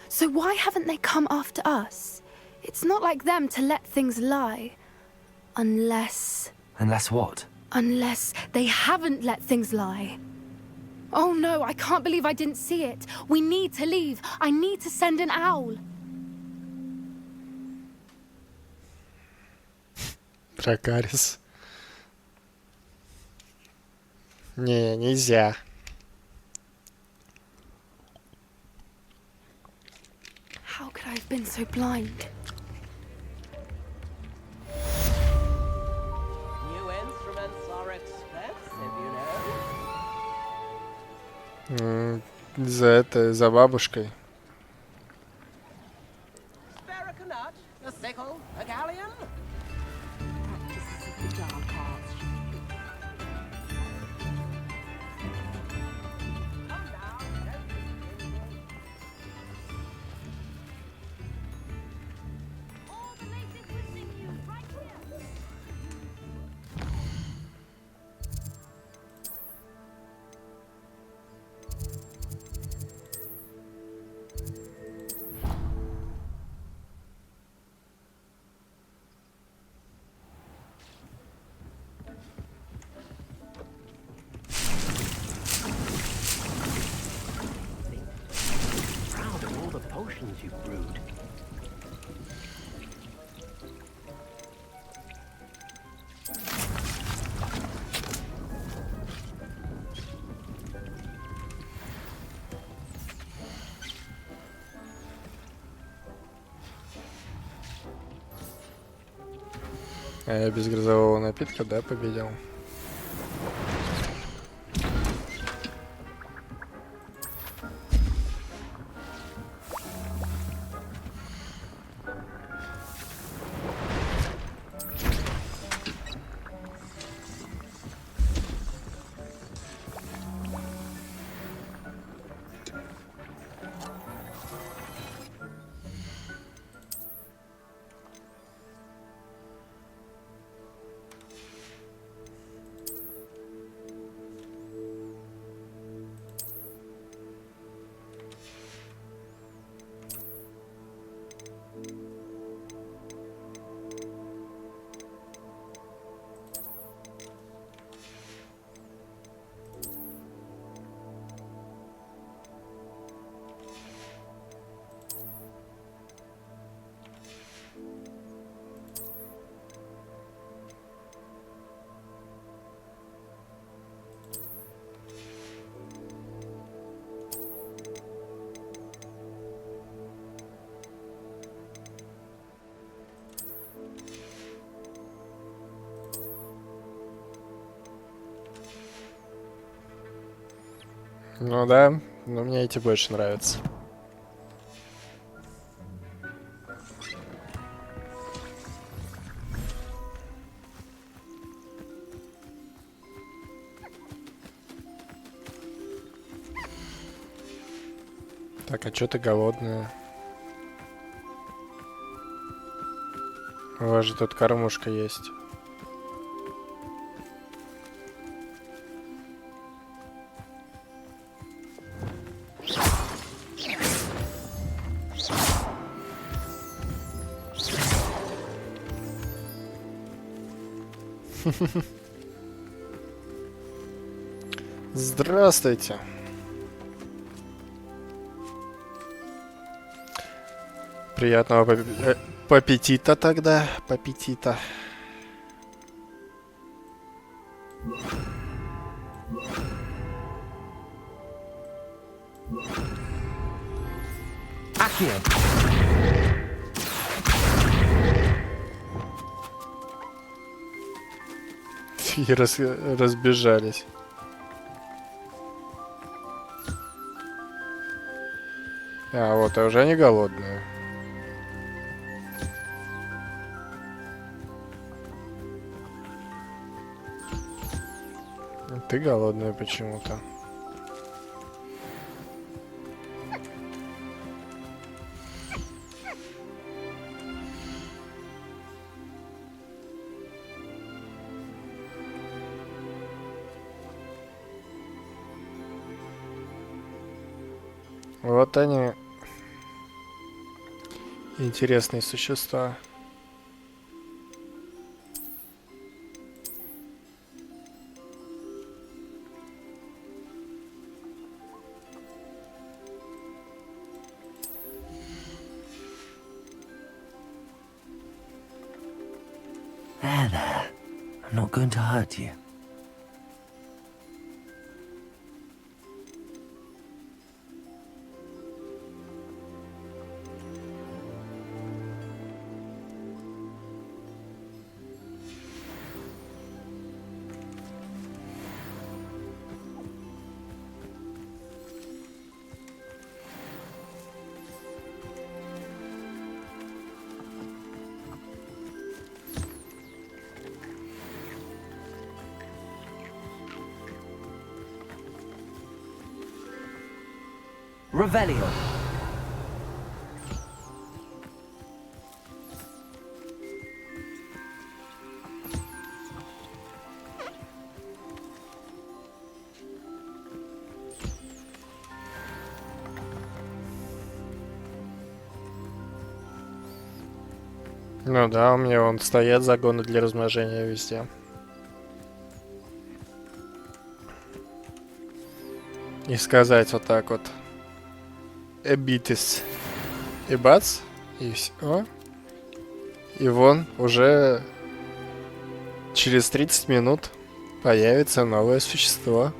So why haven't they come after us? It's not like them to let things lie. Unless... Unless what? Unless they haven't let things lie. Oh no, I can't believe I didn't see it. We need to leave. I need to send an owl. Дракарис. Не, нельзя. How could I have been so blind? New instruments are expensive, you know. За бабушкой. Spare a nut, a sickle, a galleon. Practices of the dark arts. Proud of all the potions you've brewed. А я без грозового напитка, да, победил? Ну да, но мне эти больше нравятся. Так, а чё ты голодная? У вас же тут кормушка есть. Здравствуйте. Приятного аппетита тогда. Аппетита. И разбежались. А, вот, а уже не голодные. Ты голодная почему-то. Вот они, интересные существа. There. I'm not going to hurt you. Revelio. Ну да, у меня вон стоят загоны для размножения везде. И сказать вот так вот. Эбитис. И бац. И все. И вон уже через 30 минут появится новое существо.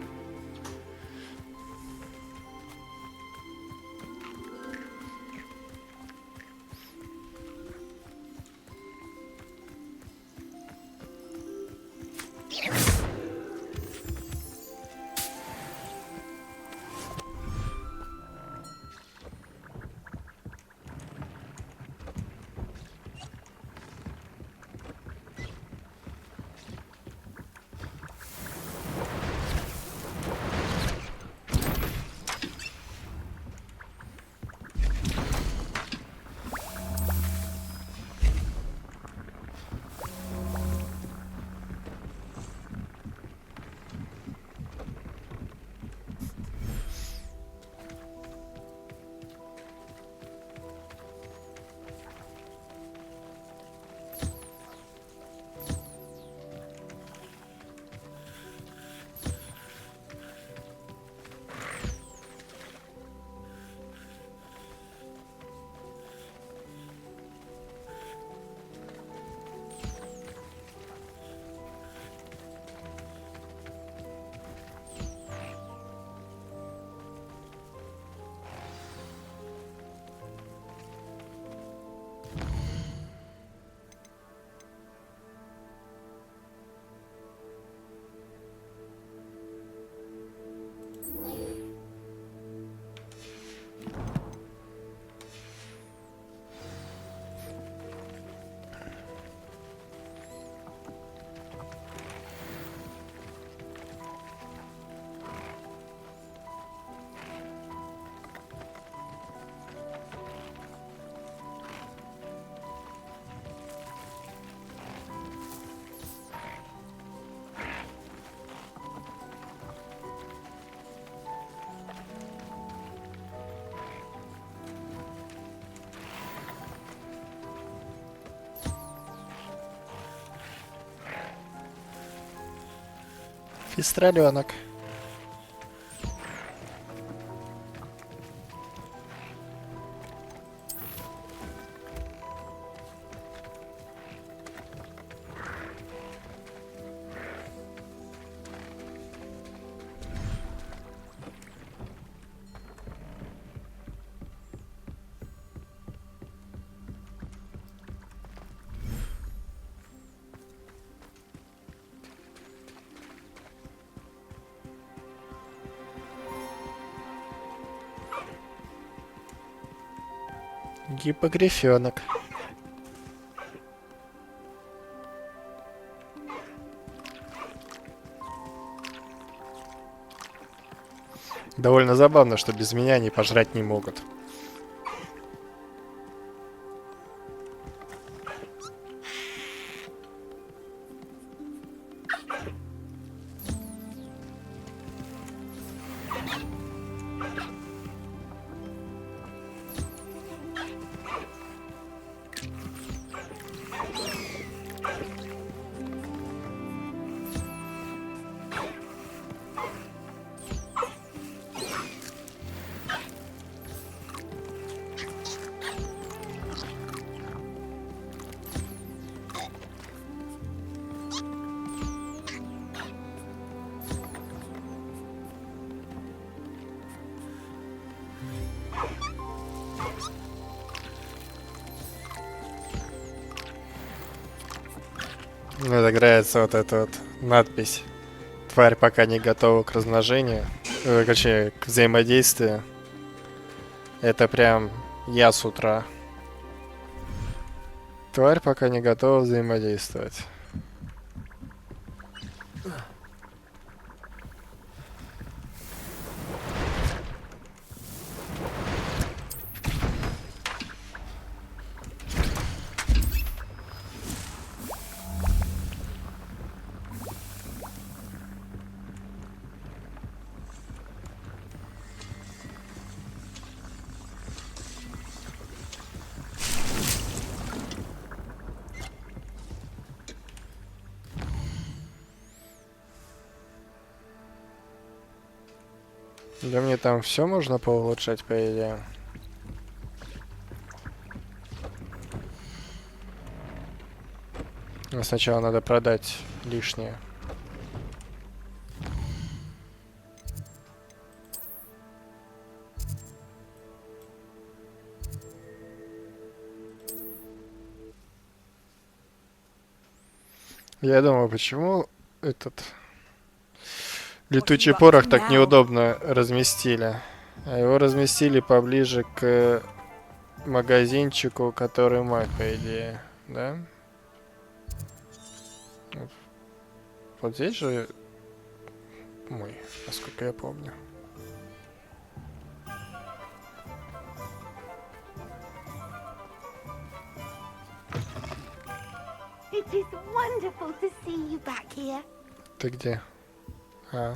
Фистраленок. Гиппогрифенок. Довольно забавно, что без меня они пожрать не могут. Мне так нравится вот эта вот надпись. Тварь пока не готова к размножению. Короче, к взаимодействию. Это прям я с утра. Тварь пока не готова взаимодействовать. Да мне там все можно поулучшать, по идее. Но сначала надо продать лишнее. Я думаю, почему этот летучий порох так неудобно разместили. А его разместили поближе к магазинчику, который мой, по идее, да? Вот здесь же мой, насколько я помню. It is wonderful to see you back here. Ты где? А.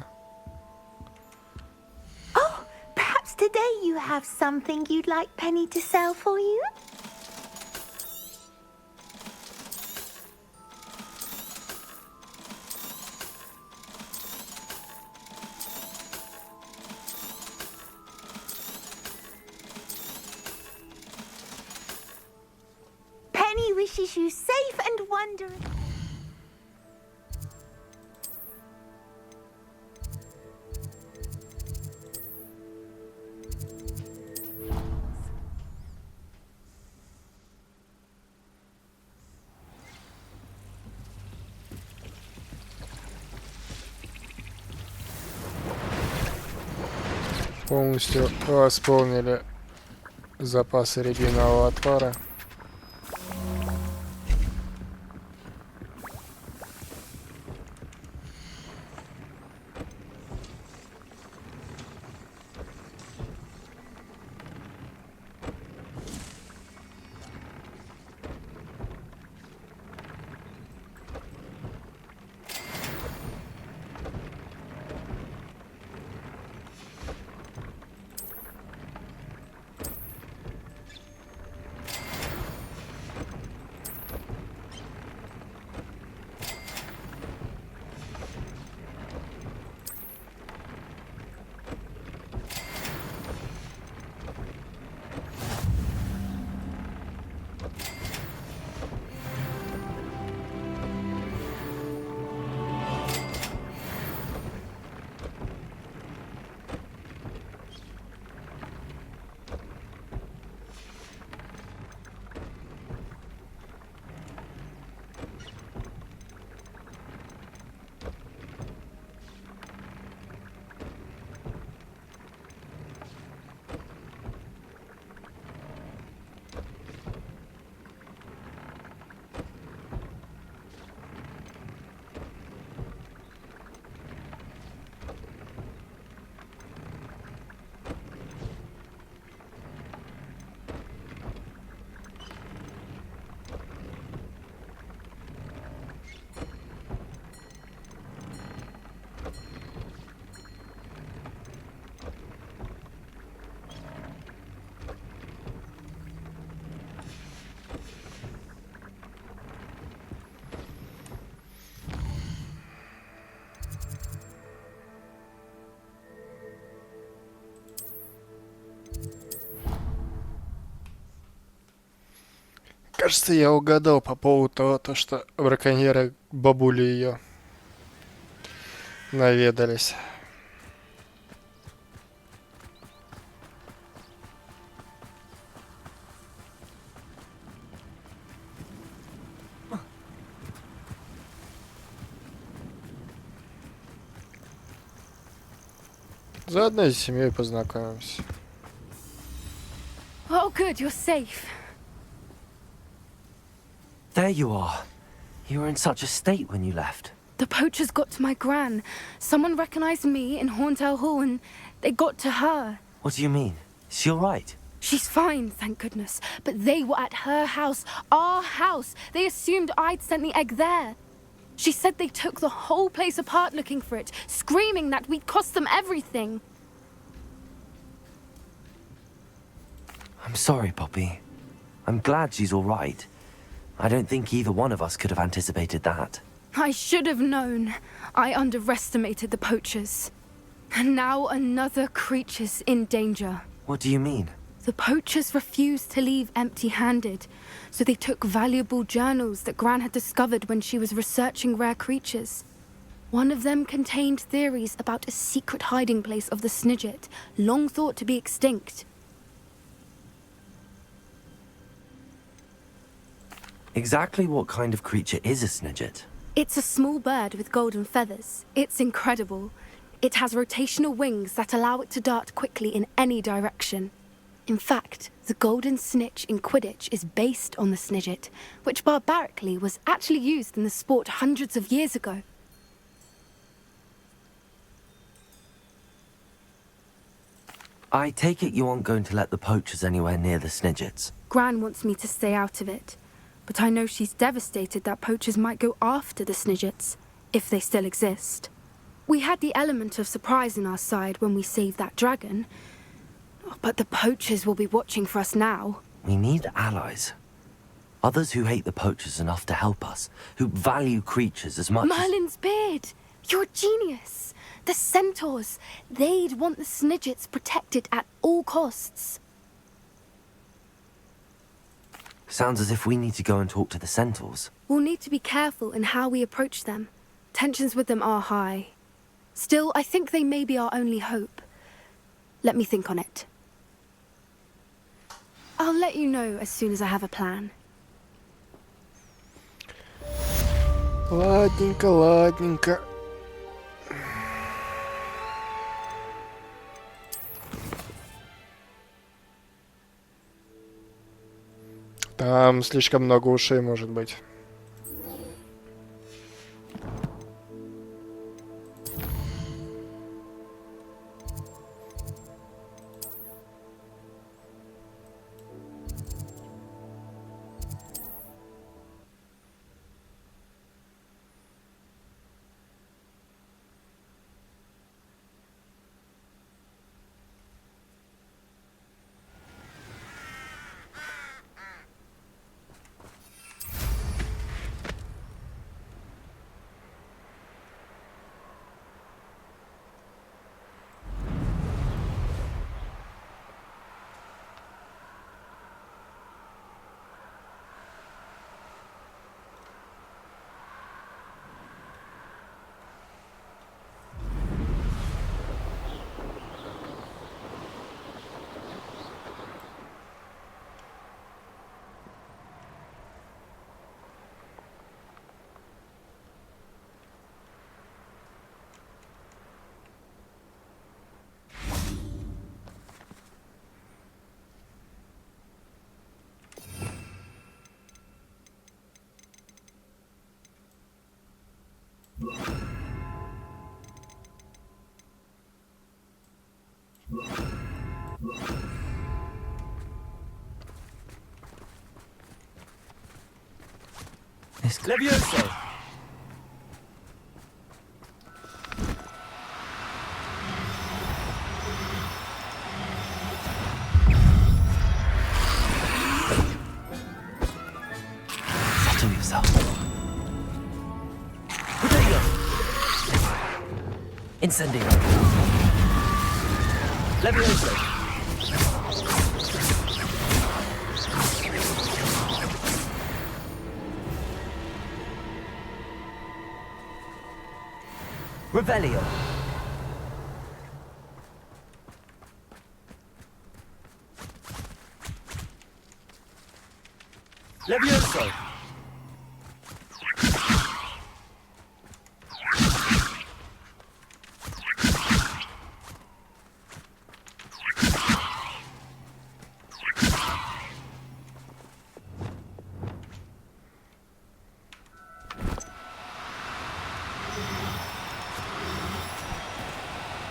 Oh, perhaps today you have something you'd like Penny to sell for you? Penny wishes you safe and wondrous. Полностью восполнили запасы рябинового отвара. Кажется, я угадал по поводу того, что браконьеры бабули ее наведались. Заодно и с семьей познакомимся. Oh, good, you're safe. There you are. You were in such a state when you left. The poachers got to my gran. Someone recognized me in Horndale Hall and they got to her. What do you mean? Is she all right? She's fine, thank goodness. But they were at her house, our house. They assumed I'd sent the egg there. She said they took the whole place apart looking for it, screaming that we'd cost them everything. I'm sorry, Poppy. I'm glad she's all right. I don't think either one of us could have anticipated that. I should have known. I underestimated the poachers. And now another creature's in danger. What do you mean? The poachers refused to leave empty-handed, so they took valuable journals that Gran had discovered when she was researching rare creatures. One of them contained theories about a secret hiding place of the Snidget, long thought to be extinct. Exactly what kind of creature is a Snidget? It's a small bird with golden feathers. It's incredible. It has rotational wings that allow it to dart quickly in any direction. In fact, the golden snitch in Quidditch is based on the Snidget, which barbarically was actually used in the sport hundreds of years ago. I take it you aren't going to let the poachers anywhere near the Snidgets. Gran wants me to stay out of it, but I know she's devastated that poachers might go after the Snidgets, if they still exist. We had the element of surprise on our side when we saved that dragon, but the poachers will be watching for us now. We need allies. Others who hate the poachers enough to help us, who value creatures as much Merlin's beard! You're a genius! The centaurs! They'd want the Snidgets protected at all costs. Sounds as if we need to go and talk to the centaurs. We'll need to be careful in how we approach them. Tensions with them are high. Still, I think they may be our only hope. Let me think on it. I'll let you know as soon as I have a plan. Ладненько, ладненько. Там слишком много ушей, может быть. Levioso! Settle yourself. Potato! Incendio! Levioso! Revelio. Levioso.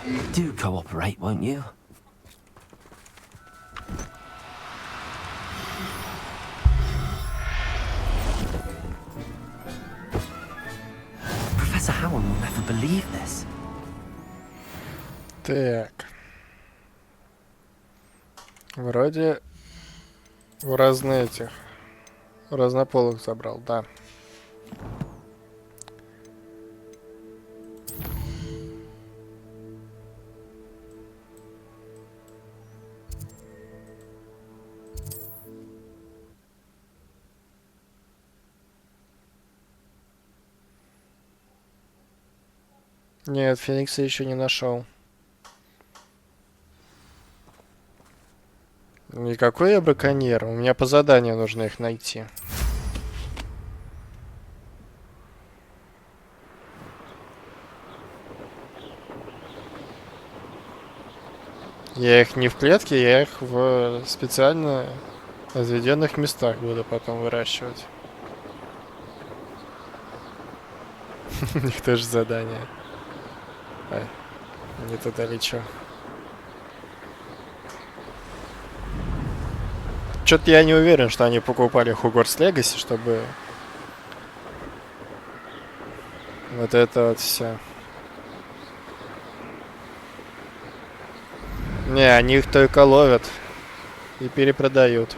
Do cooperate, won't you? Professor Howard will never believe this. Так. Вроде в разные этих разнополых забрал, да. Нет, Феникса еще не нашел. Никакой я браконьер. У меня по заданию нужно их найти. Я их не в клетке, я их в специально отведенных местах буду потом выращивать. У них тоже задание. Ай, не туда лечу. Что-то я не уверен, что они покупали Hogwarts Legacy, чтобы вот это вот все. Не, они их только ловят и перепродают.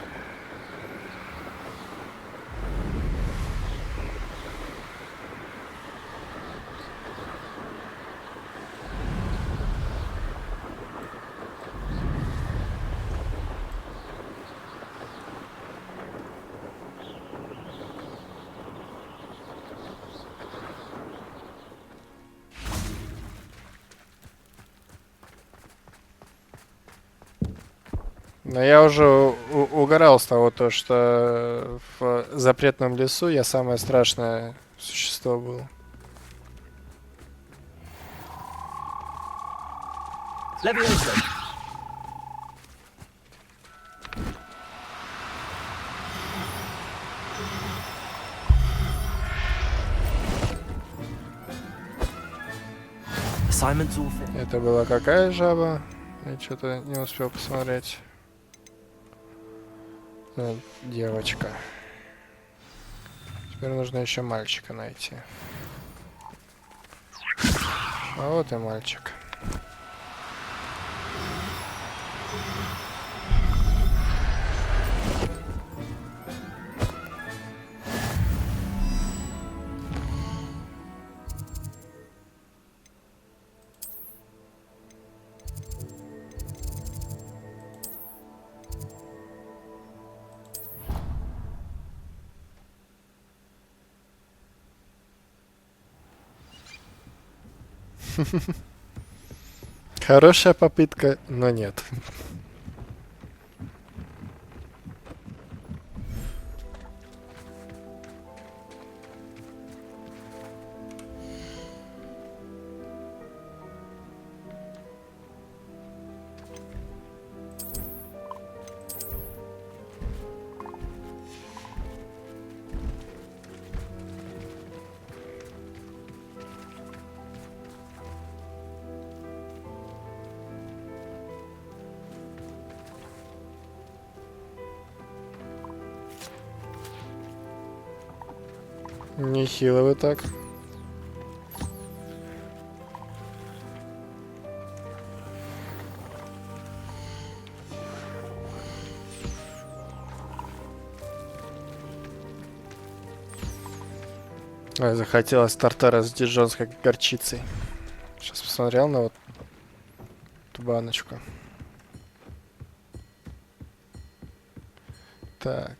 Но я уже угорал с того, что в запретном лесу я самое страшное существо был. Это была какая жаба? Я что-то не успел посмотреть. Девочка. Теперь нужно еще мальчика найти. А вот и мальчик. Хорошая попытка, но нет. Нехило вы так. Ой, захотелось тартара с дижонской горчицей. Сейчас посмотрел на вот эту баночку. Так.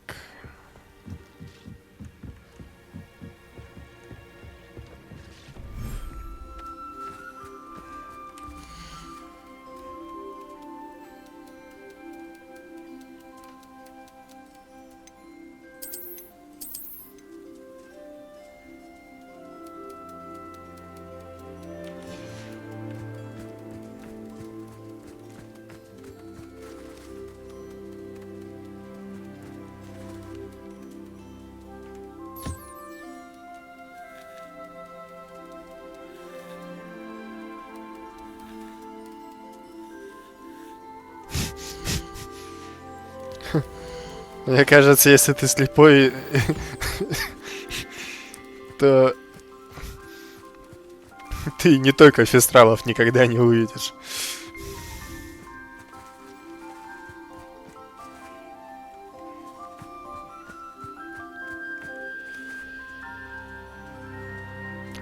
Мне кажется, если ты слепой, то ты не только фестралов никогда не увидишь.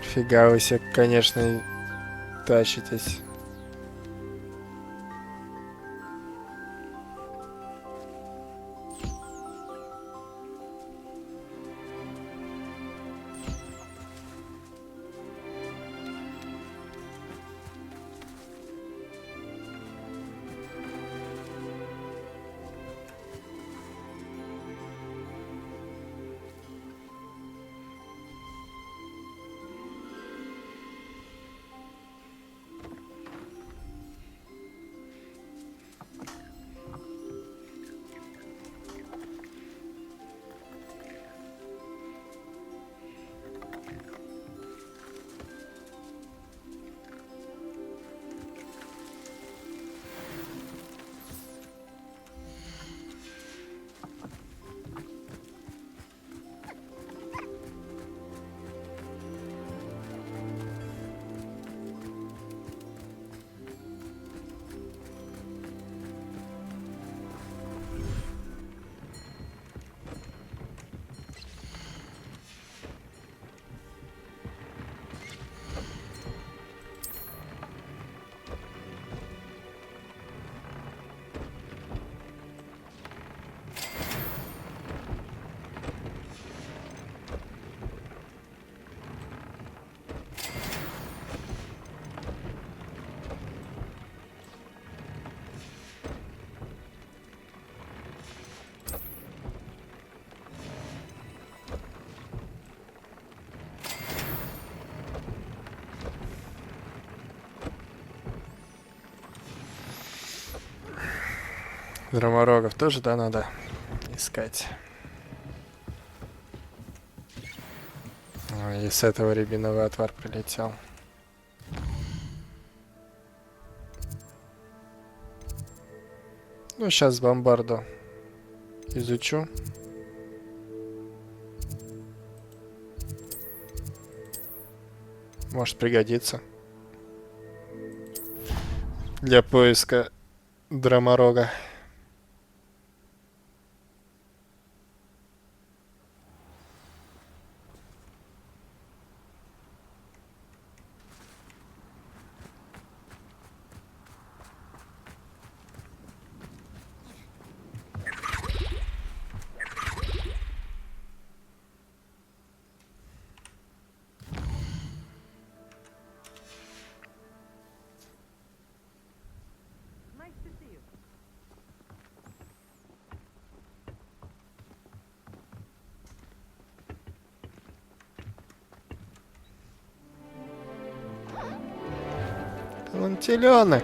Фига вы себе, конечно, тащитесь. Драморогов тоже, да, надо искать. И с этого рябиновый отвар прилетел. Ну, сейчас бомбарду изучу. Может пригодится для поиска драморога. Он теленок.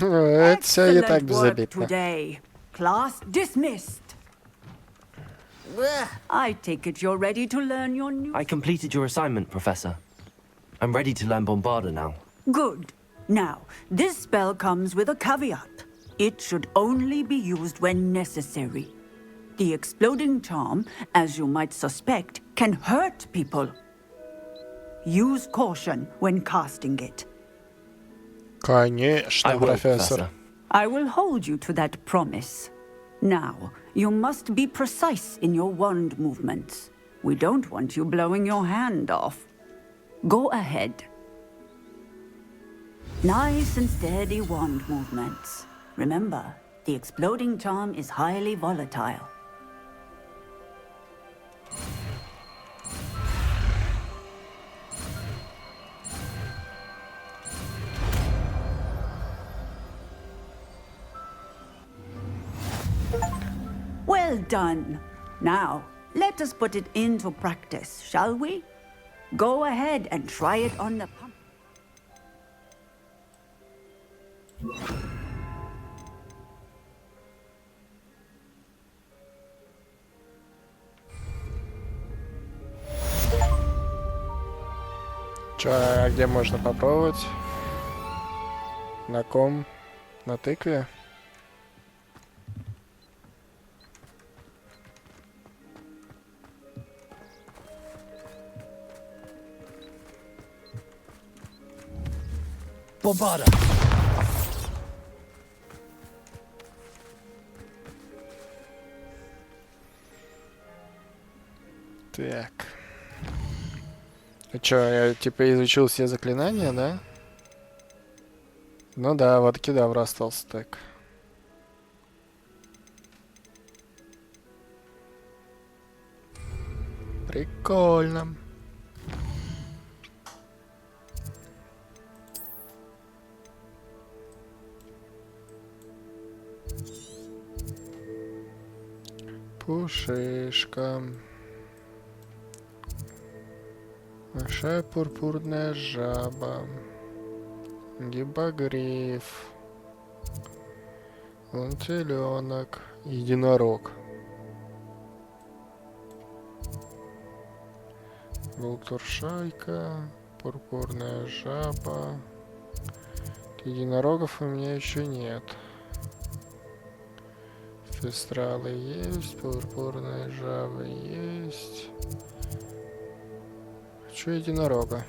Это все и так безобидно. Class dismissed. I take it you're ready to learn your new... I completed your assignment, Professor. I'm ready to learn Bombarda now. Good. Now, this spell comes with a caveat. It should only be used when necessary. The exploding charm, as you might suspect, can hurt people. Use caution when casting it. Конечно, профессор. I will hold you to that promise. Now, you must be precise in your wand movements. We don't want you blowing your hand off. Go ahead. Nice and steady wand movements. Remember, the exploding charm is highly volatile. Well done. Now, let us put it into practice, shall we? Go ahead and try it on the pump. Чё, а где можно попробовать? На ком? На тыкве? Bombarda. Так. А чё, я типа изучил все заклинания, да? Ну да, вот Кадавра остался так. Прикольно. Пушишка. Большая пурпурная жаба. Гиппогриф. Лантеленок. Единорог. Болтуршайка. Пурпурная жаба. Единорогов у меня еще нет. Фестралы есть, пурпурная жаба есть. Хочу единорога.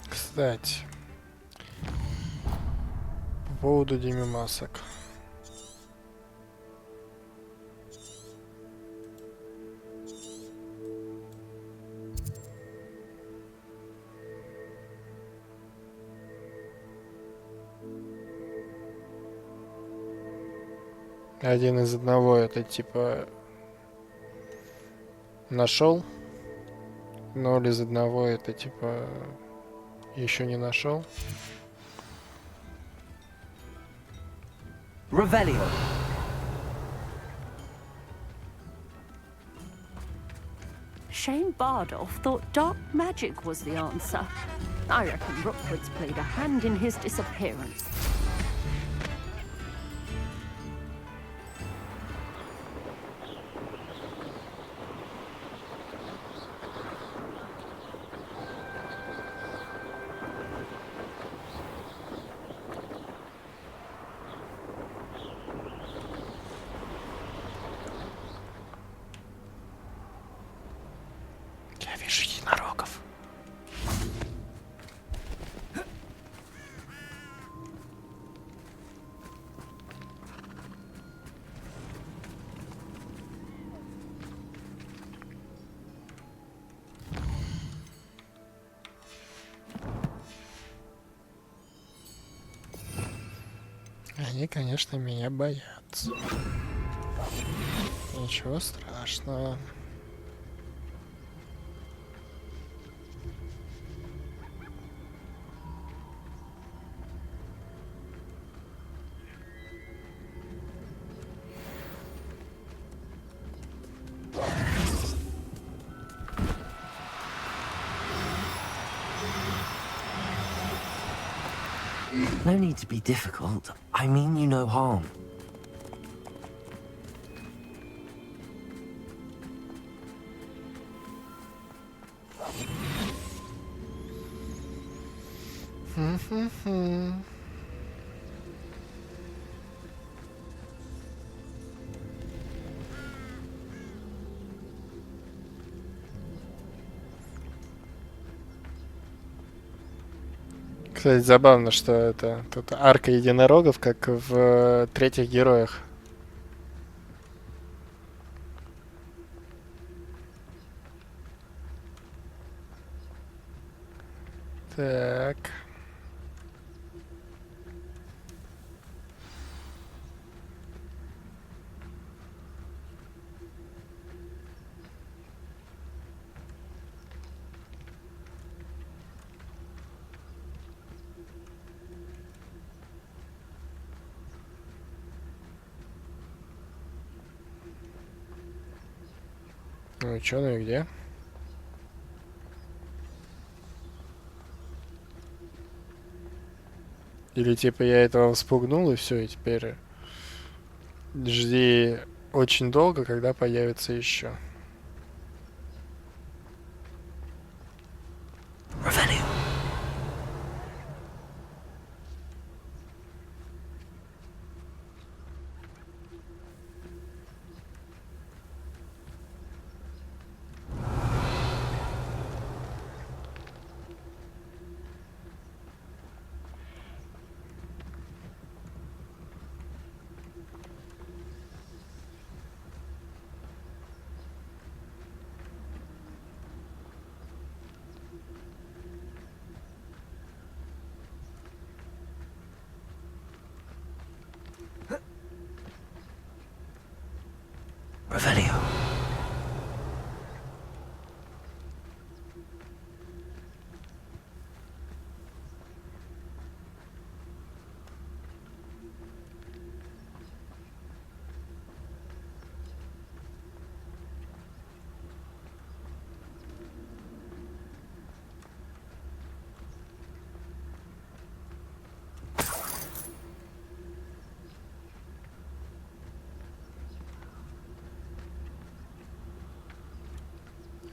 Кстати, по поводу демимасок. Один из одного это типа нашел. 0 из одного это типа еще не нашел. Revelio. Shane Bardolph thought dark magic was the answer. I reckon Rookwood's played a hand in his disappearance. Я вижу единорогов. Они, конечно, меня боятся. Ничего страшного. No need to be difficult. I mean you no harm. Кстати, забавно, что это тут арка единорогов, как в третьих героях. Так. Ну и чё, ну и где? Или типа я этого вспугнул и все, и теперь жди очень долго, когда появится еще.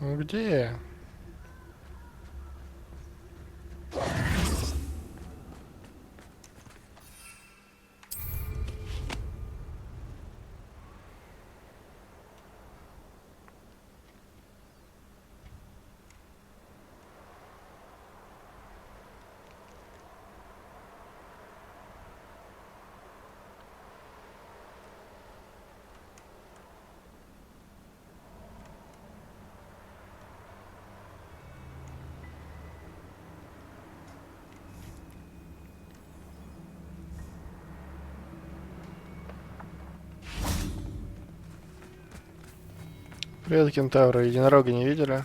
Ну где? Привет, кентавры. Единорога не видели?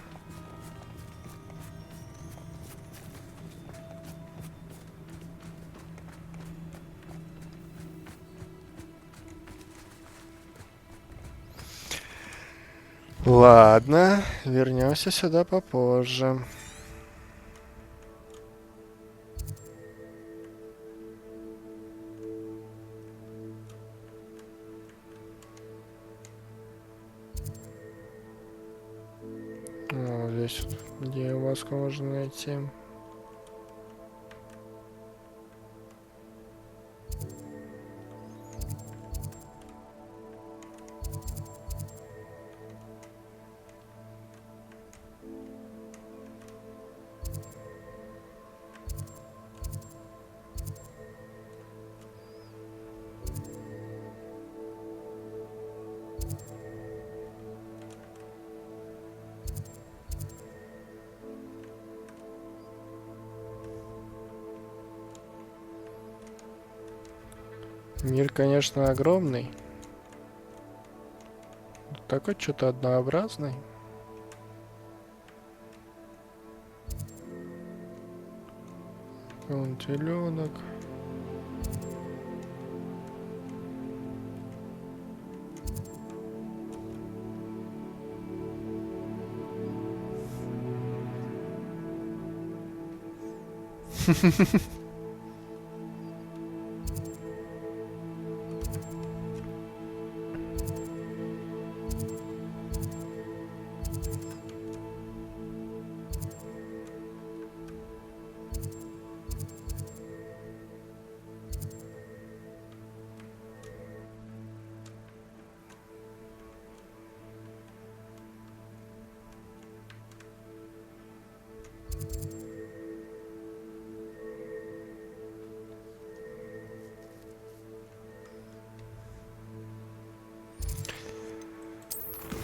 Ладно, вернемся сюда попозже. О, здесь вот, где маску можно найти. Мир, конечно, огромный. Такой что-то однообразный. Вон теленок.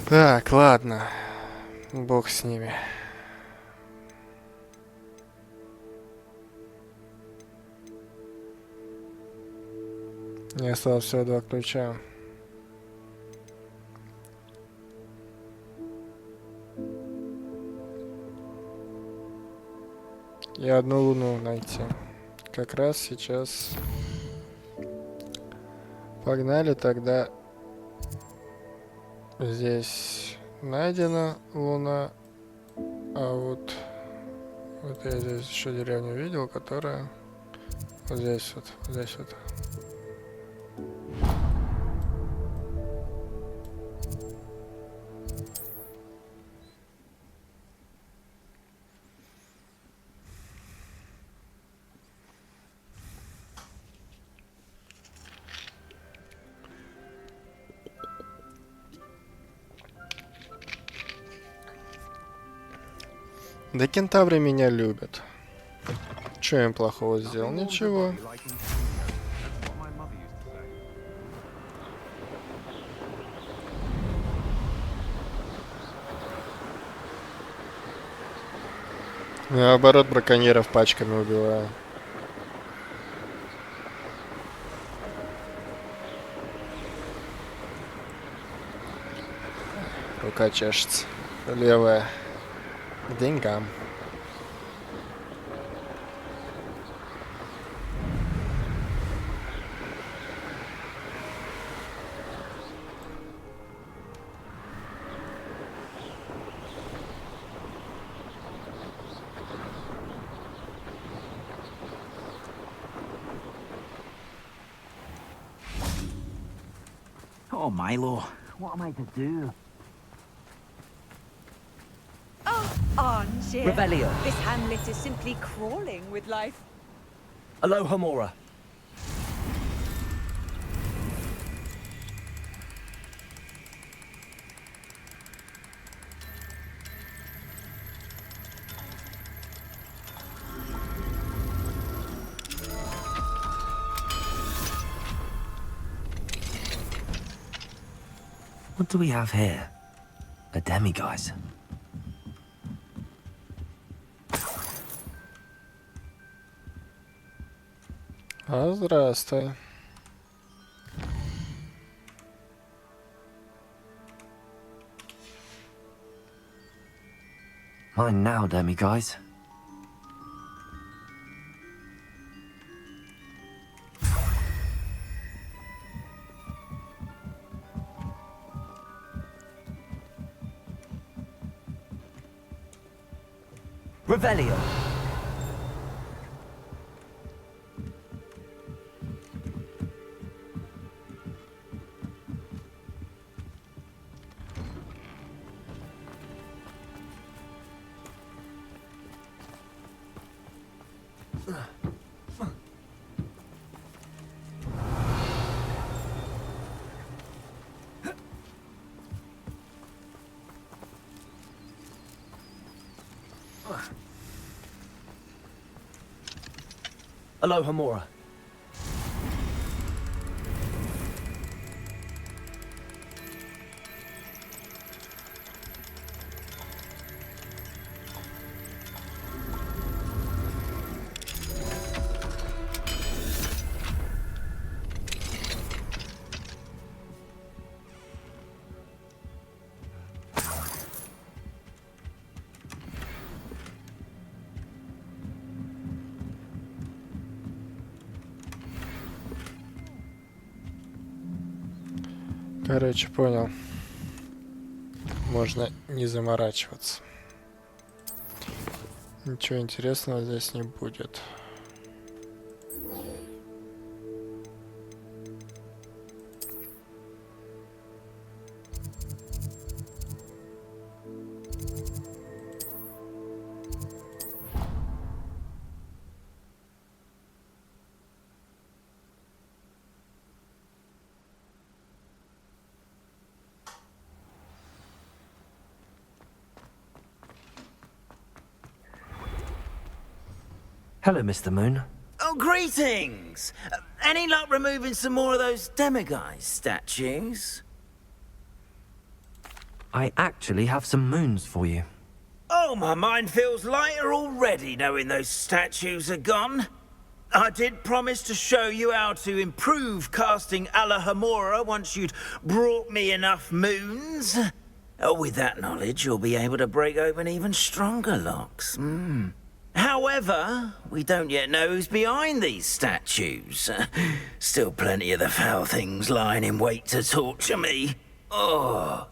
Так, ладно. Бог с ними. Мне осталось всего 2 ключа. И 1 луну найти. Как раз сейчас. Погнали тогда. Здесь найдена луна. А вот я здесь еще деревню видел, которая вот здесь вот, здесь вот. Да кентавры меня любят. Что я им плохого сделал? Ничего. Наоборот, браконьеров пачками убиваю. Рука чешется. Левая. К деньгам. Oh, Milo, what am I to do? Armchair. Revelio. This hamlet is simply crawling with life. Aloha Mora. What do we have here? A demiguise. А, здравствуй. Mine now, demiguise. Revelio. Aloha Mora. Короче, понял. Можно не заморачиваться. Ничего интересного здесь не будет. Hello, Mr. Moon. Oh, greetings! Any luck removing some more of those demiguise statues? I actually have some moons for you. Oh, my mind feels lighter already knowing those statues are gone. I did promise to show you how to improve casting Alahamora once you'd brought me enough moons. With that knowledge, you'll be able to break open even stronger locks. However, we don't yet know who's behind these statues. Still plenty of the foul things lying in wait to torture me. Oh.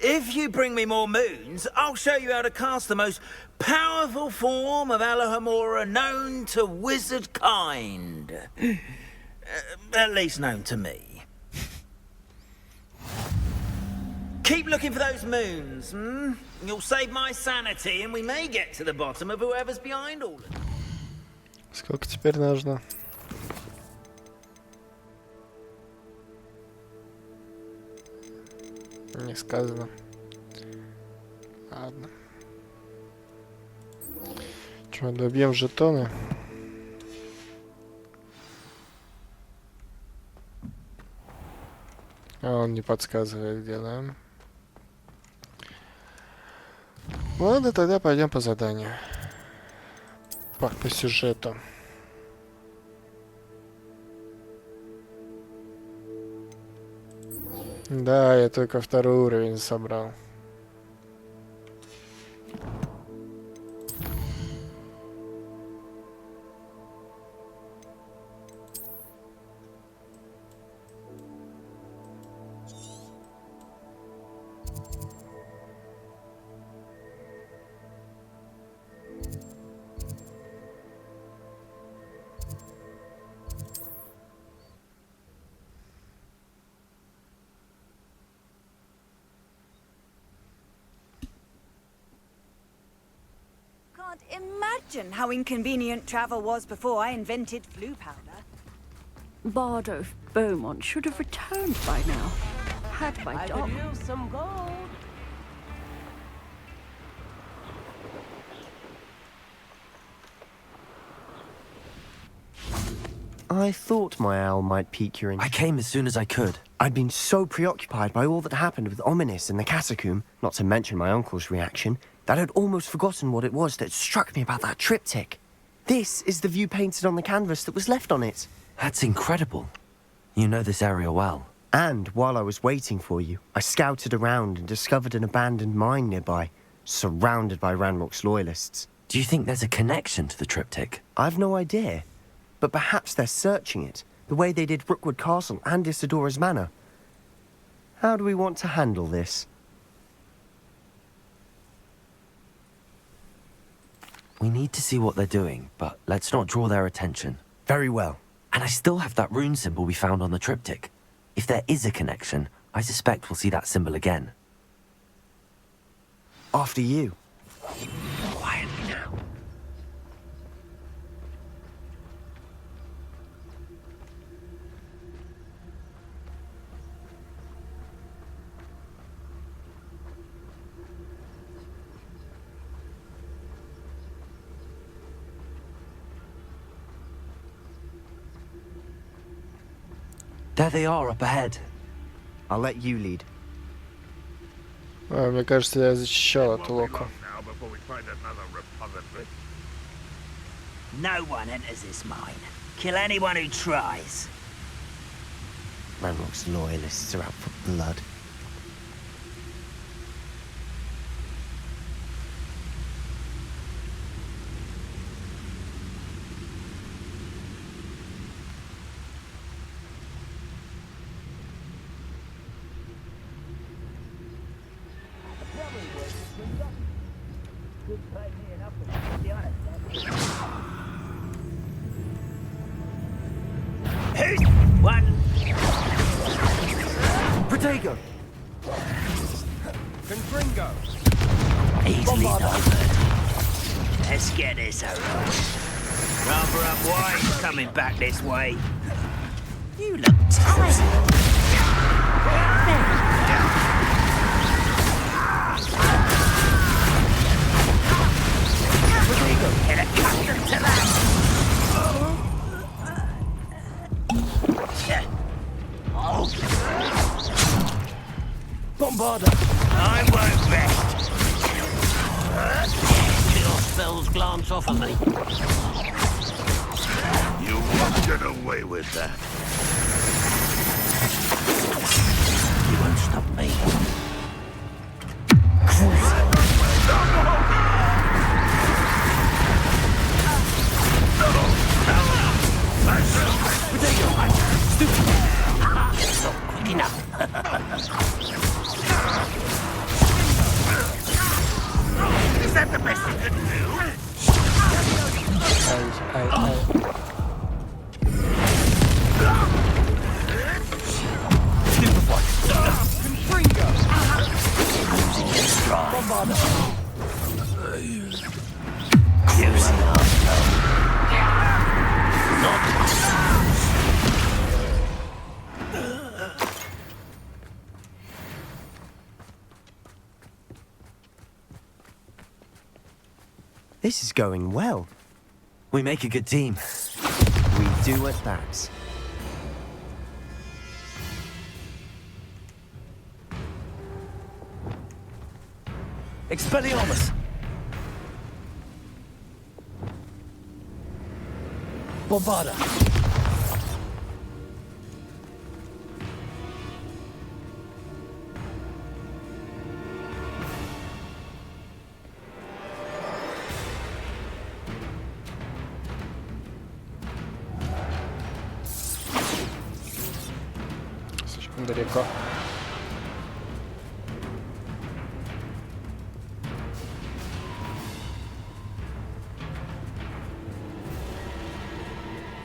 If you bring me more moons, I'll show you how to cast the most powerful form of Alohomora known to wizard kind. At least known to me. Keep looking for those moons, hmm? You'll save my sanity, and we may get to the bottom of whoever's behind all of it. Сколько теперь нужно? Не сказано. Ладно. Чё, добьем жетоны? А он не подсказывает, где, да? Ладно, тогда пойдем по заданию. По сюжету. Да, я только 2-й уровень собрал. Imagine how inconvenient travel was before I invented flu powder. Bardo of Beaumont should have returned by now. Had my I dog. could use some gold. I thought my owl might pique your interest. I came as soon as I could. I'd been so preoccupied by all that happened with Ominis and the catacomb, not to mention my uncle's reaction, that I'd almost forgotten what it was that struck me about that triptych. This is the view painted on the canvas that was left on it. That's incredible. You know this area well. And while I was waiting for you, I scouted around and discovered an abandoned mine nearby, surrounded by Ranrock's loyalists. Do you think there's a connection to the triptych? I've no idea. But perhaps they're searching it, the way they did Brookwood Castle and Isidora's Manor. How do we want to handle this? We need to see what they're doing, but let's not draw their attention. Very well. And I still have that rune symbol we found on the triptych. If there is a connection, I suspect we'll see that symbol again. After you. Quietly now. There they are, up ahead. I'll let you lead. Мне кажется, я защищал от Лока. No one enters this mine. Kill anyone who tries. Ranrock's loyalists are out for blood. Protego! Confringo! Easily numbered. Let's get this over. Rather up wise coming back this way. You look tired. Protego, get accustomed to that. Bombarda! I won't rest. Your spells glance off of me. You won't get away with that. You won't stop me. Not quick enough. This is going well. We make a good team. We do at that. Expelliarmus! Bombarda! Слишком далеко.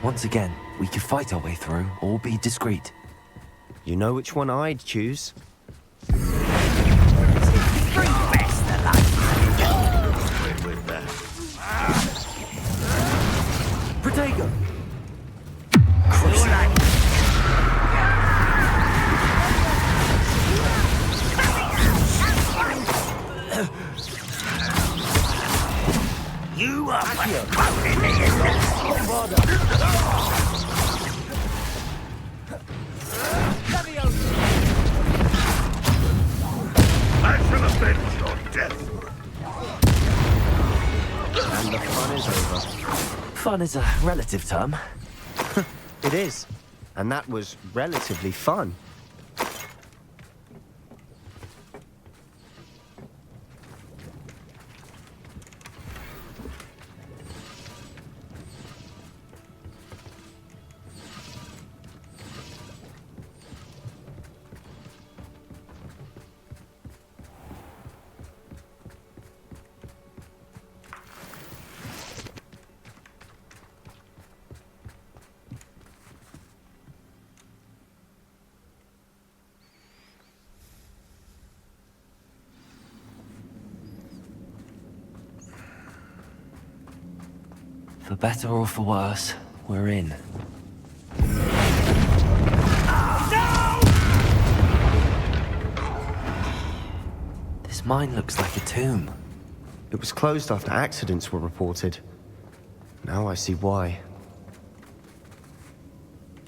Once again, we could fight our way through or be discreet. You know which one I'd choose? Protego! You are fucking I shall avenge your death. And the fun is over. Fun is a relative term. It is. And that was relatively fun. For better or for worse, we're in. This mine looks like a tomb. It was closed after accidents were reported. Now I see why.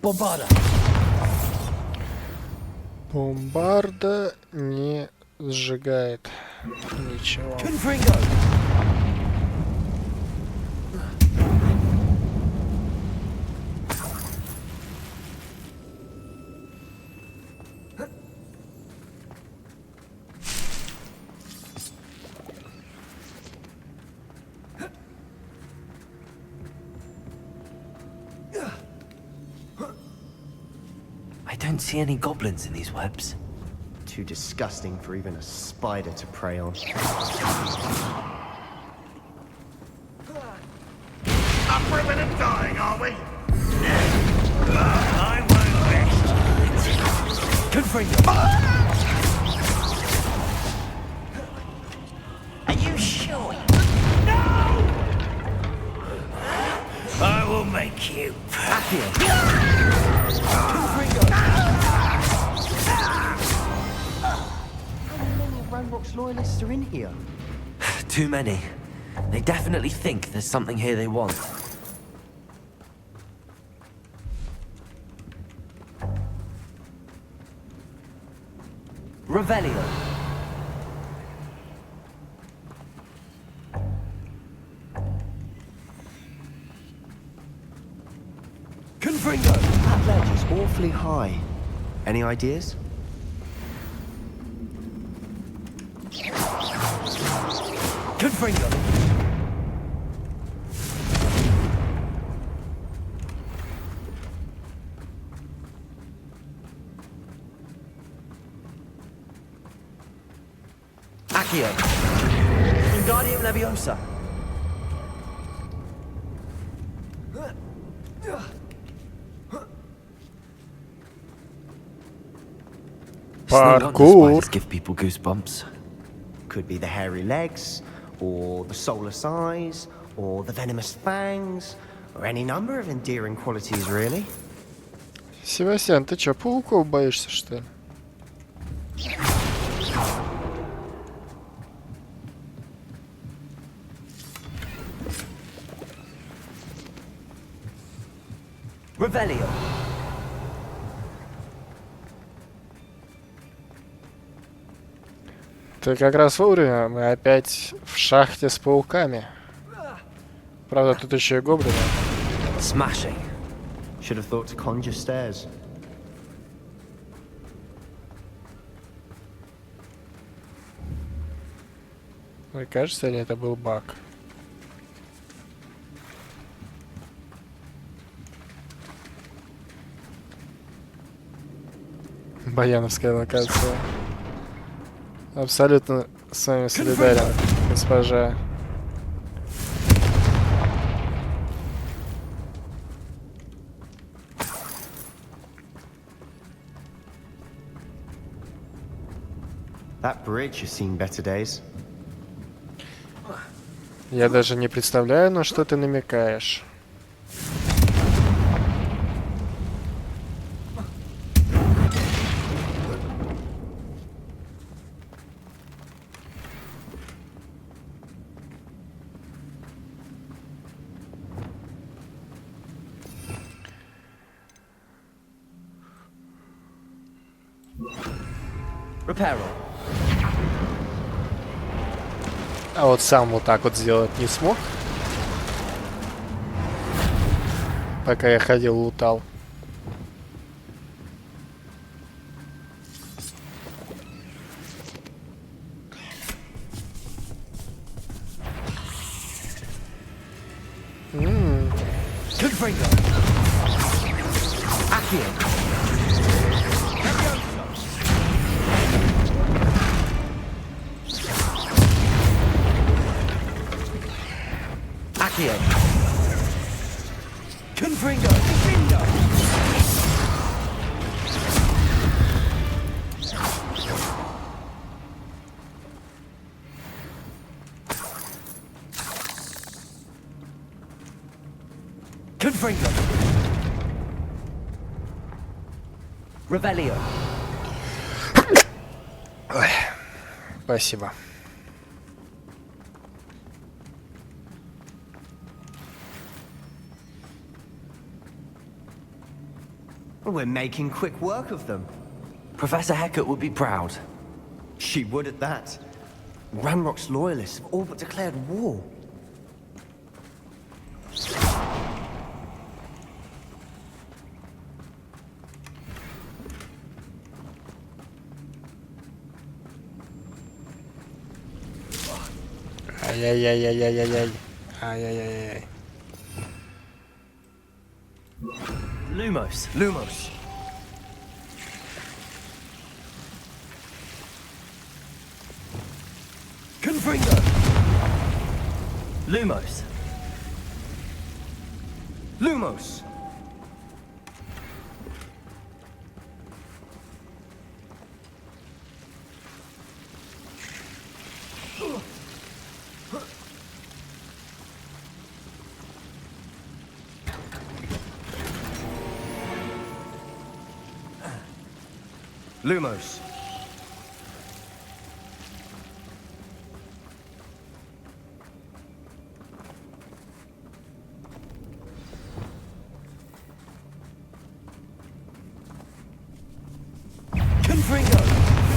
Bombarda! Бомбарда не сжигает ничего. I don't see any goblins in these webs. Too disgusting for even a spider to prey on. Up for a bit of dying, are we? I won't rest. Confringo! Are you sure? No! I will make you. How many Ranrock's loyalists are in here? Too many. They definitely think there's something here they want. Revelio. Confringo! That ledge is awfully high. Any ideas? Confringo! Accio! Wingardium Leviosa! Parkour. Spiders give people goosebumps. Could be the hairy legs, or the soulless eyes, or the venomous fangs, or any number of endearing qualities, really. Себастьян, ты чё, пауков боишься, что ли? Revelio. Ты как раз вовремя, мы опять в шахте с пауками. Правда, тут еще и гоблины. Smashing. Should have thought to conjure stairs. Мне кажется, или это был баг? Баяновская локация. Абсолютно с вами солидарен, госпожа. That bridge has seen better days. Я даже не представляю, на что ты намекаешь. А вот сам вот так вот сделать не смог. Пока я ходил, лутал. Revelio. Ой, спасибо. We're making quick work of them. Professor Hecat would be proud. She would at that. Ranrock's loyalists have all but declared war. Ай-яй-яй-яй-яй-яй. Ай-яй-яй-яй. Lumos, Lumos. Confringo. Lumos. Lumos. Lumos. Confringo.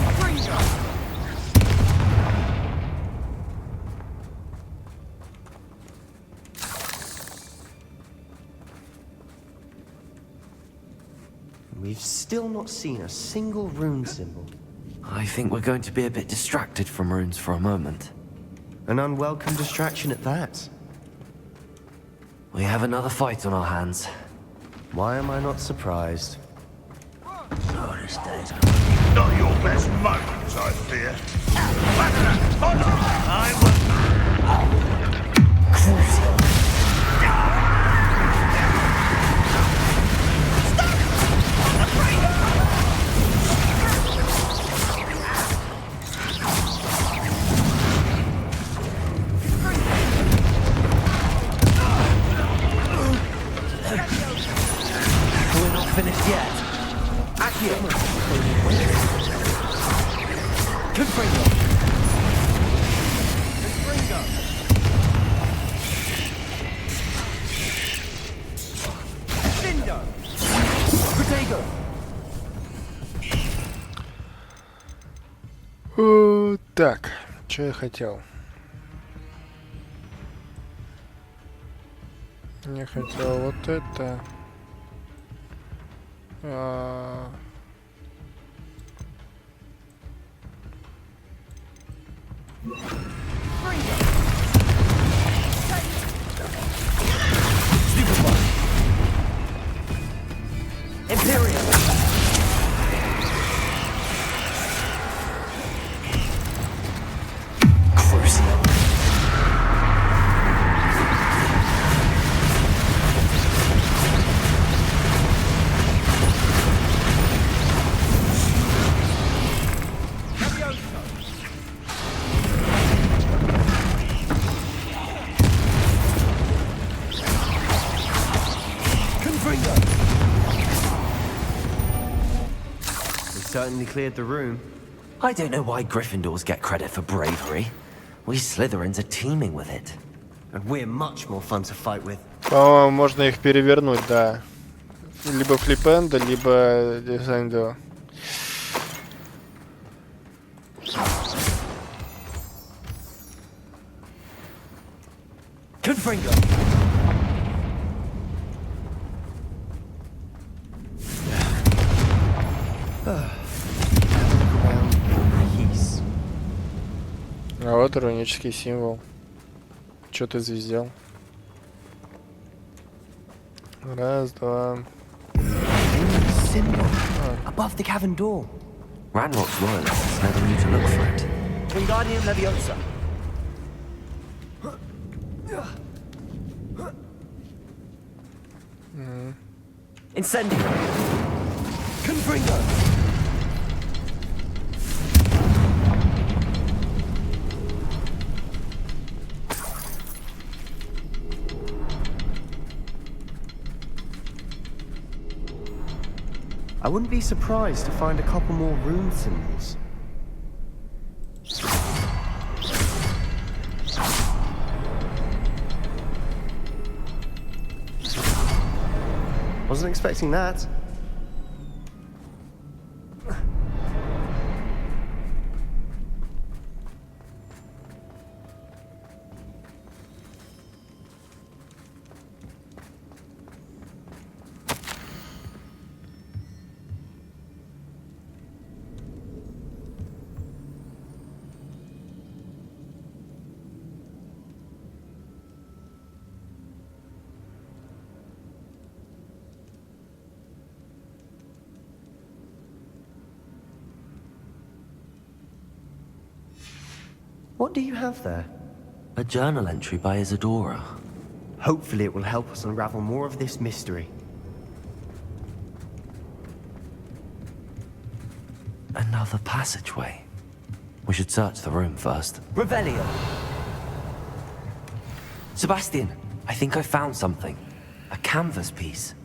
Confringo. We've still not seen a single rune symbol. I think we're going to be a bit distracted from runes for a moment. An unwelcome distraction at that. We have another fight on our hands. Why am I not surprised? Oh, this day's not your best moments, I fear. I will... Stop! I'm afraid! Так, что я хотел? Я хотел вот это. Certainly cleared the room. I don't know why Gryffindors get credit for bravery. We Slytherins are teeming with it. And we're much more fun to fight with. По-моему, можно их перевернуть, да. Либо флипенда, либо десендо. Confringo. А вот рунический символ. Что ты звездел? Раз, два. Symbol above the cavern door. Ranrock's loyalists never knew to look for it. Wingardium Leviosa. Incendio. Confringo. I wouldn't be surprised to find a couple more rune symbols. Wasn't expecting that. What do you have there? A journal entry by Isadora. Hopefully it will help us unravel more of this mystery. Another passageway. We should search the room first. Revelio! Sebastian, I think I found something. A canvas piece.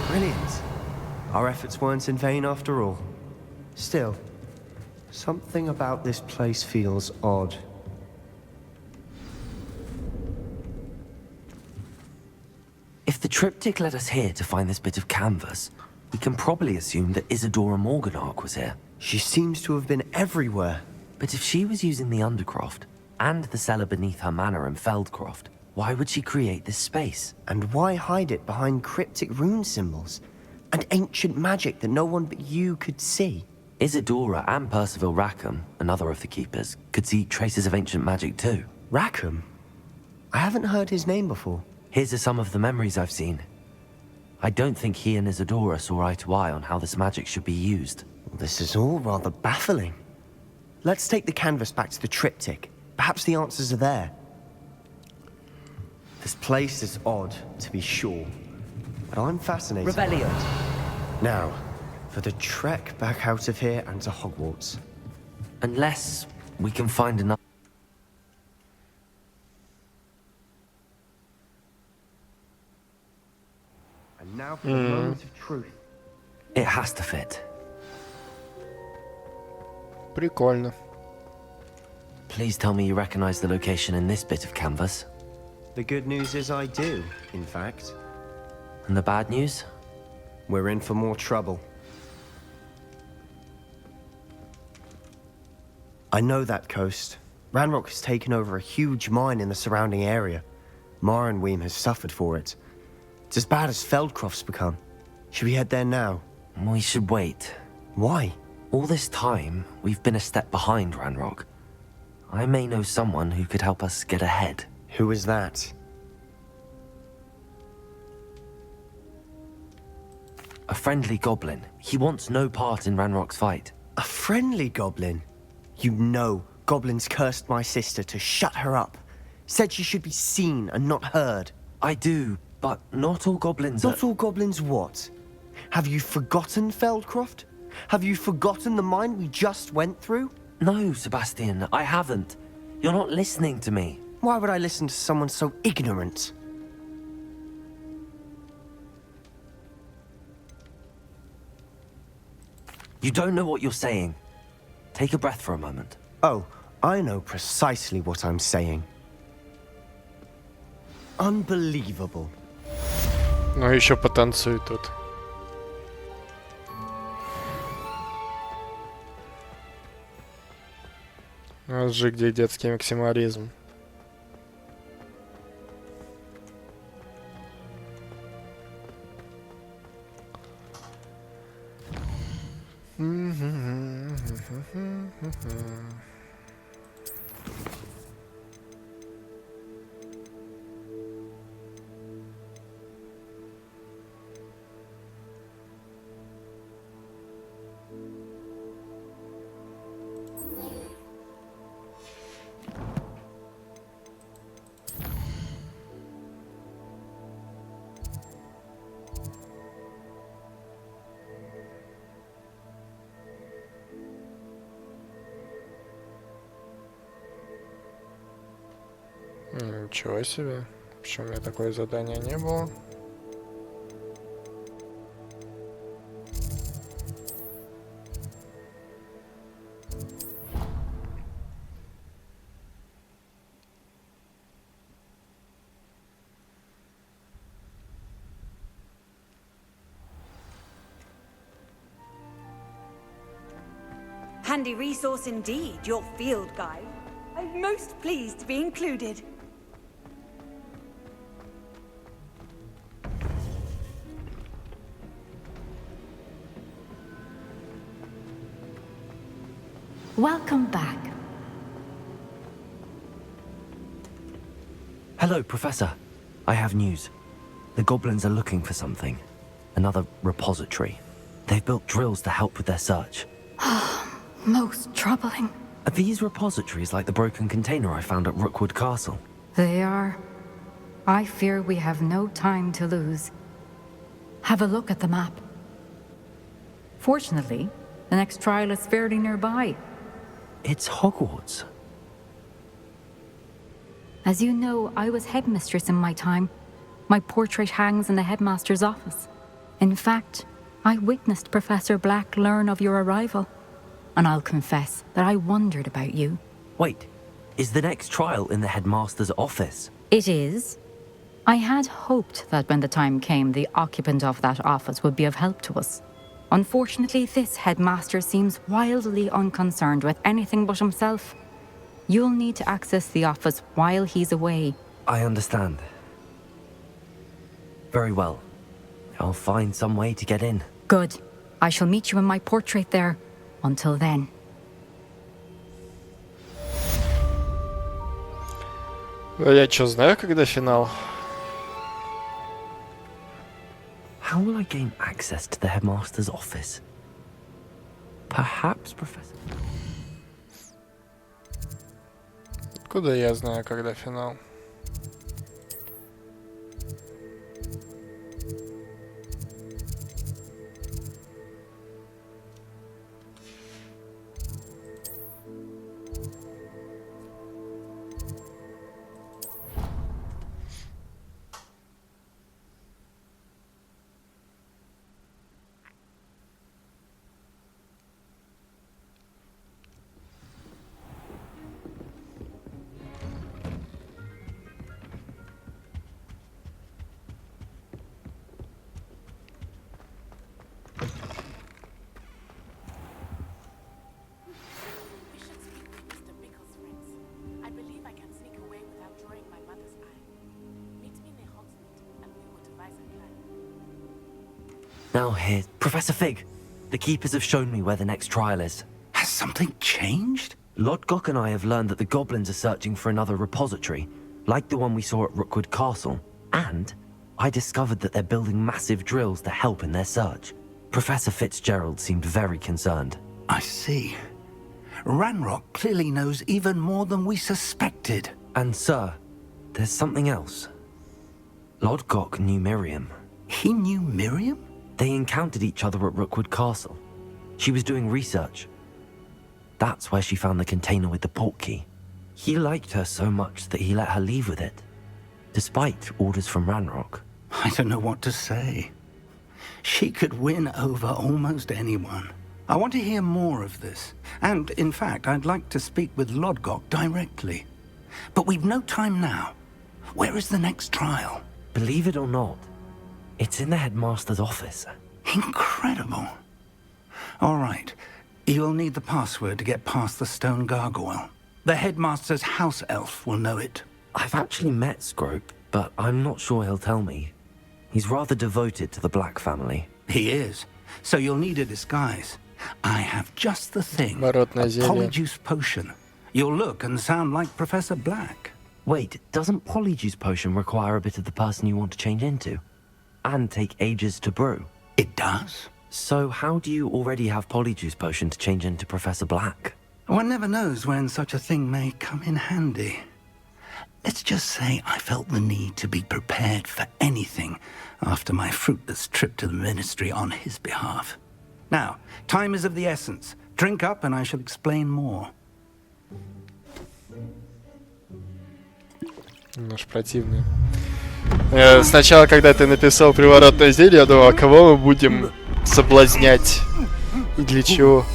Brilliant. Our efforts weren't in vain after all. Still, something about this place feels odd. If the triptych led us here to find this bit of canvas, we can probably assume that Isadora Morganach was here. She seems to have been everywhere. But if she was using the Undercroft, and the cellar beneath her manor in Feldcroft, why would she create this space? And why hide it behind cryptic rune symbols? And ancient magic that no one but you could see? Isadora and Percival Rackham, another of the Keepers, could see traces of ancient magic too. Rackham? I haven't heard his name before. Here are some of the memories I've seen. I don't think he and Isadora saw eye to eye on how this magic should be used. This is all rather baffling. Let's take the canvas back to the triptych. Perhaps the answers are there. This place is odd, to be sure. But I'm fascinated. Revelio. Now, for the trek back out of here and to Hogwarts. Unless we can find another... And now for the moment of truth. It has to fit. Прикольно. Please tell me you recognize the location in this bit of canvas. The good news is I do, in fact. And the bad news? We're in for more trouble. I know that coast. Ranrock has taken over a huge mine in the surrounding area. Morinweem has suffered for it. It's as bad as Feldcroft's become. Should we head there now? We should wait. Why? All this time, we've been a step behind Ranrock. I may know someone who could help us get ahead. Who is that? A friendly goblin. He wants no part in Ranrock's fight. A friendly goblin? You know, goblins cursed my sister to shut her up. Said she should be seen and not heard. I do, but not all goblins Not all goblins what? Have you forgotten Feldcroft? Have you forgotten the mine we just went through? No, Sebastian, I haven't. You're not listening to me. Why would I listen to someone so ignorant? You don't know what you're saying. Take a breath for a moment. Oh, I know precisely what I'm saying. Unbelievable. Ну еще потанцуй тут. Вот же где детский максимализм. Ничего себе. Почему у меня такое задание не было? Handy resource indeed, your field guide. I'm most pleased to be included. Welcome back. Hello, Professor. I have news. The goblins are looking for something. Another repository. They've built drills to help with their search. Most troubling. Are these repositories like the broken container I found at Rookwood Castle? They are. I fear we have no time to lose. Have a look at the map. Fortunately, the next trial is fairly nearby. It's Hogwarts. As you know, I was headmistress in my time. My portrait hangs in the headmaster's office. In fact, I witnessed Professor Black learn of your arrival. And I'll confess that I wondered about you. Wait, is the next trial in the headmaster's office? It is. I had hoped that when the time came, the occupant of that office would be of help to us. Unfortunately, this headmaster seems wildly unconcerned with anything but himself. You'll need to access the office while he's away. I understand. Very well. I'll find some way to get in. Good. I shall meet you in my portrait there. Until then. Я что, знаю, когда финал? How will I gain access to the headmaster's office? Perhaps, Professor? Откуда я знаю, когда финал? Now here, Professor Fig. The Keepers have shown me where the next trial is. Has something changed? Lodgok and I have learned that the goblins are searching for another repository, like the one we saw at Rookwood Castle. And I discovered that they're building massive drills to help in their search. Professor Fitzgerald seemed very concerned. I see. Ranrock clearly knows even more than we suspected. And sir, there's something else. Lodgok knew Miriam. He knew Miriam? They encountered each other at Rookwood Castle. She was doing research. That's where she found the container with the portkey. He liked her so much that he let her leave with it, despite orders from Ranrock. I don't know what to say. She could win over almost anyone. I want to hear more of this. And, in fact, I'd like to speak with Lodgok directly. But we've no time now. Where is the next trial? Believe it or not, it's in the headmaster's office. Incredible. All right. You'll need the password to get past the stone gargoyle. The headmaster's house elf will know it. I've actually met Scrope, but I'm not sure he'll tell me. He's rather devoted to the Black family. He is. So you'll need a disguise. I have just the thing. A polyjuice potion. You'll look and sound like Professor Black. Wait, doesn't polyjuice potion require a bit of the person you want to change into? And take ages to brew? It does. So how do you already have polyjuice potion to change into Professor Black? One never knows when such a thing may come in handy. Let's just say I felt the need to be prepared for anything after my fruitless trip to the Ministry on his behalf. Now, time is of the essence. Drink up and I shall explain more. Наш противный. Сначала, когда ты написал приворотное зелье, я думал, а кого мы будем соблазнять? И для чего?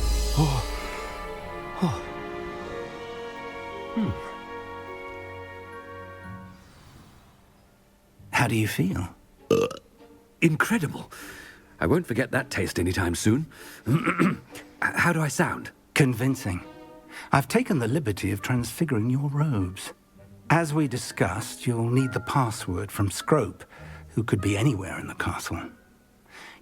How do you feel? Incredible. I won't forget that taste anytime soon. How do I sound? Convincing. I've taken the liberty of transfiguring your robes. As we discussed, you'll need the password from Scrope, who could be anywhere in the castle.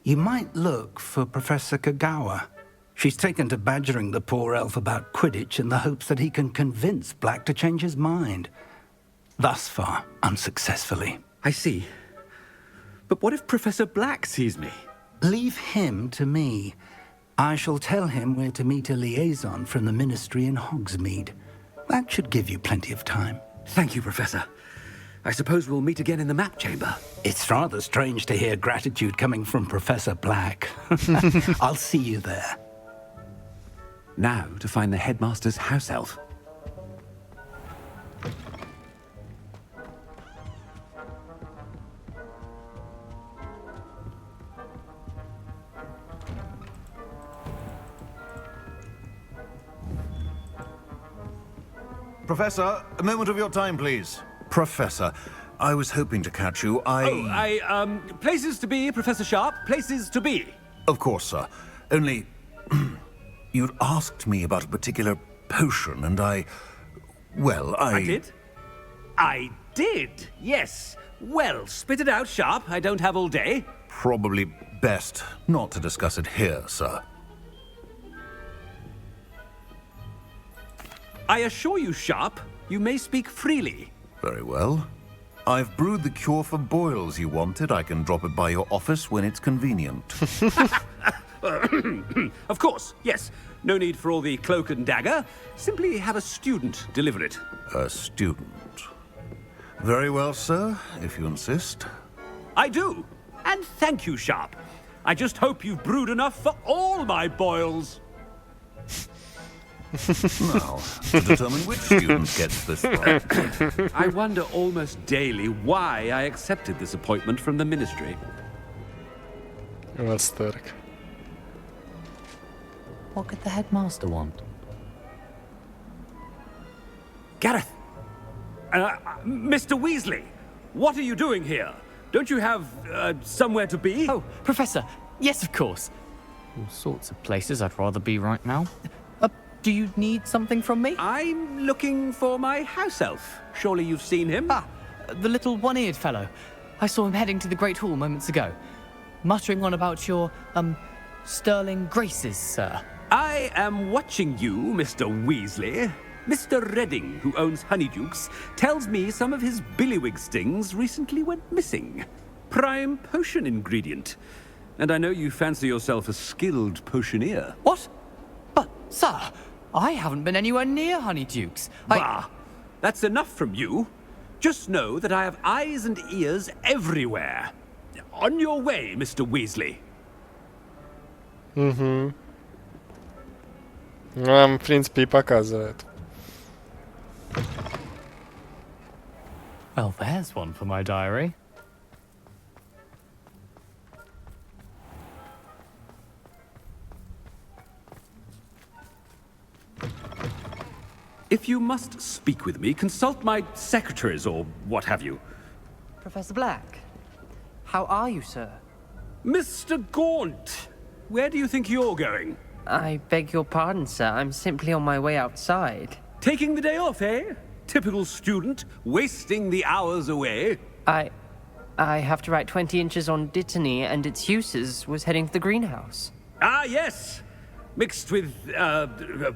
You might look for Professor Kagawa. She's taken to badgering the poor elf about Quidditch in the hopes that he can convince Black to change his mind. Thus far, unsuccessfully. I see. But what if Professor Black sees me? Leave him to me. I shall tell him where to meet a liaison from the Ministry in Hogsmeade. That should give you plenty of time. Thank you, Professor. I suppose we'll meet again in the map chamber. It's rather strange to hear gratitude coming from Professor Black. I'll see you there. Now to find the headmaster's house elf. Professor, a moment of your time, please. Professor, I was hoping to catch you. Places to be, Professor Sharp. Places to be. Of course, sir. Only, you'd asked me about a particular potion, and I did? I did, yes. Well, spit it out, Sharp. I don't have all day. Probably best not to discuss it here, sir. I assure you, Sharp, you may speak freely. Very well. I've brewed the cure for boils you wanted. I can drop it by your office when it's convenient. Of course, yes. No need for all the cloak and dagger. Simply have a student deliver it. A student. Very well, sir, if you insist. I do. And thank you, Sharp. I just hope you've brewed enough for all my boils. Now, to determine which student gets this one. I wonder almost daily why I accepted this appointment from the Ministry. Восторг. What could the headmaster want? Gareth! Mr. Weasley! What are you doing here? Don't you have, somewhere to be? Oh, Professor! Yes, of course. All sorts of places I'd rather be right now. Do you need something from me? I'm looking for my house elf. Surely you've seen him? Ah, the little one-eared fellow. I saw him heading to the Great Hall moments ago. muttering on about your, sterling graces, sir. I am watching you, Mr. Weasley. Mr. Redding, who owns Honeydukes, tells me some of his billywig stings recently went missing. Prime potion ingredient. And I know you fancy yourself a skilled potioneer. What? But, sir, I haven't been anywhere near Honeydukes. Bah! That's enough from you. Just know that I have eyes and ears everywhere. On your way, Mr. Weasley. Угу. Нам, в принципе, и показывает. Well, there's one for my diary. If you must speak with me, consult my secretaries or what have you. Professor Black, how are you, sir? Mr. Gaunt, where do you think you're going? I beg your pardon, sir. I'm simply on my way outside. Taking the day off, eh? Typical student, wasting the hours away. I have to write 20 inches on Dittany and its uses. Was heading to the greenhouse. Ah, yes. Mixed with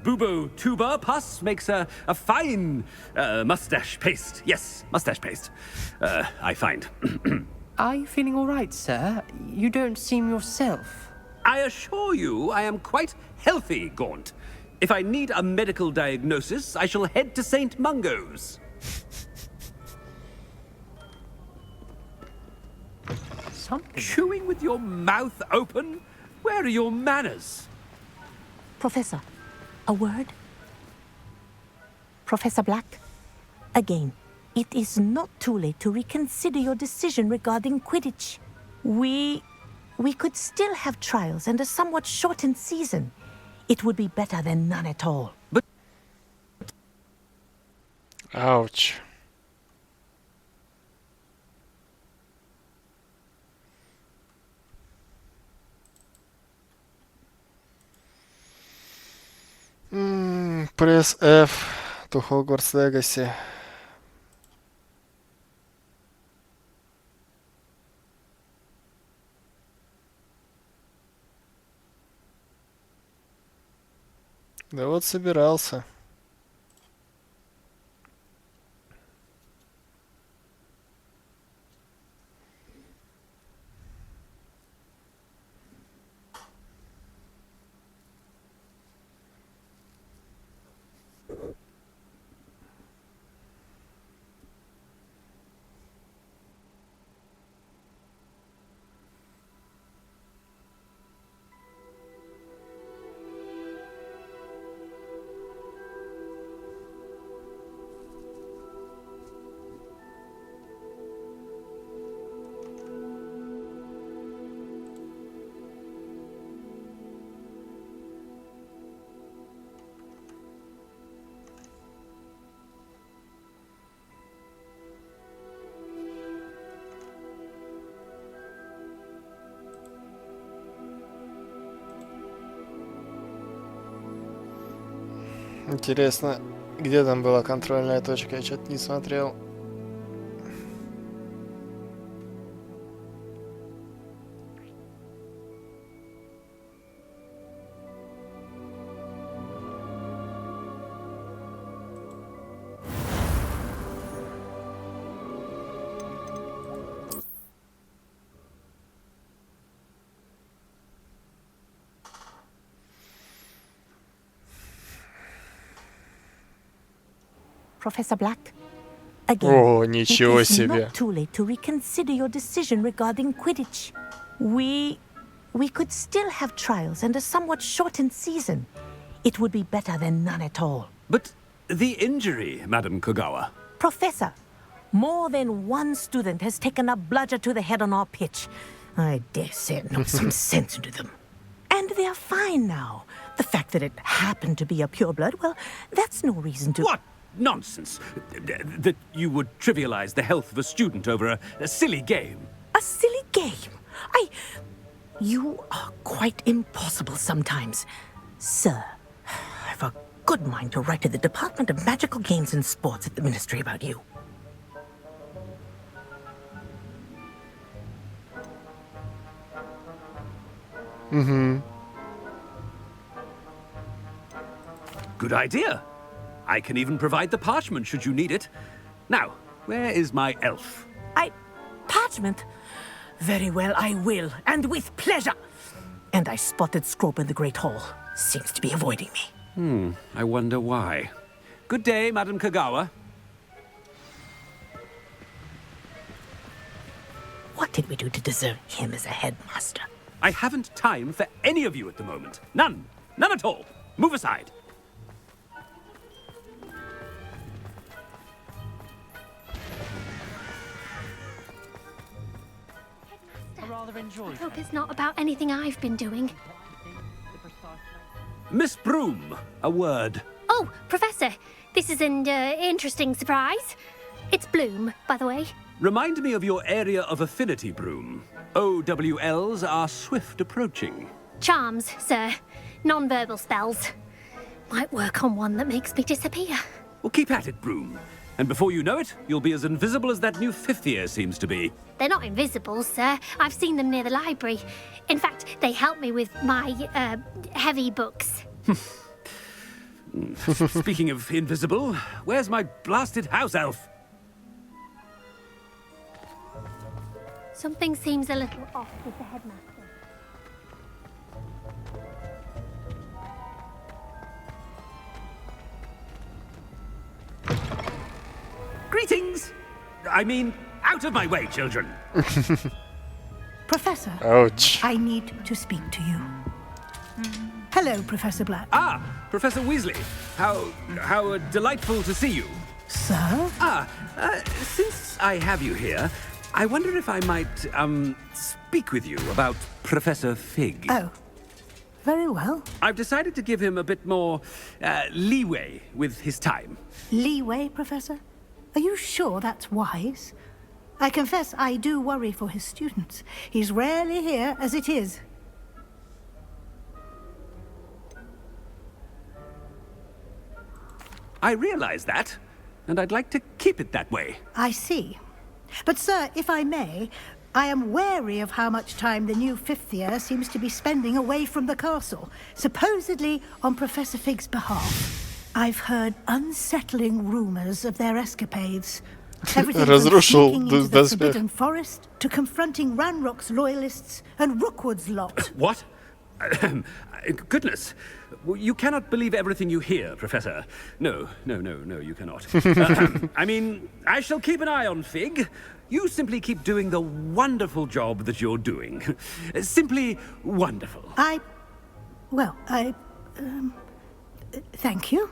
bubo tuber pus makes a fine mustache paste. Yes, mustache paste. I find. Are you feeling all right, sir? You don't seem yourself. I assure you I am quite healthy, Gaunt. If I need a medical diagnosis, I shall head to St. Mungo's. Something. Chewing with your mouth open? Where are your manners? Professor, a word? Professor Black, again, it is not too late to reconsider your decision regarding Quidditch. We could still have trials and a somewhat shortened season. It would be better than none at all. But... Ouch. Press F to Hogwarts Legacy. Да вот собирался. Интересно, где там была контрольная точка? Я что-то не смотрел. Professor Black, again, О, ничего it is себе. not too late to reconsider your decision regarding Quidditch. We could still have trials and a somewhat shortened season. It would be better than none at all. But the injury, Madam Kogawa. Professor, more than one student has taken a bludger to the head on our pitch. I dare say it knocked some sense into them. And they are fine now. The fact that it happened to be a pureblood, well, that's no reason to... What? Nonsense. That you would trivialize the health of a student over a silly game. A silly game? You are quite impossible sometimes. Sir, I've a good mind to write to the Department of Magical Games and Sports at the Ministry about you. Good idea. I can even provide the parchment should you need it. Now, where is my elf? Parchment? Very well, I will, and with pleasure. And I spotted Scrope in the Great Hall. Seems to be avoiding me. I wonder why. Good day, Madam Kagawa. What did we do to deserve him as a headmaster? I haven't time for any of you at the moment. None. None at all. Move aside. I hope it's not about anything I've been doing. Miss Broom, a word. Oh, Professor, this is an interesting surprise. It's Bloom, by the way. Remind me of your area of affinity, Broom. OWLs are swift approaching. Charms, sir. Non-verbal spells. Might work on one that makes me disappear. Well, keep at it, Broom. And before you know it, you'll be as invisible as that new fifth year seems to be. They're not invisible, sir. I've seen them near the library. In fact, they help me with my, heavy books. Speaking of invisible, where's my blasted house elf? Something seems a little off with the headmaster. Greetings! I mean, out of my way, children. Professor. Ouch. I need to speak to you. Hello, Professor Black. Ah, Professor Weasley. How delightful to see you. Sir? Since I have you here, I wonder if I might, speak with you about Professor Fig. Oh, very well. I've decided to give him a bit more, leeway with his time. Leeway, Professor? Are you sure that's wise? I confess I do worry for his students. He's rarely here as it is. I realize that, and I'd like to keep it that way. I see. But, sir, if I may, I am wary of how much time the new fifth year seems to be spending away from the castle, supposedly on Professor Fig's behalf. I've heard unsettling rumors of their escapades. Everything from sneaking into the Forbidden Forest to confronting Ranrock's loyalists and Rookwood's lot. What? Goodness. You cannot believe everything you hear, Professor. No, you cannot. I mean, I shall keep an eye on Fig. You simply keep doing the wonderful job that you're doing. Simply wonderful. Thank you.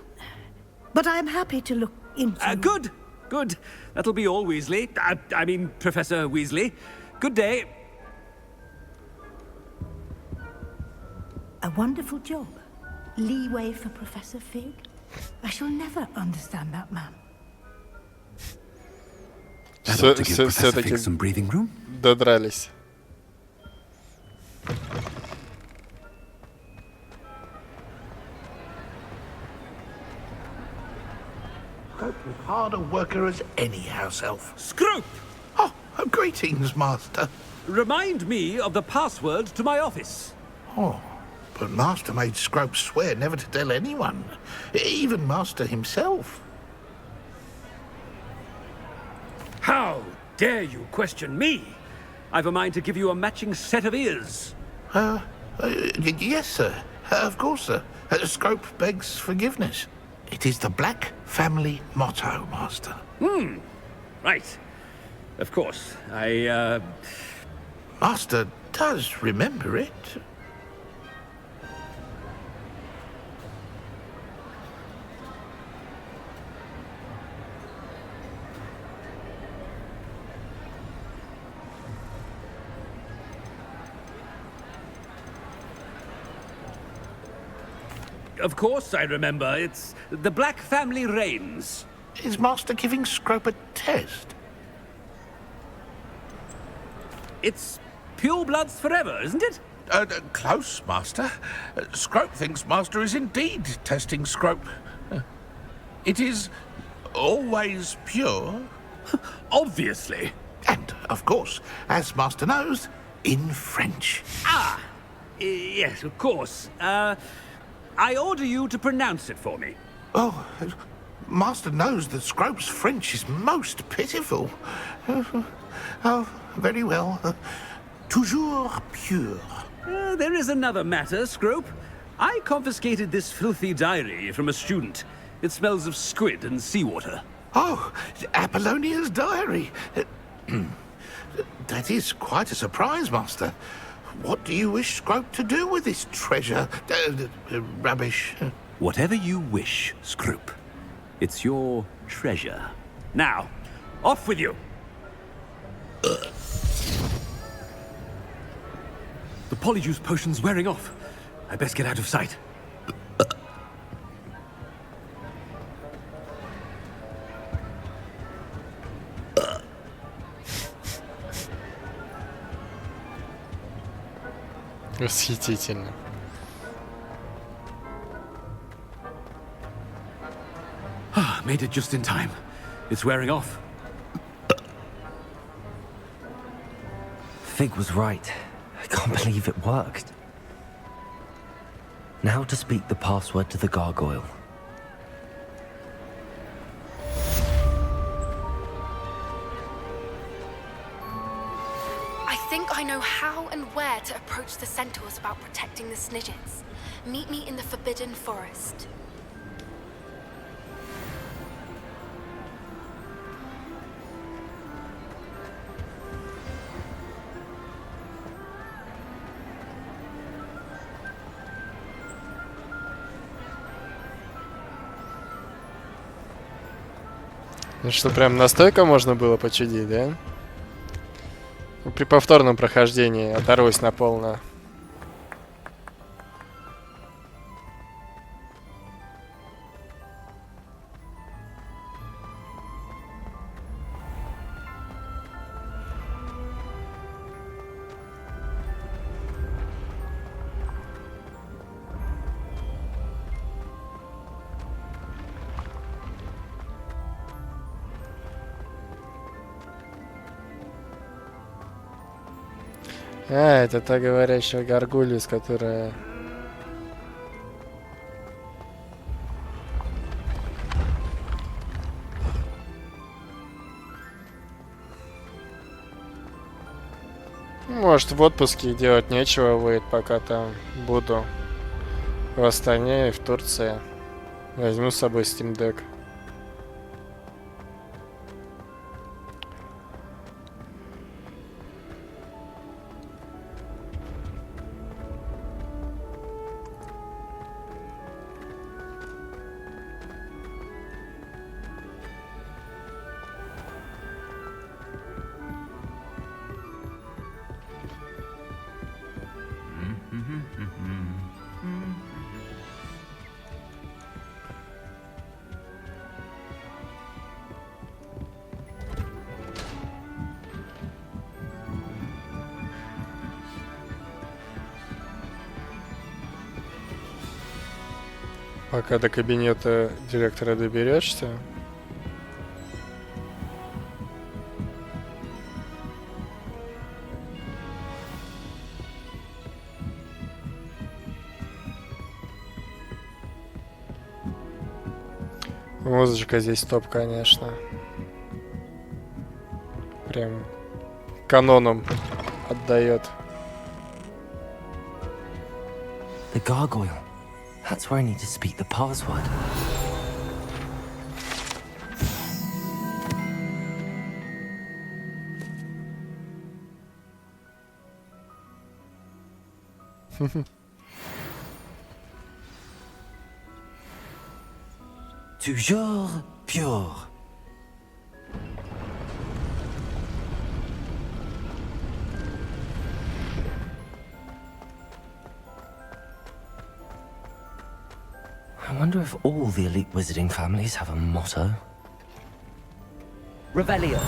But I'm happy to look into... Good. That'll be all, Weasley. I mean, Professor Weasley. Good day. A wonderful job. Leeway for Professor Fig. I shall never understand that man. That ought to give Professor Fig some breathing room. Додрались. Scrope is hard a worker as any house elf. Scrope! Oh, greetings, Master. Remind me of the password to my office. Oh, but Master made Scrope swear never to tell anyone, even Master himself. How dare you question me? I've a mind to give you a matching set of ears. Yes, sir. Of course, sir. Scrope begs forgiveness. It is the Black family motto, Master. Right. Of course. Master does remember it. Of course I remember. It's the Black family reigns. Is Master giving Scrope a test? It's pure bloods forever, isn't it? Close, Master. Scrope thinks Master is indeed testing Scrope. It is always pure. Obviously. And, of course, as Master knows, in French. Ah! Yes, of course. I order you to pronounce it for me. Oh, Master knows that Scrope's French is most pitiful. Oh, very well. Toujours pure. There is another matter, Scrope. I confiscated this filthy diary from a student. It smells of squid and seawater. Oh, Apollonia's diary. That is quite a surprise, Master. What do you wish Scrope to do with this treasure? Rubbish. Whatever you wish, Scrope. It's your treasure. Now, off with you! The polyjuice potion's wearing off. I best get out of sight. Восхитительно. Made it just in time. It's wearing off. Fig was right. I can't believe it worked. Now to speak the password to the gargoyle. I think I know how and where to approach the centaurs about protecting the Snidgets. Meet me in the Forbidden Forest. Ну что, прям настойка можно было почудить, да? Ну, при повторном прохождении оторвусь на полную. А, это та говорящая горгулья, которая... Может, в отпуске делать нечего будет, пока там буду в Астане и в Турции. Возьму с собой Steam Deck. Пока до кабинета директора доберешься. Музычка здесь топ, конечно. Прям каноном отдает. The gargoyle. That's where I need to speak the password. Toujours pure. I wonder if all the elite wizarding families have a motto. Revelio.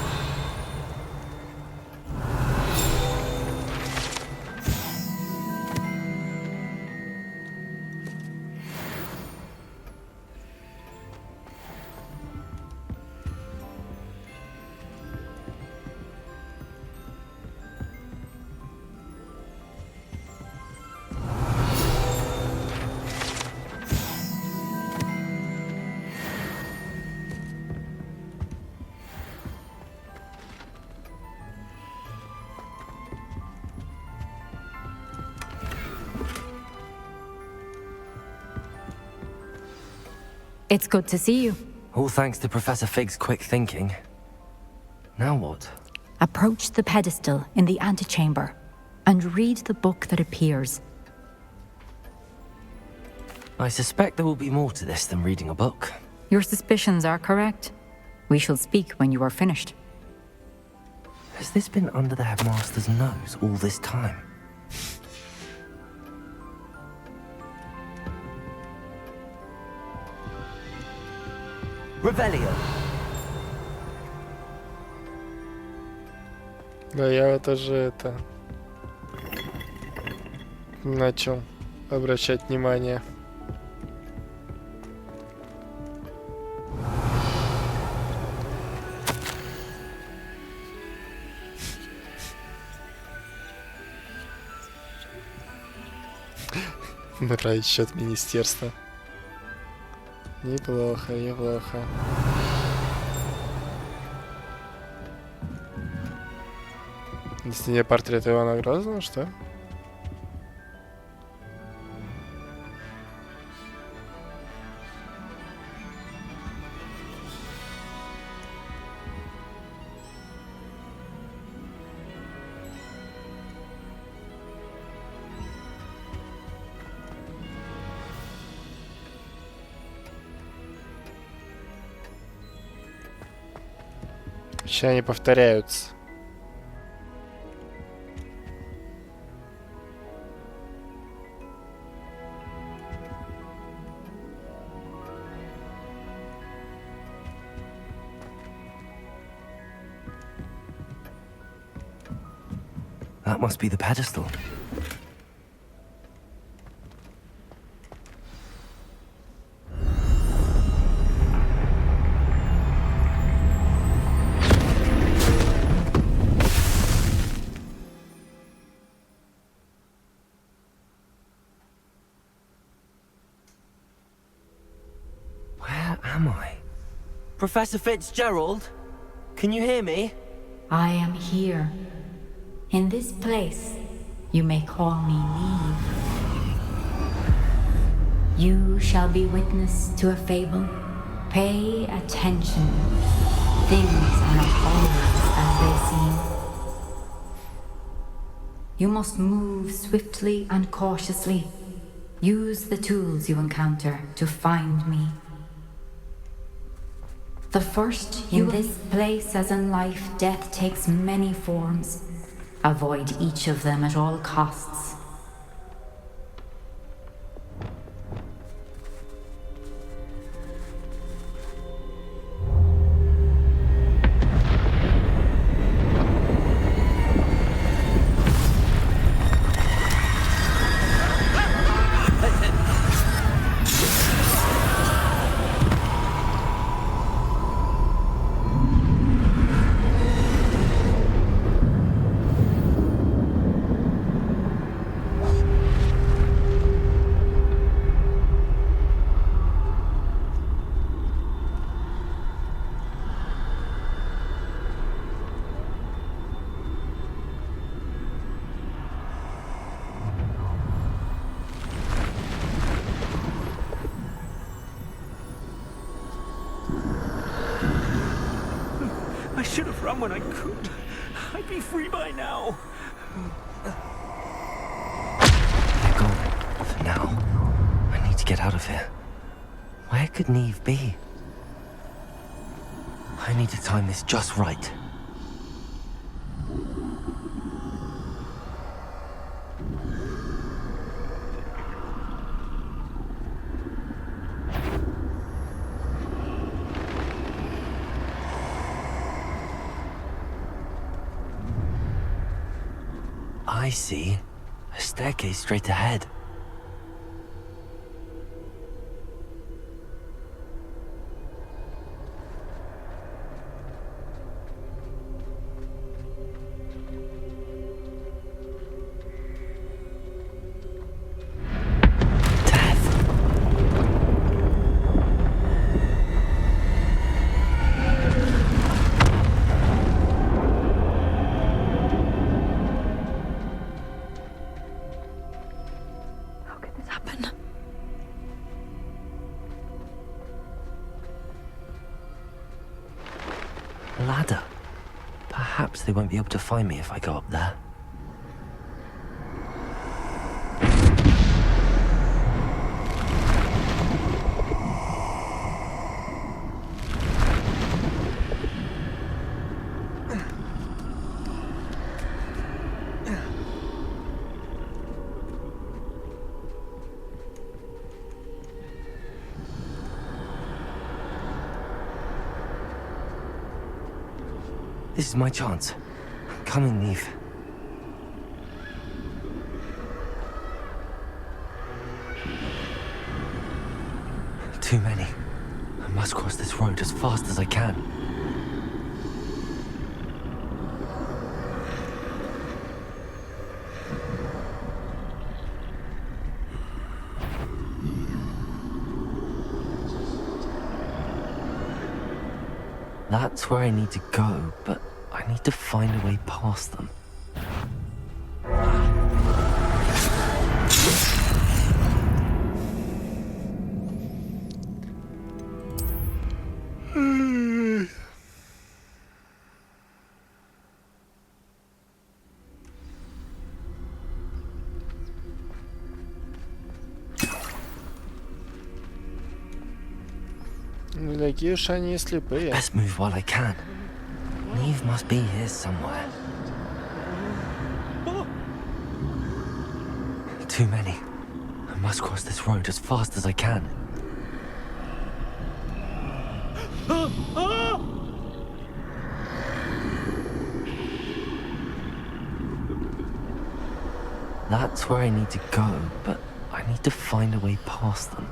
It's good to see you. All thanks to Professor Fig's quick thinking. Now what? Approach the pedestal in the antechamber and read the book that appears. I suspect there will be more to this than reading a book. Your suspicions are correct. We shall speak when you are finished. Has this been under the headmaster's nose all this time? Revelio. Да, я вот уже начал обращать внимание. Расчет министерства. Неплохо, неплохо. На стене портрет Ивана Грозного, что? Сейчас они повторяются. That must be the pedestal. Where am I? Professor Fitzgerald? Can you hear me? I am here. In this place, you may call me Neve. You shall be witness to a fable. Pay attention. Things are not always as they seem. You must move swiftly and cautiously. Use the tools you encounter to find me. The first, in this place as in life, death takes many forms. Avoid each of them at all costs. I should have run when I could. I'd be free by now. They're gone. For now. I need to get out of here. Where could Neve be? I need to time this just right. I see. A staircase straight ahead. perhaps they won't be able to find me if I go up there. This is my chance. Come and leave. Too many. I must cross this road as fast as I can. That's where I need to go, but I need to find a way past them. Такие уж они слепые. Best move while I can. Neve must be here somewhere. Too many. I must cross this road as fast as I can. That's where I need to go, but I need to find a way past them.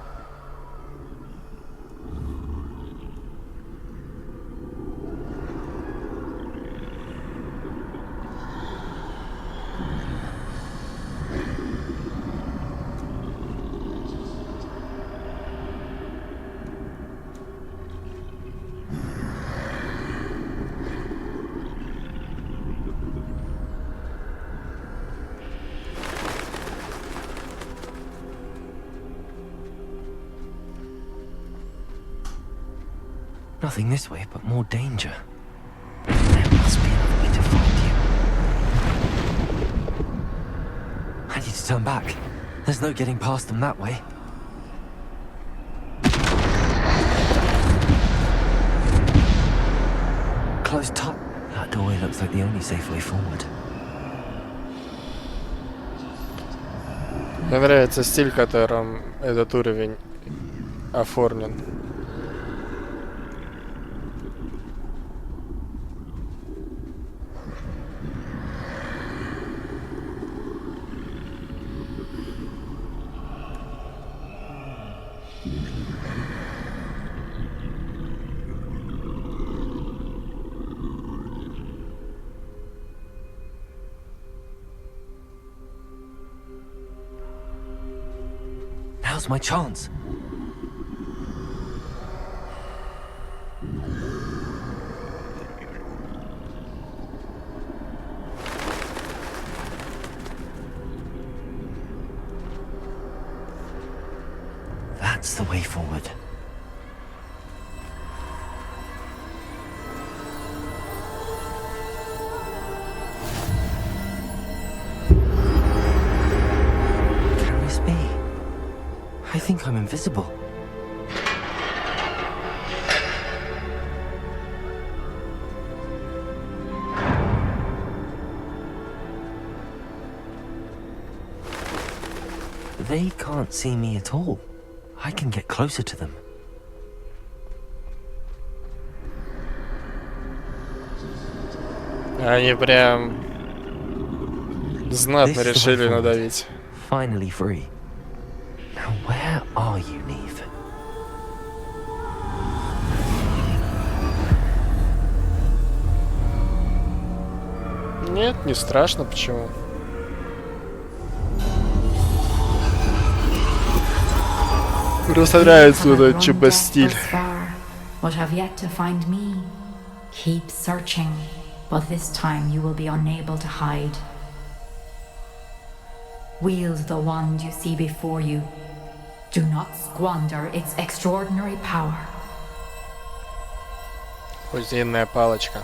Nothing this way, but more danger. There must be another way to find you. I need to turn back. There's no getting past them that way. Closed top. That doorway looks like the only safe way forward. Мне нравится стиль, которым этот уровень оформлен. Now's my chance. That's the way forward. Can this be? I think I'm invisible. They can't see me at all. I can get closer to them. Они прям знатно решили надавить. Finally free. Now where are you, Neve? Нет, не страшно, почему? Просто нравится вот этот ЧБ-стиль. But have yet to find me. Keep searching, but this time you will be unable to hide. Wield the wand you see before you. Do not squander its extraordinary power. Кузинная палочка.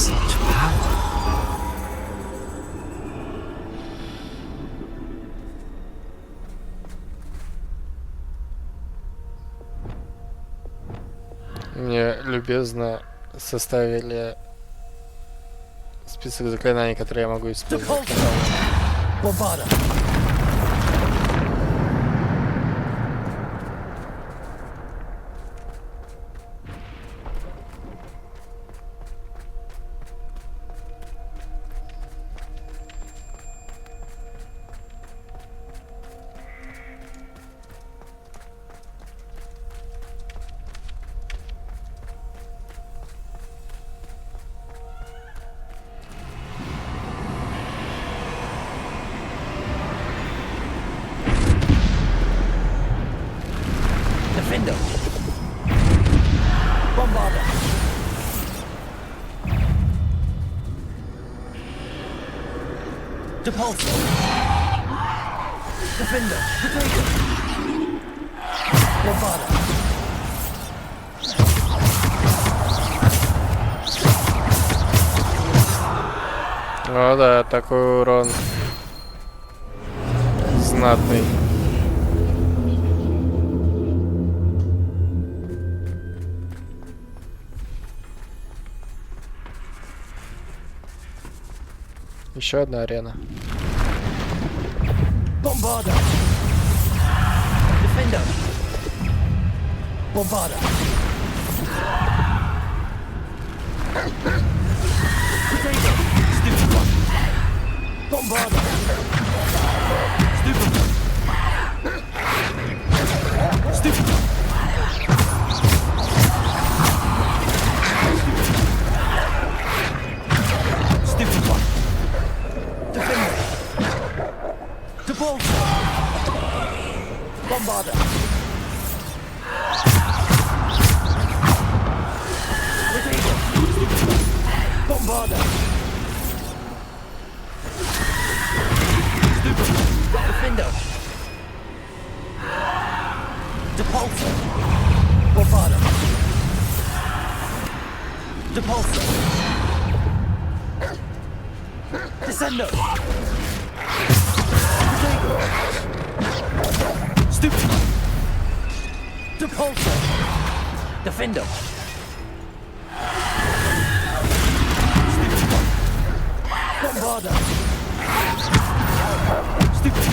Such power. Мне любезно составили список заклинаний, которые я могу использовать. Defender. Bombarder. Depulsor. Defender. Potato. Bombarder. О да, такой урон знатный. Еще одна арена. Bombarder. Defender. Bombarder. Potato. Stupid one. Bombarder. Stupid one. Stupid one. Stupid one. Defender. Depulsor. Bombarder. Potato. Bombarder. Stupid. Defender. Depulsor. Bombarder. Depulsor. Descender. Stupid. Depulsor. Defender. Stupid. Bombarder. Stupid.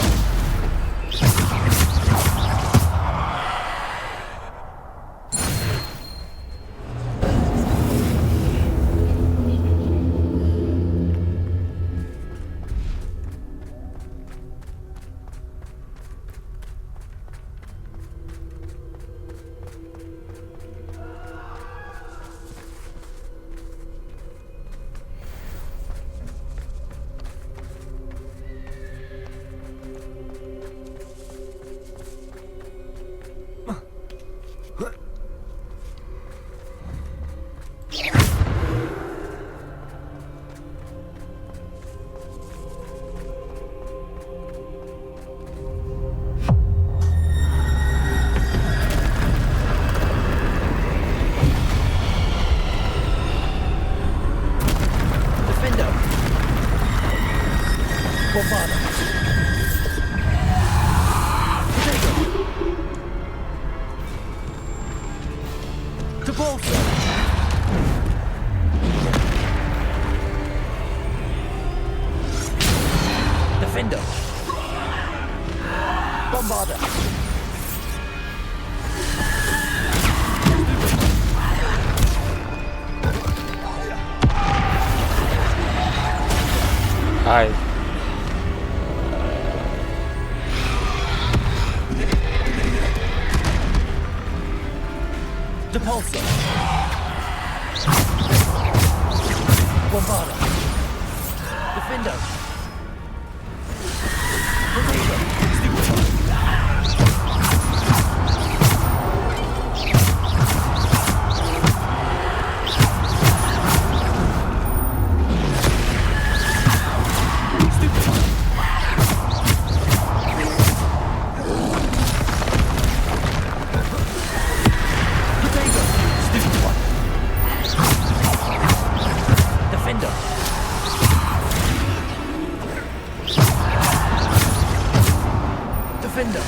Defender. Bombarder. Ай. Depulsor. Bombarder. Defender. Defender. Defender.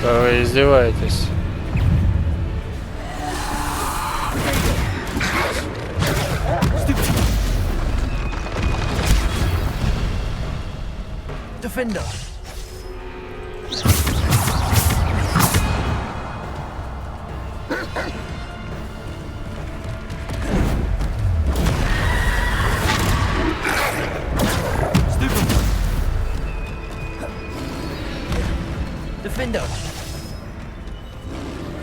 Да вы издеваетесь. Defender. Defender.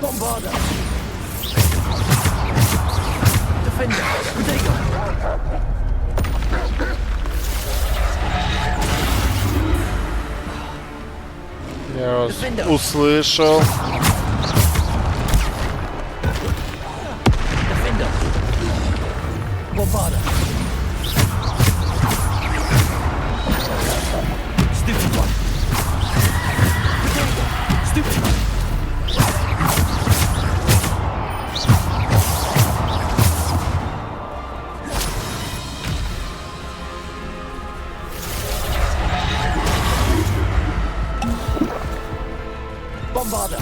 Bombarder. Defender. Я вас услышал. Defender. Bombarder. Stupid one. Stupid one. Bombarder.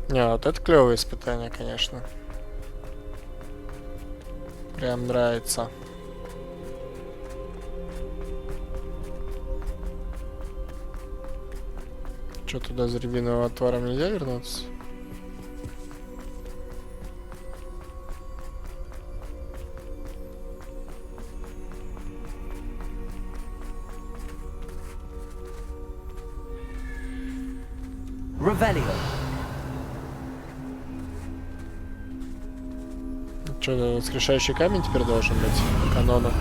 Не, вот это клевое испытание, конечно. Прям нравится. Что, туда за рябиновым отваром нельзя вернуться? Revelio. Что-то воскрешающий камень теперь должен быть по канону.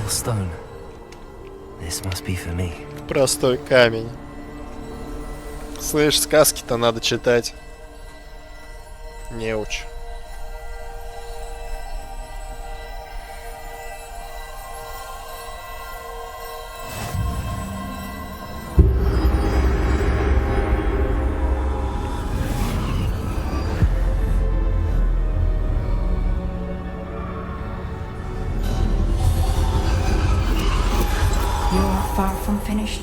Stone. This must be for me. Простой камень. Слышь, сказки-то надо читать. Неуч. far from finished.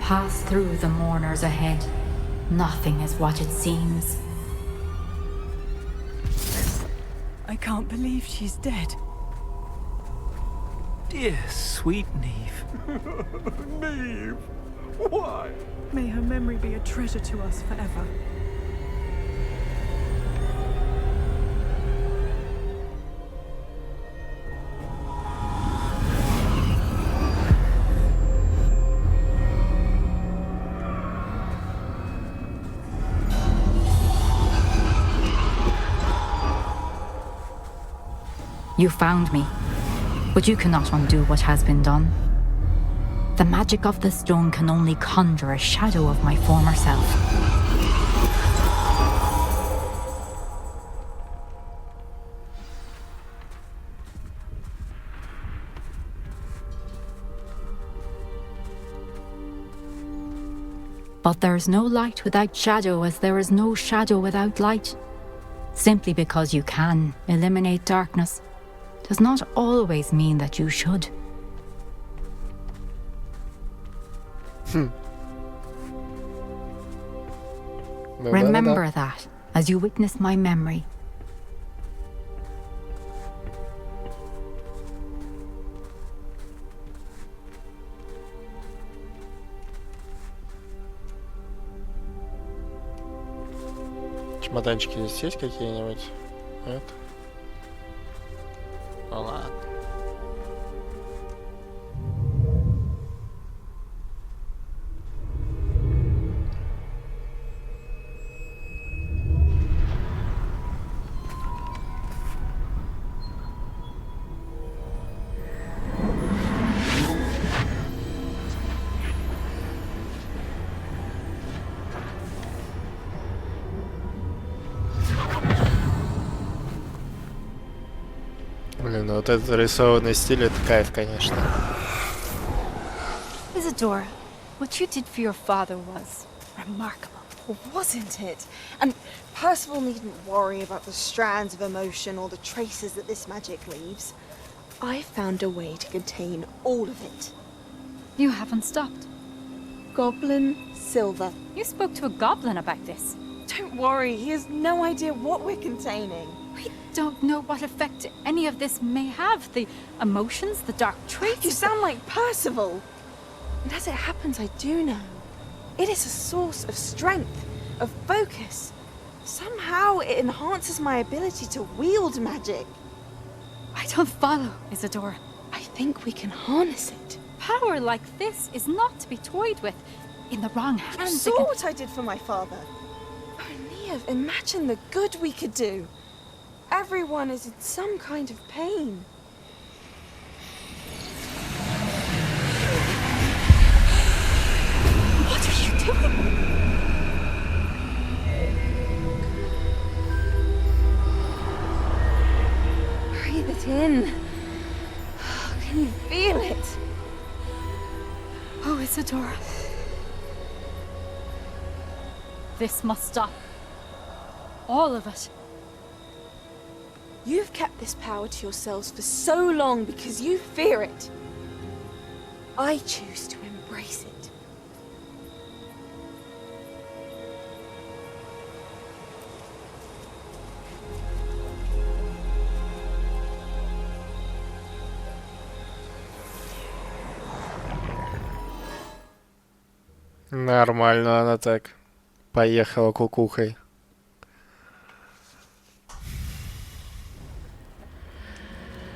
Pass through the mourners ahead. Nothing is what it seems. I can't believe she's dead. Dear sweet Neve. Neve! Why? May her memory be a treasure to us forever. You found me, but you cannot undo what has been done. The magic of the stone can only conjure a shadow of my former self. But there is no light without shadow, as there is no shadow without light. Simply because you can eliminate darkness does not always mean that you should. Remember that as you witness my memory. Чемоданчики здесь есть какие-нибудь? Нет? Ну ладно. Блин, ну вот этот рисованный стиль, это кайф, конечно. Isadora, what you did for your father was remarkable, wasn't it? And Percival needn't worry about the strands of emotion or the traces that this magic leaves. I found a way to contain all of it. You haven't stopped. Goblin Silver. You spoke to a goblin about this. Don't worry, he has no idea what we're containing. We don't know what effect any of this may have. The emotions, the dark traits. You sound like Percival. And as it happens, I do know. It is a source of strength, of focus. Somehow it enhances my ability to wield magic. I don't follow, Isadora. I think we can harness it. Power like this is not to be toyed with. In the wrong hands. You saw what I did for my father. Oh, Neve, imagine the good we could do. Everyone is in some kind of pain. What are you doing? Breathe it in. Can you feel it? Oh, Isadora. This must stop. All of it. You've kept this power to yourselves for so long because you fear it. I choose to embrace it. Нормально она так поехала кукухой.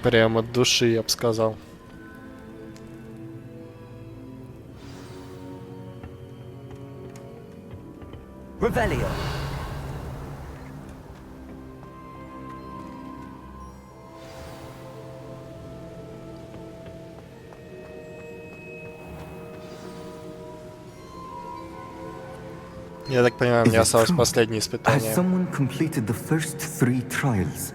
Прямо от души, я бы сказал. Revelio. Я так понимаю, мне осталось последнее испытание. Has someone completed the first 3 trials?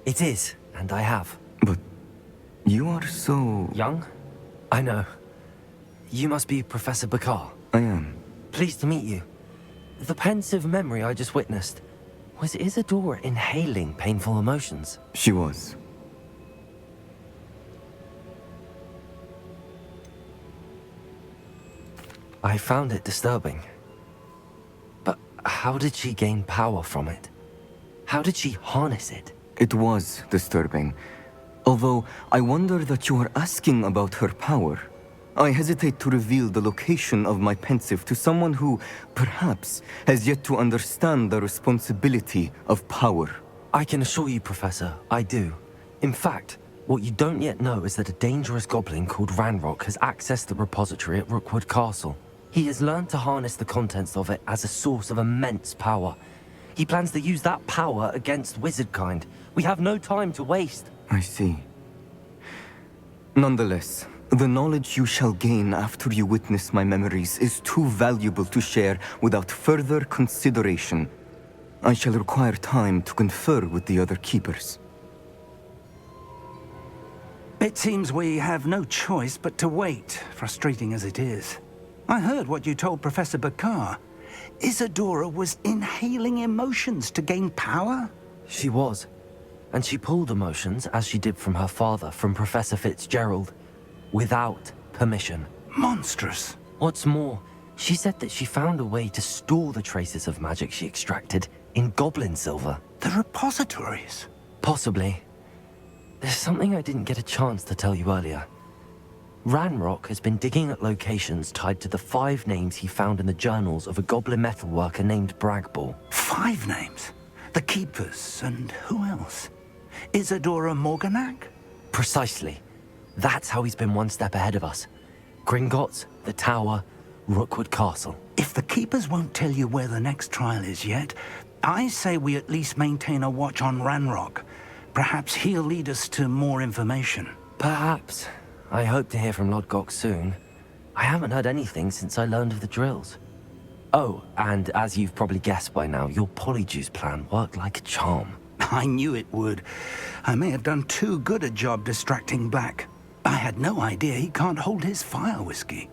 It is, and I have. But you are so... Young? I know. You must be Professor Bakar. I am. Pleased to meet you. The pensive memory I just witnessed, was Isadora inhaling painful emotions? She was. I found it disturbing. But how did she gain power from it? How did she harness it? It was disturbing. Although I wonder that you are asking about her power. I hesitate to reveal the location of my pensive to someone who, perhaps, has yet to understand the responsibility of power. I can assure you, Professor, I do. In fact, what you don't yet know is that a dangerous goblin called Ranrock has accessed the repository at Rookwood Castle. He has learned to harness the contents of it as a source of immense power. He plans to use that power against wizardkind. We have no time to waste. I see. Nonetheless, the knowledge you shall gain after you witness my memories is too valuable to share without further consideration. I shall require time to confer with the other keepers. It seems we have no choice but to wait, frustrating as it is. I heard what you told Professor Bakar. Isadora was inhaling emotions to gain power? She was. And she pulled emotions, as she did from her father, from Professor Fitzgerald, without permission. Monstrous. What's more, she said that she found a way to store the traces of magic she extracted in goblin silver. The repositories? Possibly. There's something I didn't get a chance to tell you earlier. Ranrock has been digging at locations tied to the 5 names he found in the journals of a goblin metalworker named Bragball. 5 names? The Keepers, and who else? Isadora Morganac? Precisely. That's how he's been one step ahead of us. Gringotts, the Tower, Rookwood Castle. If the Keepers won't tell you where the next trial is yet, I say we at least maintain a watch on Ranrock. Perhaps he'll lead us to more information. Perhaps. I hope to hear from Lodgok soon. I haven't heard anything since I learned of the drills. Oh, and as you've probably guessed by now, your Polyjuice plan worked like a charm. I knew it would. I may have done too good a job distracting Black. I had no idea he can't hold his fire whiskey.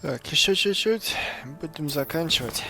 Так, еще чуть-чуть, будем заканчивать.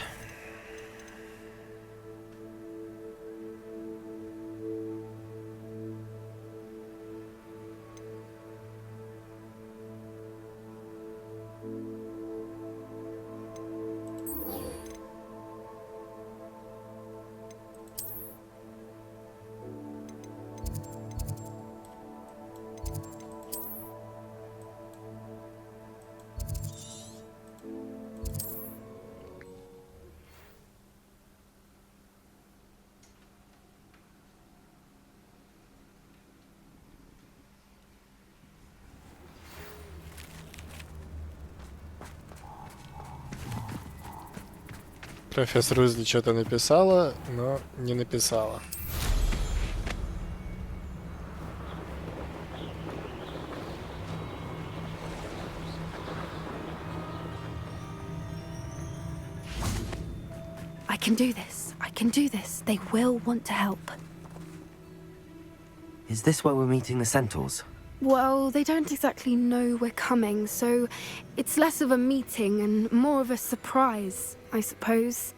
Профессор Уизли что-то написала, но не написала. I can do this. I can do this. They will want to help. Is this where we're meeting the Centaurs? Well, they don't exactly know we're coming, so it's less of a meeting and more of a surprise, I suppose.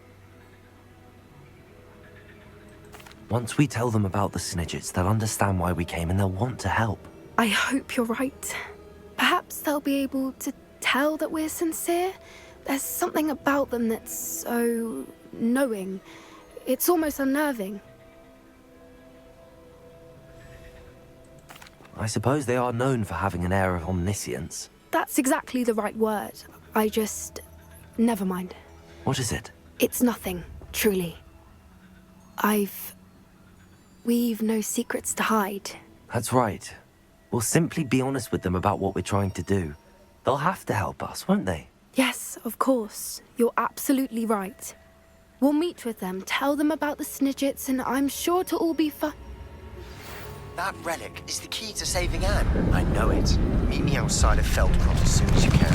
Once we tell them about the Snidgets, they'll understand why we came and they'll want to help. I hope you're right. Perhaps they'll be able to tell that we're sincere. There's something about them that's so knowing. It's almost unnerving. I suppose they are known for having an air of omniscience. That's exactly the right word. I just... never mind. What is it? It's nothing, truly. We've no secrets to hide. That's right. We'll simply be honest with them about what we're trying to do. They'll have to help us, won't they? Yes, of course. You're absolutely right. We'll meet with them, tell them about the Snidgets, and I'm sure to all be That relic is the key to saving Anne. I know it. Meet me outside of Feldcroft as soon as you can.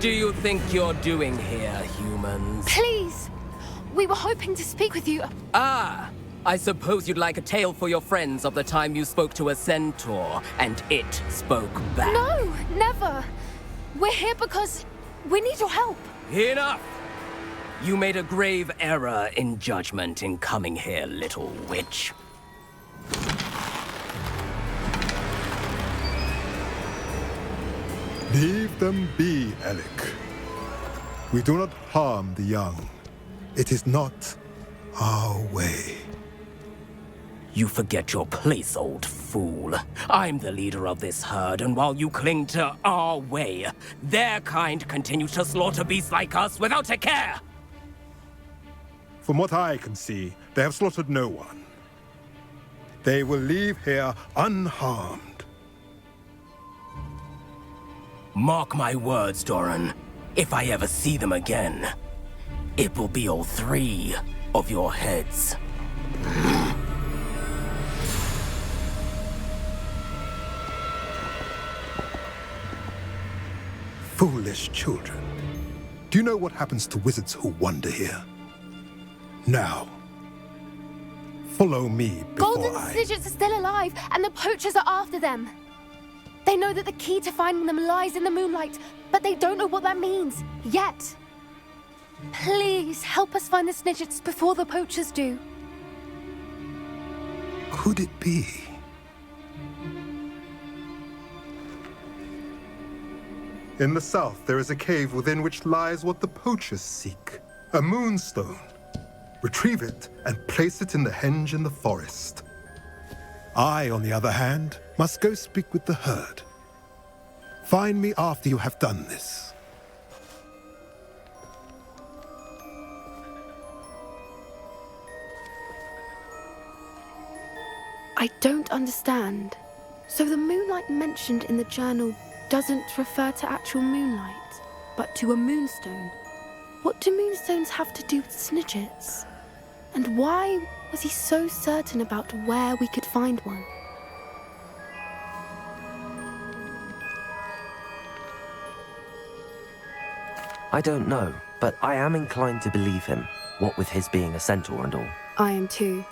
do you think you're doing here, humans? Please! We were hoping to speak with you. Ah! I suppose you'd like a tale for your friends of the time you spoke to a centaur, and it spoke back. No, never. We're here because we need your help. Enough! You made a grave error in judgment in coming here, little witch. Leave them be, Alec. We do not harm the young. It is not our way. You forget your place, old fool. I'm the leader of this herd, and while you cling to our way, their kind continues to slaughter beasts like us without a care! From what I can see, they have slaughtered no one. They will leave here unharmed. Mark my words, Doran. If I ever see them again, it will be all 3 of your heads. Foolish children. Do you know what happens to wizards who wander here? Now, follow me before Golden Snidgets are still alive, and the poachers are after them. They know that the key to finding them lies in the moonlight, but they don't know what that means, yet. Please, help us find the Snidgets before the poachers do. Could it be? In the south, there is a cave within which lies what the poachers seek. A moonstone. Retrieve it and place it in the henge in the forest. I, on the other hand, must go speak with the herd. Find me after you have done this. I don't understand. So the moonlight mentioned in the journal doesn't refer to actual moonlight, but to a moonstone. What do moonstones have to do with Snidgets? And why was he so certain about where we could find one? I don't know, but I am inclined to believe him, what with his being a centaur and all. I am too.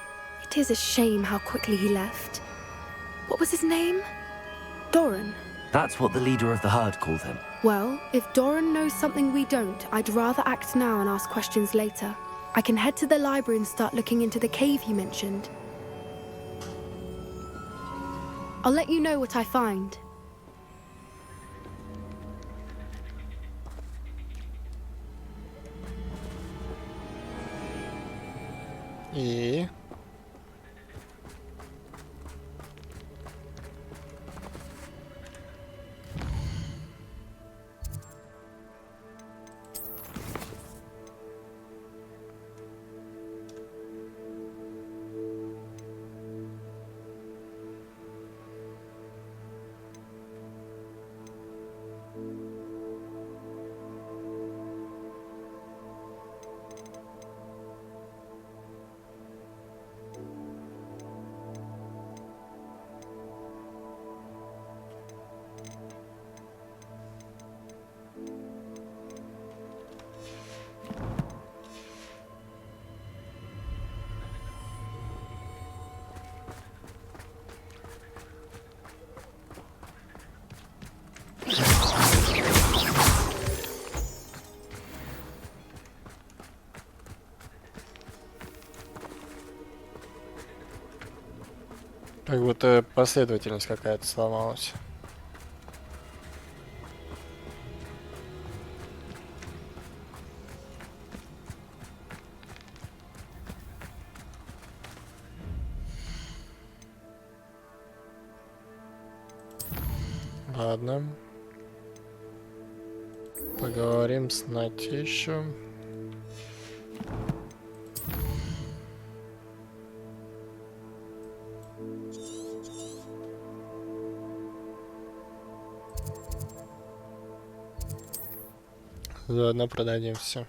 It is a shame how quickly he left. What was his name? Doran. That's what the leader of the herd called him. Well, if Doran knows something we don't, I'd rather act now and ask questions later. I can head to the library and start looking into the cave you mentioned. I'll let you know what I find. И... Как будто последовательность какая-то сломалась. Ладно. Поговорим с Нати еще. Заодно продадим все.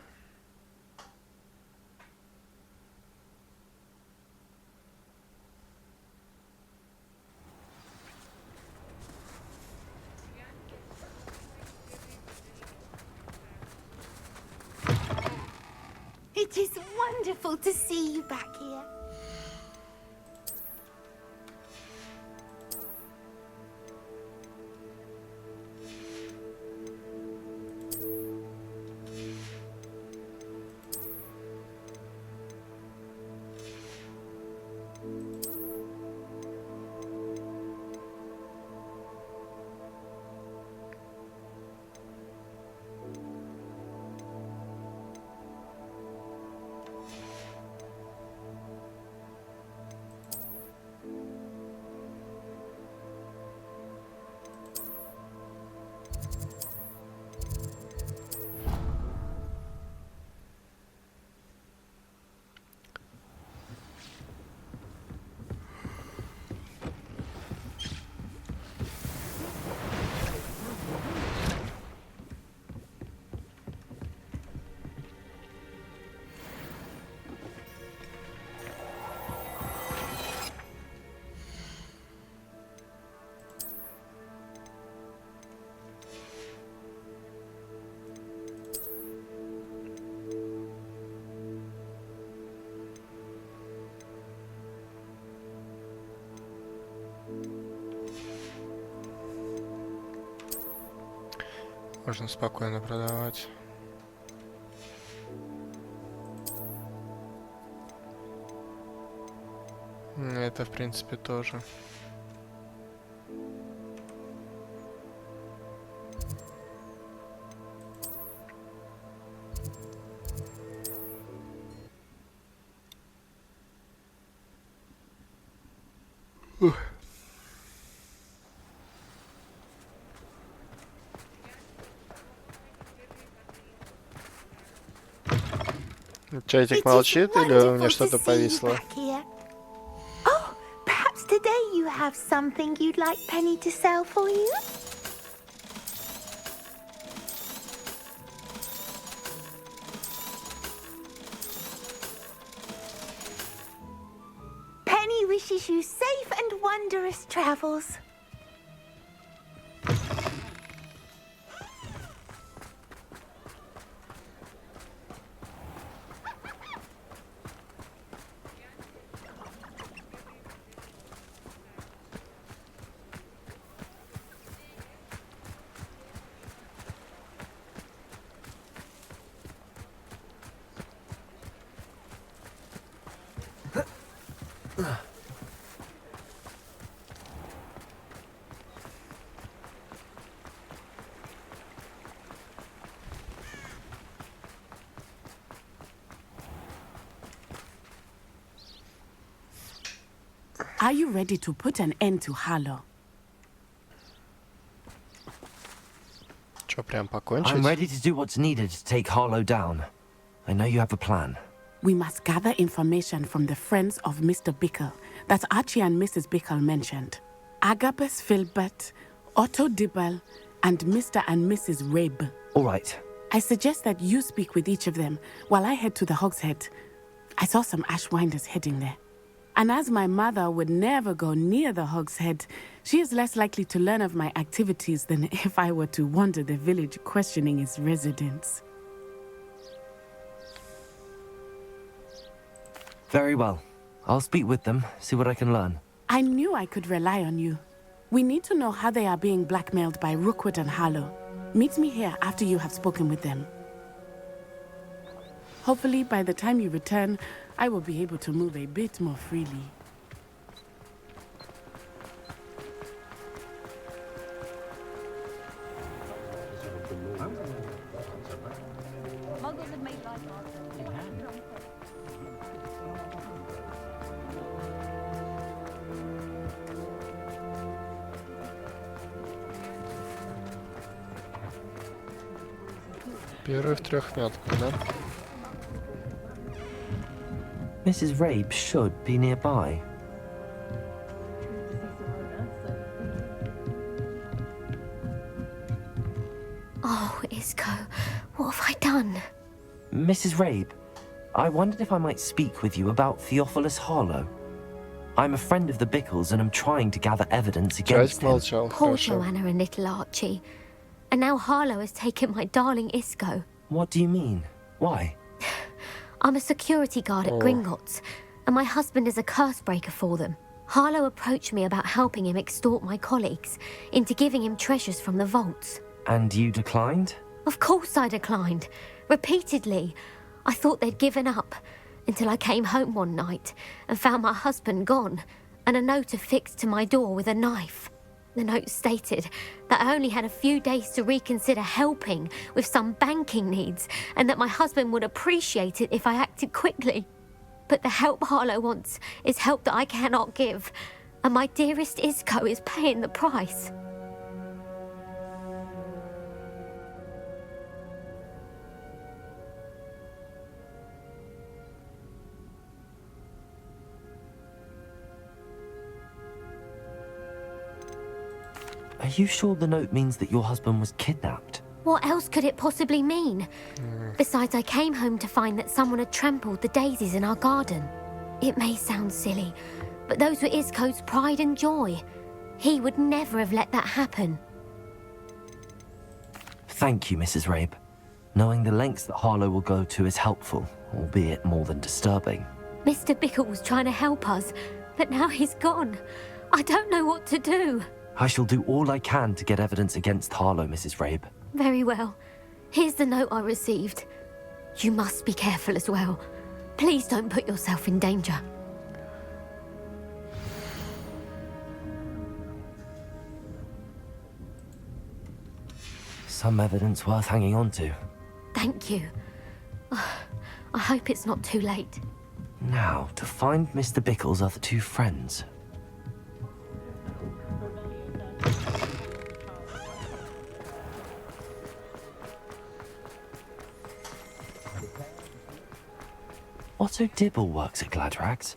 It is wonderful to see you back here. Можно спокойно продавать. Это, в принципе, тоже. Чатик молчит или у меня что-то повисло? Oh, perhaps today you have something you'd like Penny to sell for you? Penny wishes you safe and wondrous travels. Are you ready to put an end to Harlow? Чё, прям покончить? I'm ready to do what's needed to take Harlow down. I know you have a plan. We must gather information from the friends of Mr. Bickle that Archie and Mrs. Bickle mentioned. Agabus Filbert, Otto Dibble, and Mr. and Mrs. Rabe. All right. I suggest that you speak with each of them while I head to the Hogshead. I saw some Ashwinders heading there. And as my mother would never go near the Hogshead, she is less likely to learn of my activities than if I were to wander the village questioning its residents. Very well. I'll speak with them, see what I can learn. I knew I could rely on you. We need to know how they are being blackmailed by Rookwood and Harlow. Meet me here after you have spoken with them. Hopefully, by the time you return, I will be able to move a bit more freely. Первый в трехметку, да? Mrs. Rabe should be nearby. Oh, Isco, what have I done? Mrs. Rabe, I wondered if I might speak with you about Theophilus Harlow. I'm a friend of the Bickles and I'm trying to gather evidence against him. Poor Joanna and little Archie. And now Harlow has taken my darling Isco. What do you mean? Why? I'm a security guard at Gringotts, and my husband is a curse breaker for them. Harlow approached me about helping him extort my colleagues into giving him treasures from the vaults. And you declined? Of course I declined. Repeatedly. I thought they'd given up, until I came home one night and found my husband gone, and a note affixed to my door with a knife. The note stated that I only had a few days to reconsider helping with some banking needs, and that my husband would appreciate it if I acted quickly. But the help Harlow wants is help that I cannot give, and my dearest Isco is paying the price. Are you sure the note means that your husband was kidnapped? What else could it possibly mean? Besides, I came home to find that someone had trampled the daisies in our garden. It may sound silly, but those were Isco's pride and joy. He would never have let that happen. Thank you, Mrs. Rabe. Knowing the lengths that Harlow will go to is helpful, albeit more than disturbing. Mr. Bickle was trying to help us, but now he's gone. I don't know what to do. I shall do all I can to get evidence against Harlow, Mrs. Rabe. Very well. Here's the note I received. You must be careful as well. Please don't put yourself in danger. Some evidence worth hanging on to. Thank you. I hope it's not too late. Now, to find Mr. Bickle's other two friends. Otto Dibble works at Gladrags.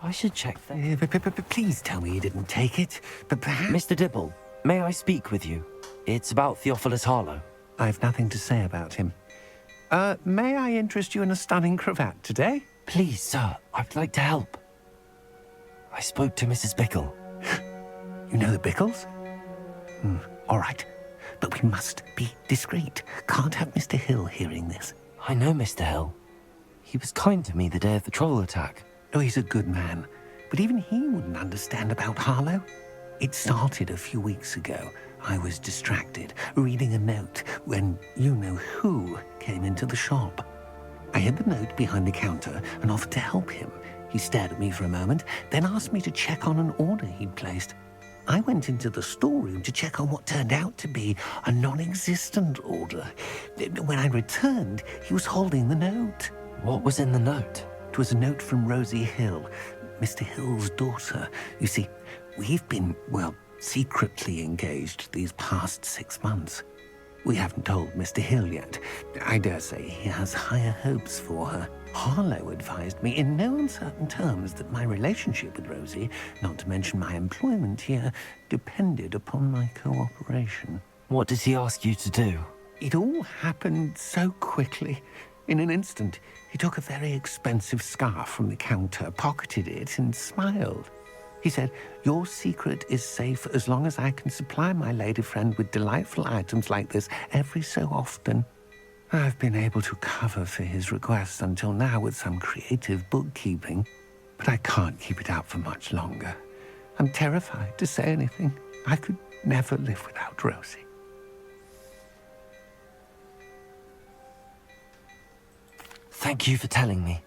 I should check that. Please tell me you didn't take it. But perhaps... Mr. Dibble, may I speak with you? It's about Theophilus Harlow. I've nothing to say about him. May I interest you in a stunning cravat today? Please, sir. I'd like to help. I spoke to Mrs. Bickle. You know the Bickles? All right. But we must be discreet. Can't have Mr. Hill hearing this. I know Mr. Hill. He was kind to me the day of the troll attack. Oh, he's a good man. But even he wouldn't understand about Harlow. It started a few weeks ago. I was distracted, reading a note, when you-know-who came into the shop. I hid the note behind the counter and offered to help him. He stared at me for a moment, then asked me to check on an order he'd placed. I went into the storeroom to check on what turned out to be a non-existent order. When I returned, he was holding the note. What was in the note? It was a note from Rosie Hill, Mr. Hill's daughter. You see, we've been, well, secretly engaged these past 6 months. We haven't told Mr. Hill yet. I dare say he has higher hopes for her. Harlow advised me in no uncertain terms that my relationship with Rosie, not to mention my employment here, depended upon my cooperation. What did he ask you to do? It all happened so quickly. In an instant, he took a very expensive scarf from the counter, pocketed it, and smiled. He said, "Your secret is safe as long as I can supply my lady friend with delightful items like this every so often." I've been able to cover for his requests until now with some creative bookkeeping, but I can't keep it up for much longer. I'm terrified to say anything. I could never live without Rosie. Thank you for telling me.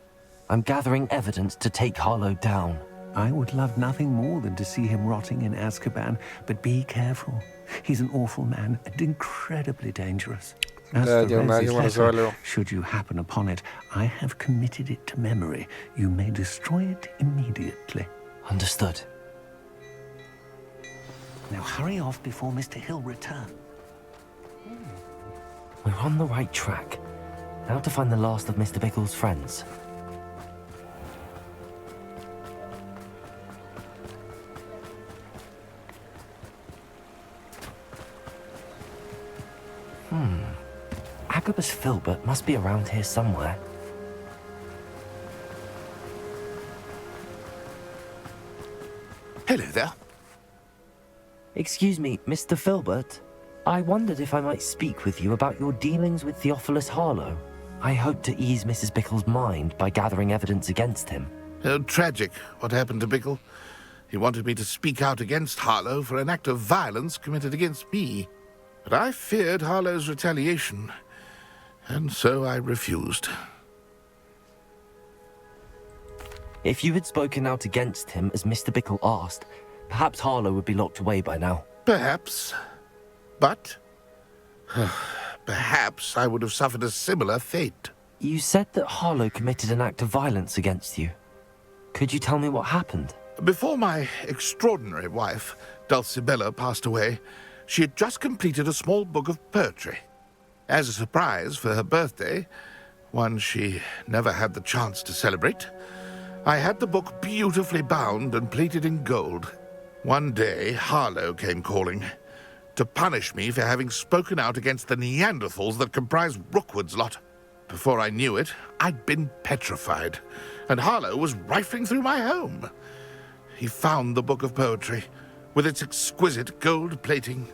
I'm gathering evidence to take Harlow down. I would love nothing more than to see him rotting in Azkaban, but be careful. He's an awful man and incredibly dangerous. As for Rosie's letter, should you happen upon it, I have committed it to memory. You may destroy it immediately. Understood. Now hurry off before Mr. Hill returns. We're on the right track. Now to find the last of Mr. Bickle's friends. Agabus Filbert must be around here somewhere. Hello there. Excuse me, Mr. Filbert. I wondered if I might speak with you about your dealings with Theophilus Harlow. I hoped to ease Mrs. Bickle's mind by gathering evidence against him. Oh, tragic what happened to Bickle. He wanted me to speak out against Harlow for an act of violence committed against me. But I feared Harlow's retaliation, and so I refused. If you had spoken out against him as Mr. Bickle asked, perhaps Harlow would be locked away by now. Perhaps. But perhaps I would have suffered a similar fate. You said that Harlow committed an act of violence against you. Could you tell me what happened? Before my extraordinary wife, Dulcibella, passed away, she had just completed a small book of poetry. As a surprise for her birthday, one she never had the chance to celebrate, I had the book beautifully bound and plated in gold. One day, Harlow came calling to punish me for having spoken out against the Neanderthals that comprise Rookwood's lot. Before I knew it, I'd been petrified, and Harlow was rifling through my home. He found the book of poetry, with its exquisite gold plating.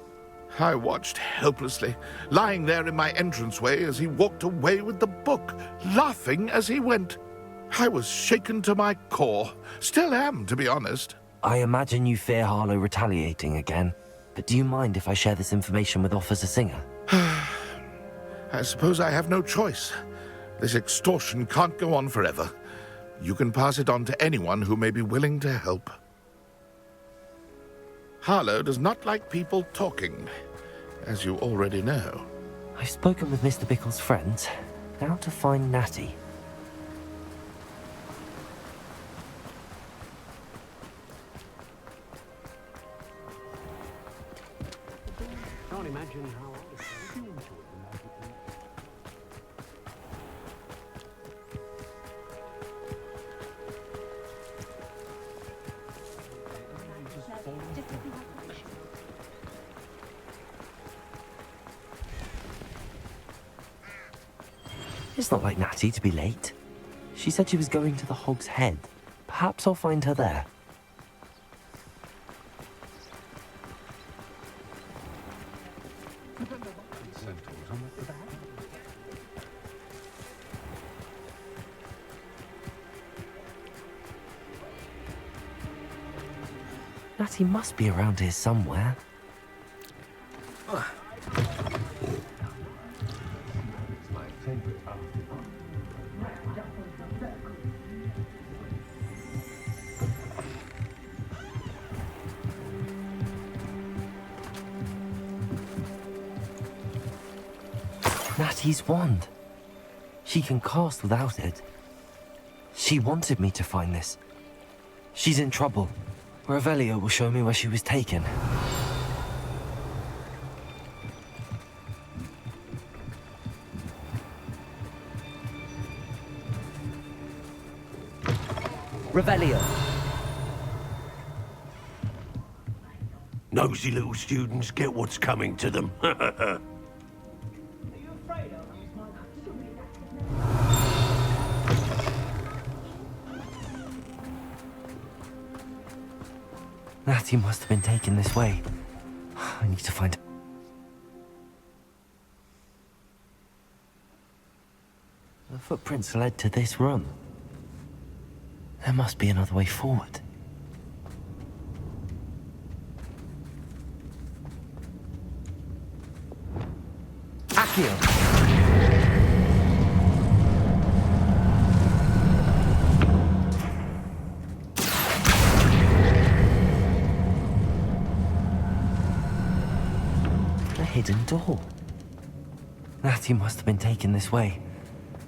I watched helplessly, lying there in my entranceway as he walked away with the book, laughing as he went. I was shaken to my core. Still am, to be honest. I imagine you fear Harlow retaliating again, but do you mind if I share this information with Officer Singer? I suppose I have no choice. This extortion can't go on forever. You can pass it on to anyone who may be willing to help. Harlow does not like people talking, as you already know. I've spoken with Mr. Bickle's friends. Now to find Natty. Can't imagine how It's not like Natty to be late. She said she was going to the Hog's Head. Perhaps I'll find her there. Natty must be around here somewhere. Natty's wand. She can cast without it. She wanted me to find this. She's in trouble. Revelio will show me where she was taken. Revelio. Nosy little students get what's coming to them. Natty must have been taken this way. I need to find her. The footprints led to this room. There must be another way forward. Accio! Hidden door. Natty must have been taken this way.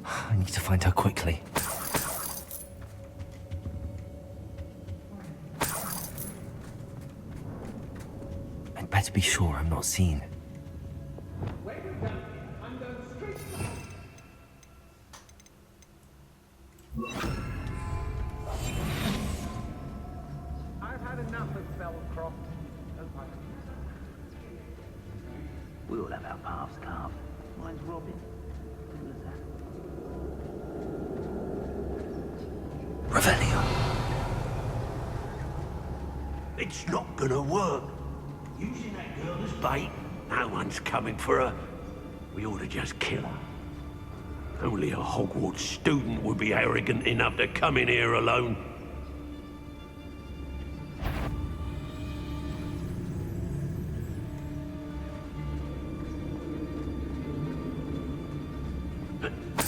I need to find her quickly. I'd better be sure I'm not seen. I've had enough of Bellcroft. We all have our paths carved. Mine's Robin. Who is that? Revelio. It's not gonna work. Using that girl as bait, no one's coming for her. We ought to just kill her. Only a Hogwarts student would be arrogant enough to come in here alone.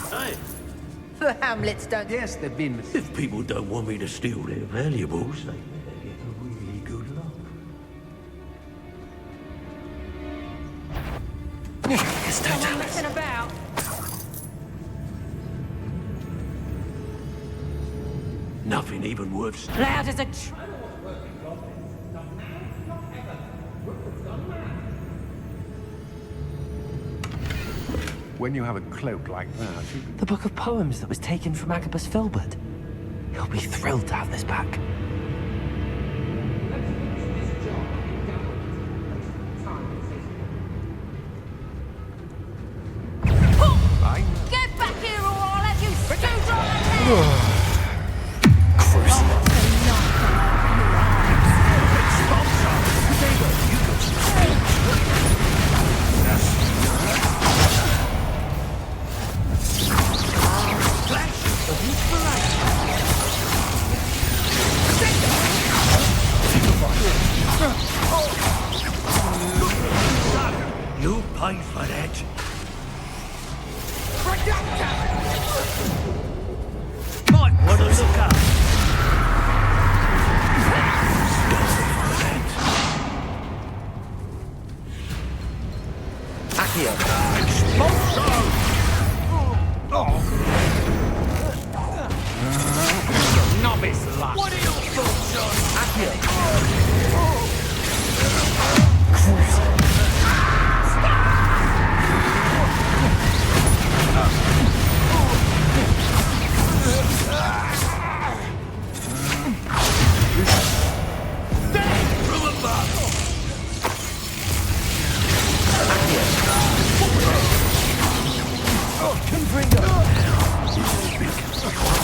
Hey! The Hamlets don't... Yes, they've been... If people don't want me to steal their valuables, they better get a really good look. Someone messing about. Nothing even worth... Loud as a... When you have a cloak like that... The book of poems that was taken from Agabus Filbert. He'll be thrilled to have this back. Get back here or I'll have you screwdriver! You paid for that. Might want to look up. Accio. Novice luck. What are your thoughts on Accio.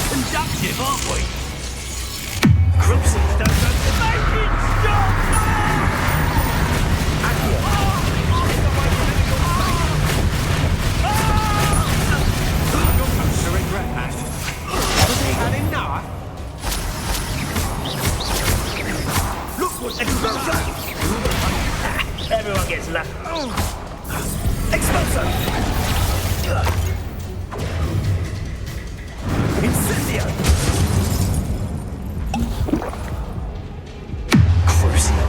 Conductive, aren't we? Crucies don't go to making stop! to regret that? Was he had enough? Look what Expulso! Everyone gets left. Expulso! Incendio! Crucio.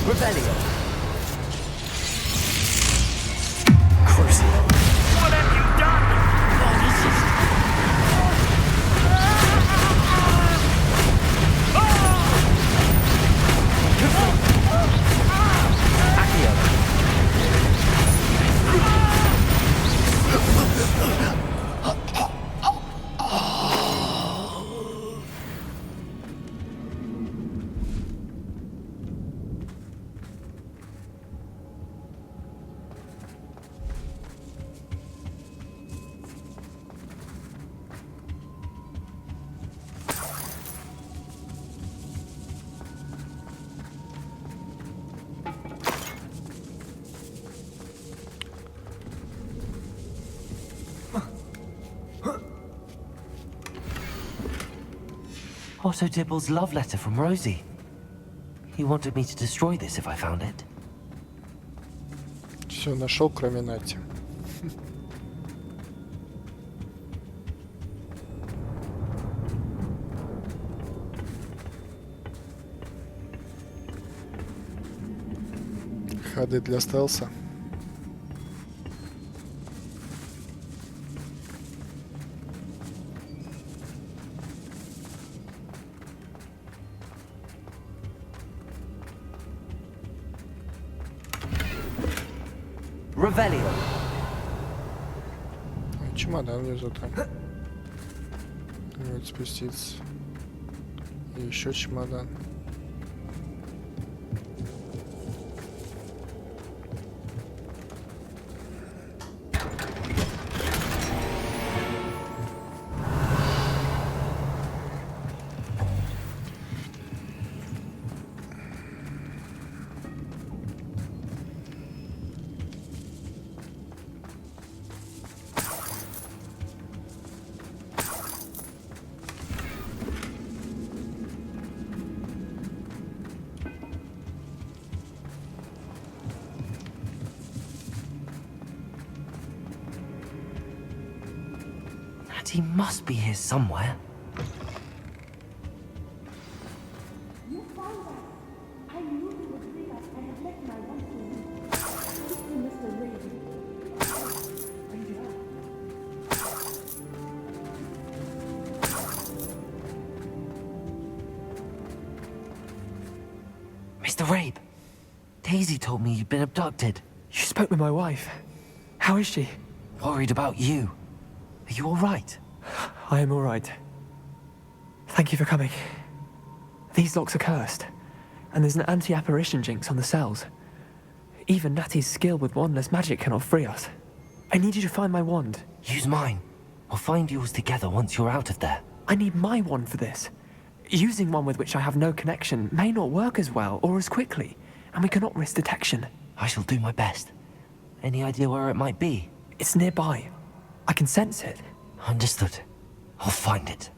Rebellion. Crucio. What have you done? Oh, this is... Otto Dibble's love letter from Rosie. He wanted me to destroy this if I found it. Все нашел, кроме Нати. Ходы для стелса. Revelio. Чемодан внизу там. Вот спуститься. И еще чемодан. Natty must be here somewhere. Mr. Rabe, Daisy told me you'd been abducted. You spoke with my wife. How is she? Worried about you. Are you all right? I am all right. Thank you for coming. These locks are cursed, and there's an anti-apparition jinx on the cells. Even Natty's skill with wandless magic cannot free us. I need you to find my wand. Use mine. We'll find yours together once you're out of there. I need my wand for this. Using one with which I have no connection may not work as well or as quickly, and we cannot risk detection. I shall do my best. Any idea where it might be? It's nearby. I can sense it. Understood. I'll find it.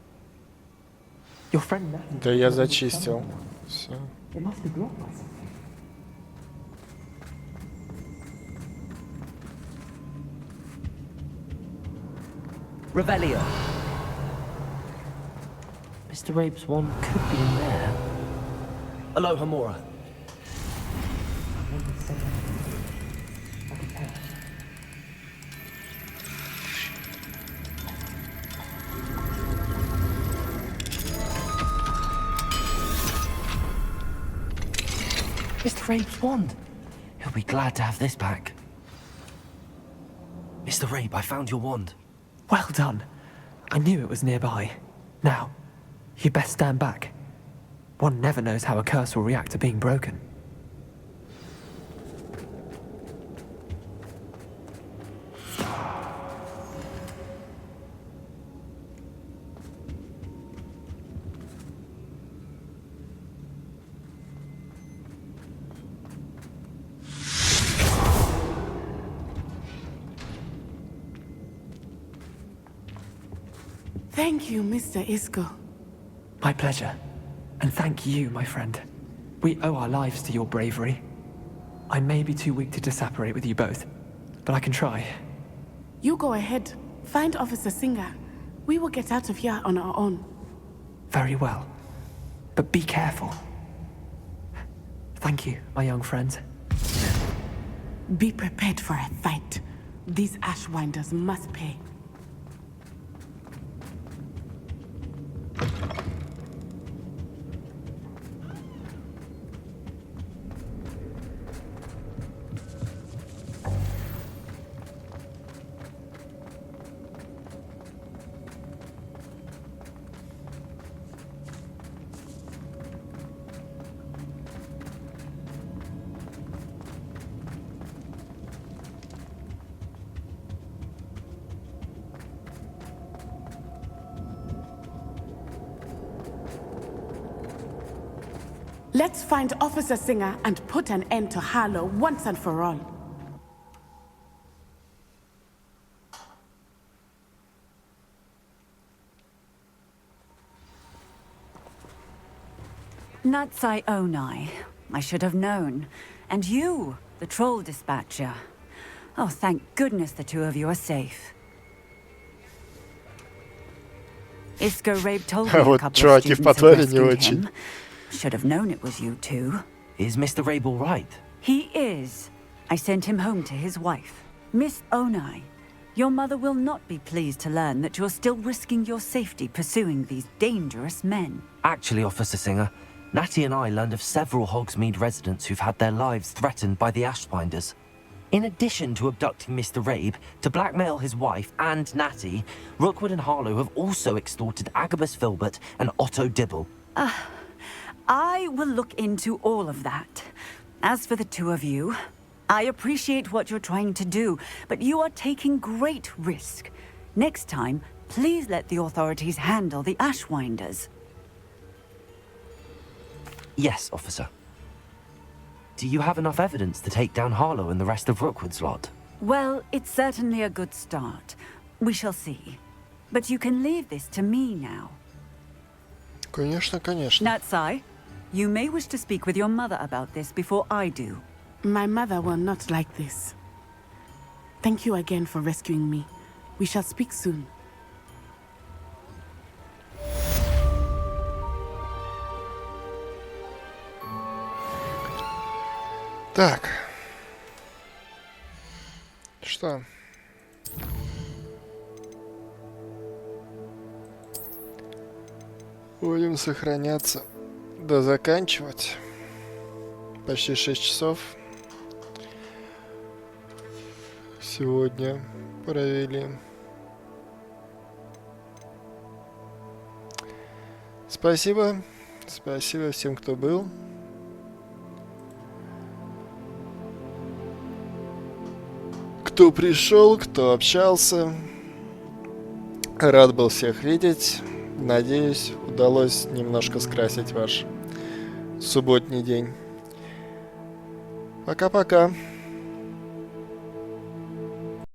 Your friend Natty... Да я зачистил. Все. It must be blocked by something. Revelio. Mr. Rabe's wand could be in there. Aloha Mora. Mr. Rabe's wand. He'll be glad to have this back. Mr. Rabe, I found your wand. Well done. I knew it was nearby. Now, you best stand back. One never knows how a curse will react to being broken. Thank you, Mr. Isco. My pleasure. And thank you, my friend. We owe our lives to your bravery. I may be too weak to disapparate with you both, but I can try. You go ahead. Find Officer Singer. We will get out of here on our own. Very well. But be careful. Thank you, my young friend. Be prepared for a fight. These Ashwinders must pay. Let's find Officer Singer and put an end to Harlow once and for all. Natsai Onai. I should have known. And you, the troll dispatcher. Oh, thank goodness the two of you are safe. Isco Rabe told me a couple of students had rescued him. Should have known it was you two. Is Mr. Rabe all right? He is. I sent him home to his wife. Miss Onai, your mother will not be pleased to learn that you're still risking your safety pursuing these dangerous men. Actually, Officer Singer, Natty and I learned of several Hogsmeade residents who've had their lives threatened by the Ashbinders. In addition to abducting Mr. Rabe to blackmail his wife and Natty, Rookwood and Harlow have also extorted Agabus Filbert and Otto Dibble. I will look into all of that. As for the two of you, I appreciate what you're trying to do, but you are taking great risk. Next time, please let the authorities handle the Ashwinders. Yes, officer. Do you have enough evidence to take down Harlow and the rest of Rookwood's lot? Well, it's certainly a good start. We shall see. But you can leave this to me now. Конечно, конечно. Natsai, you may wish to speak with your mother about this before I do. My mother will not like this. Thank you again for rescuing me. We shall speak soon. Так. Что? Будем сохраняться. Да, заканчивать. Почти 6 часов. Сегодня провели. Спасибо. Спасибо всем, кто был. Кто пришел, кто общался. Рад был всех видеть. Надеюсь, удалось немножко скрасить ваш субботний день. Пока-пока.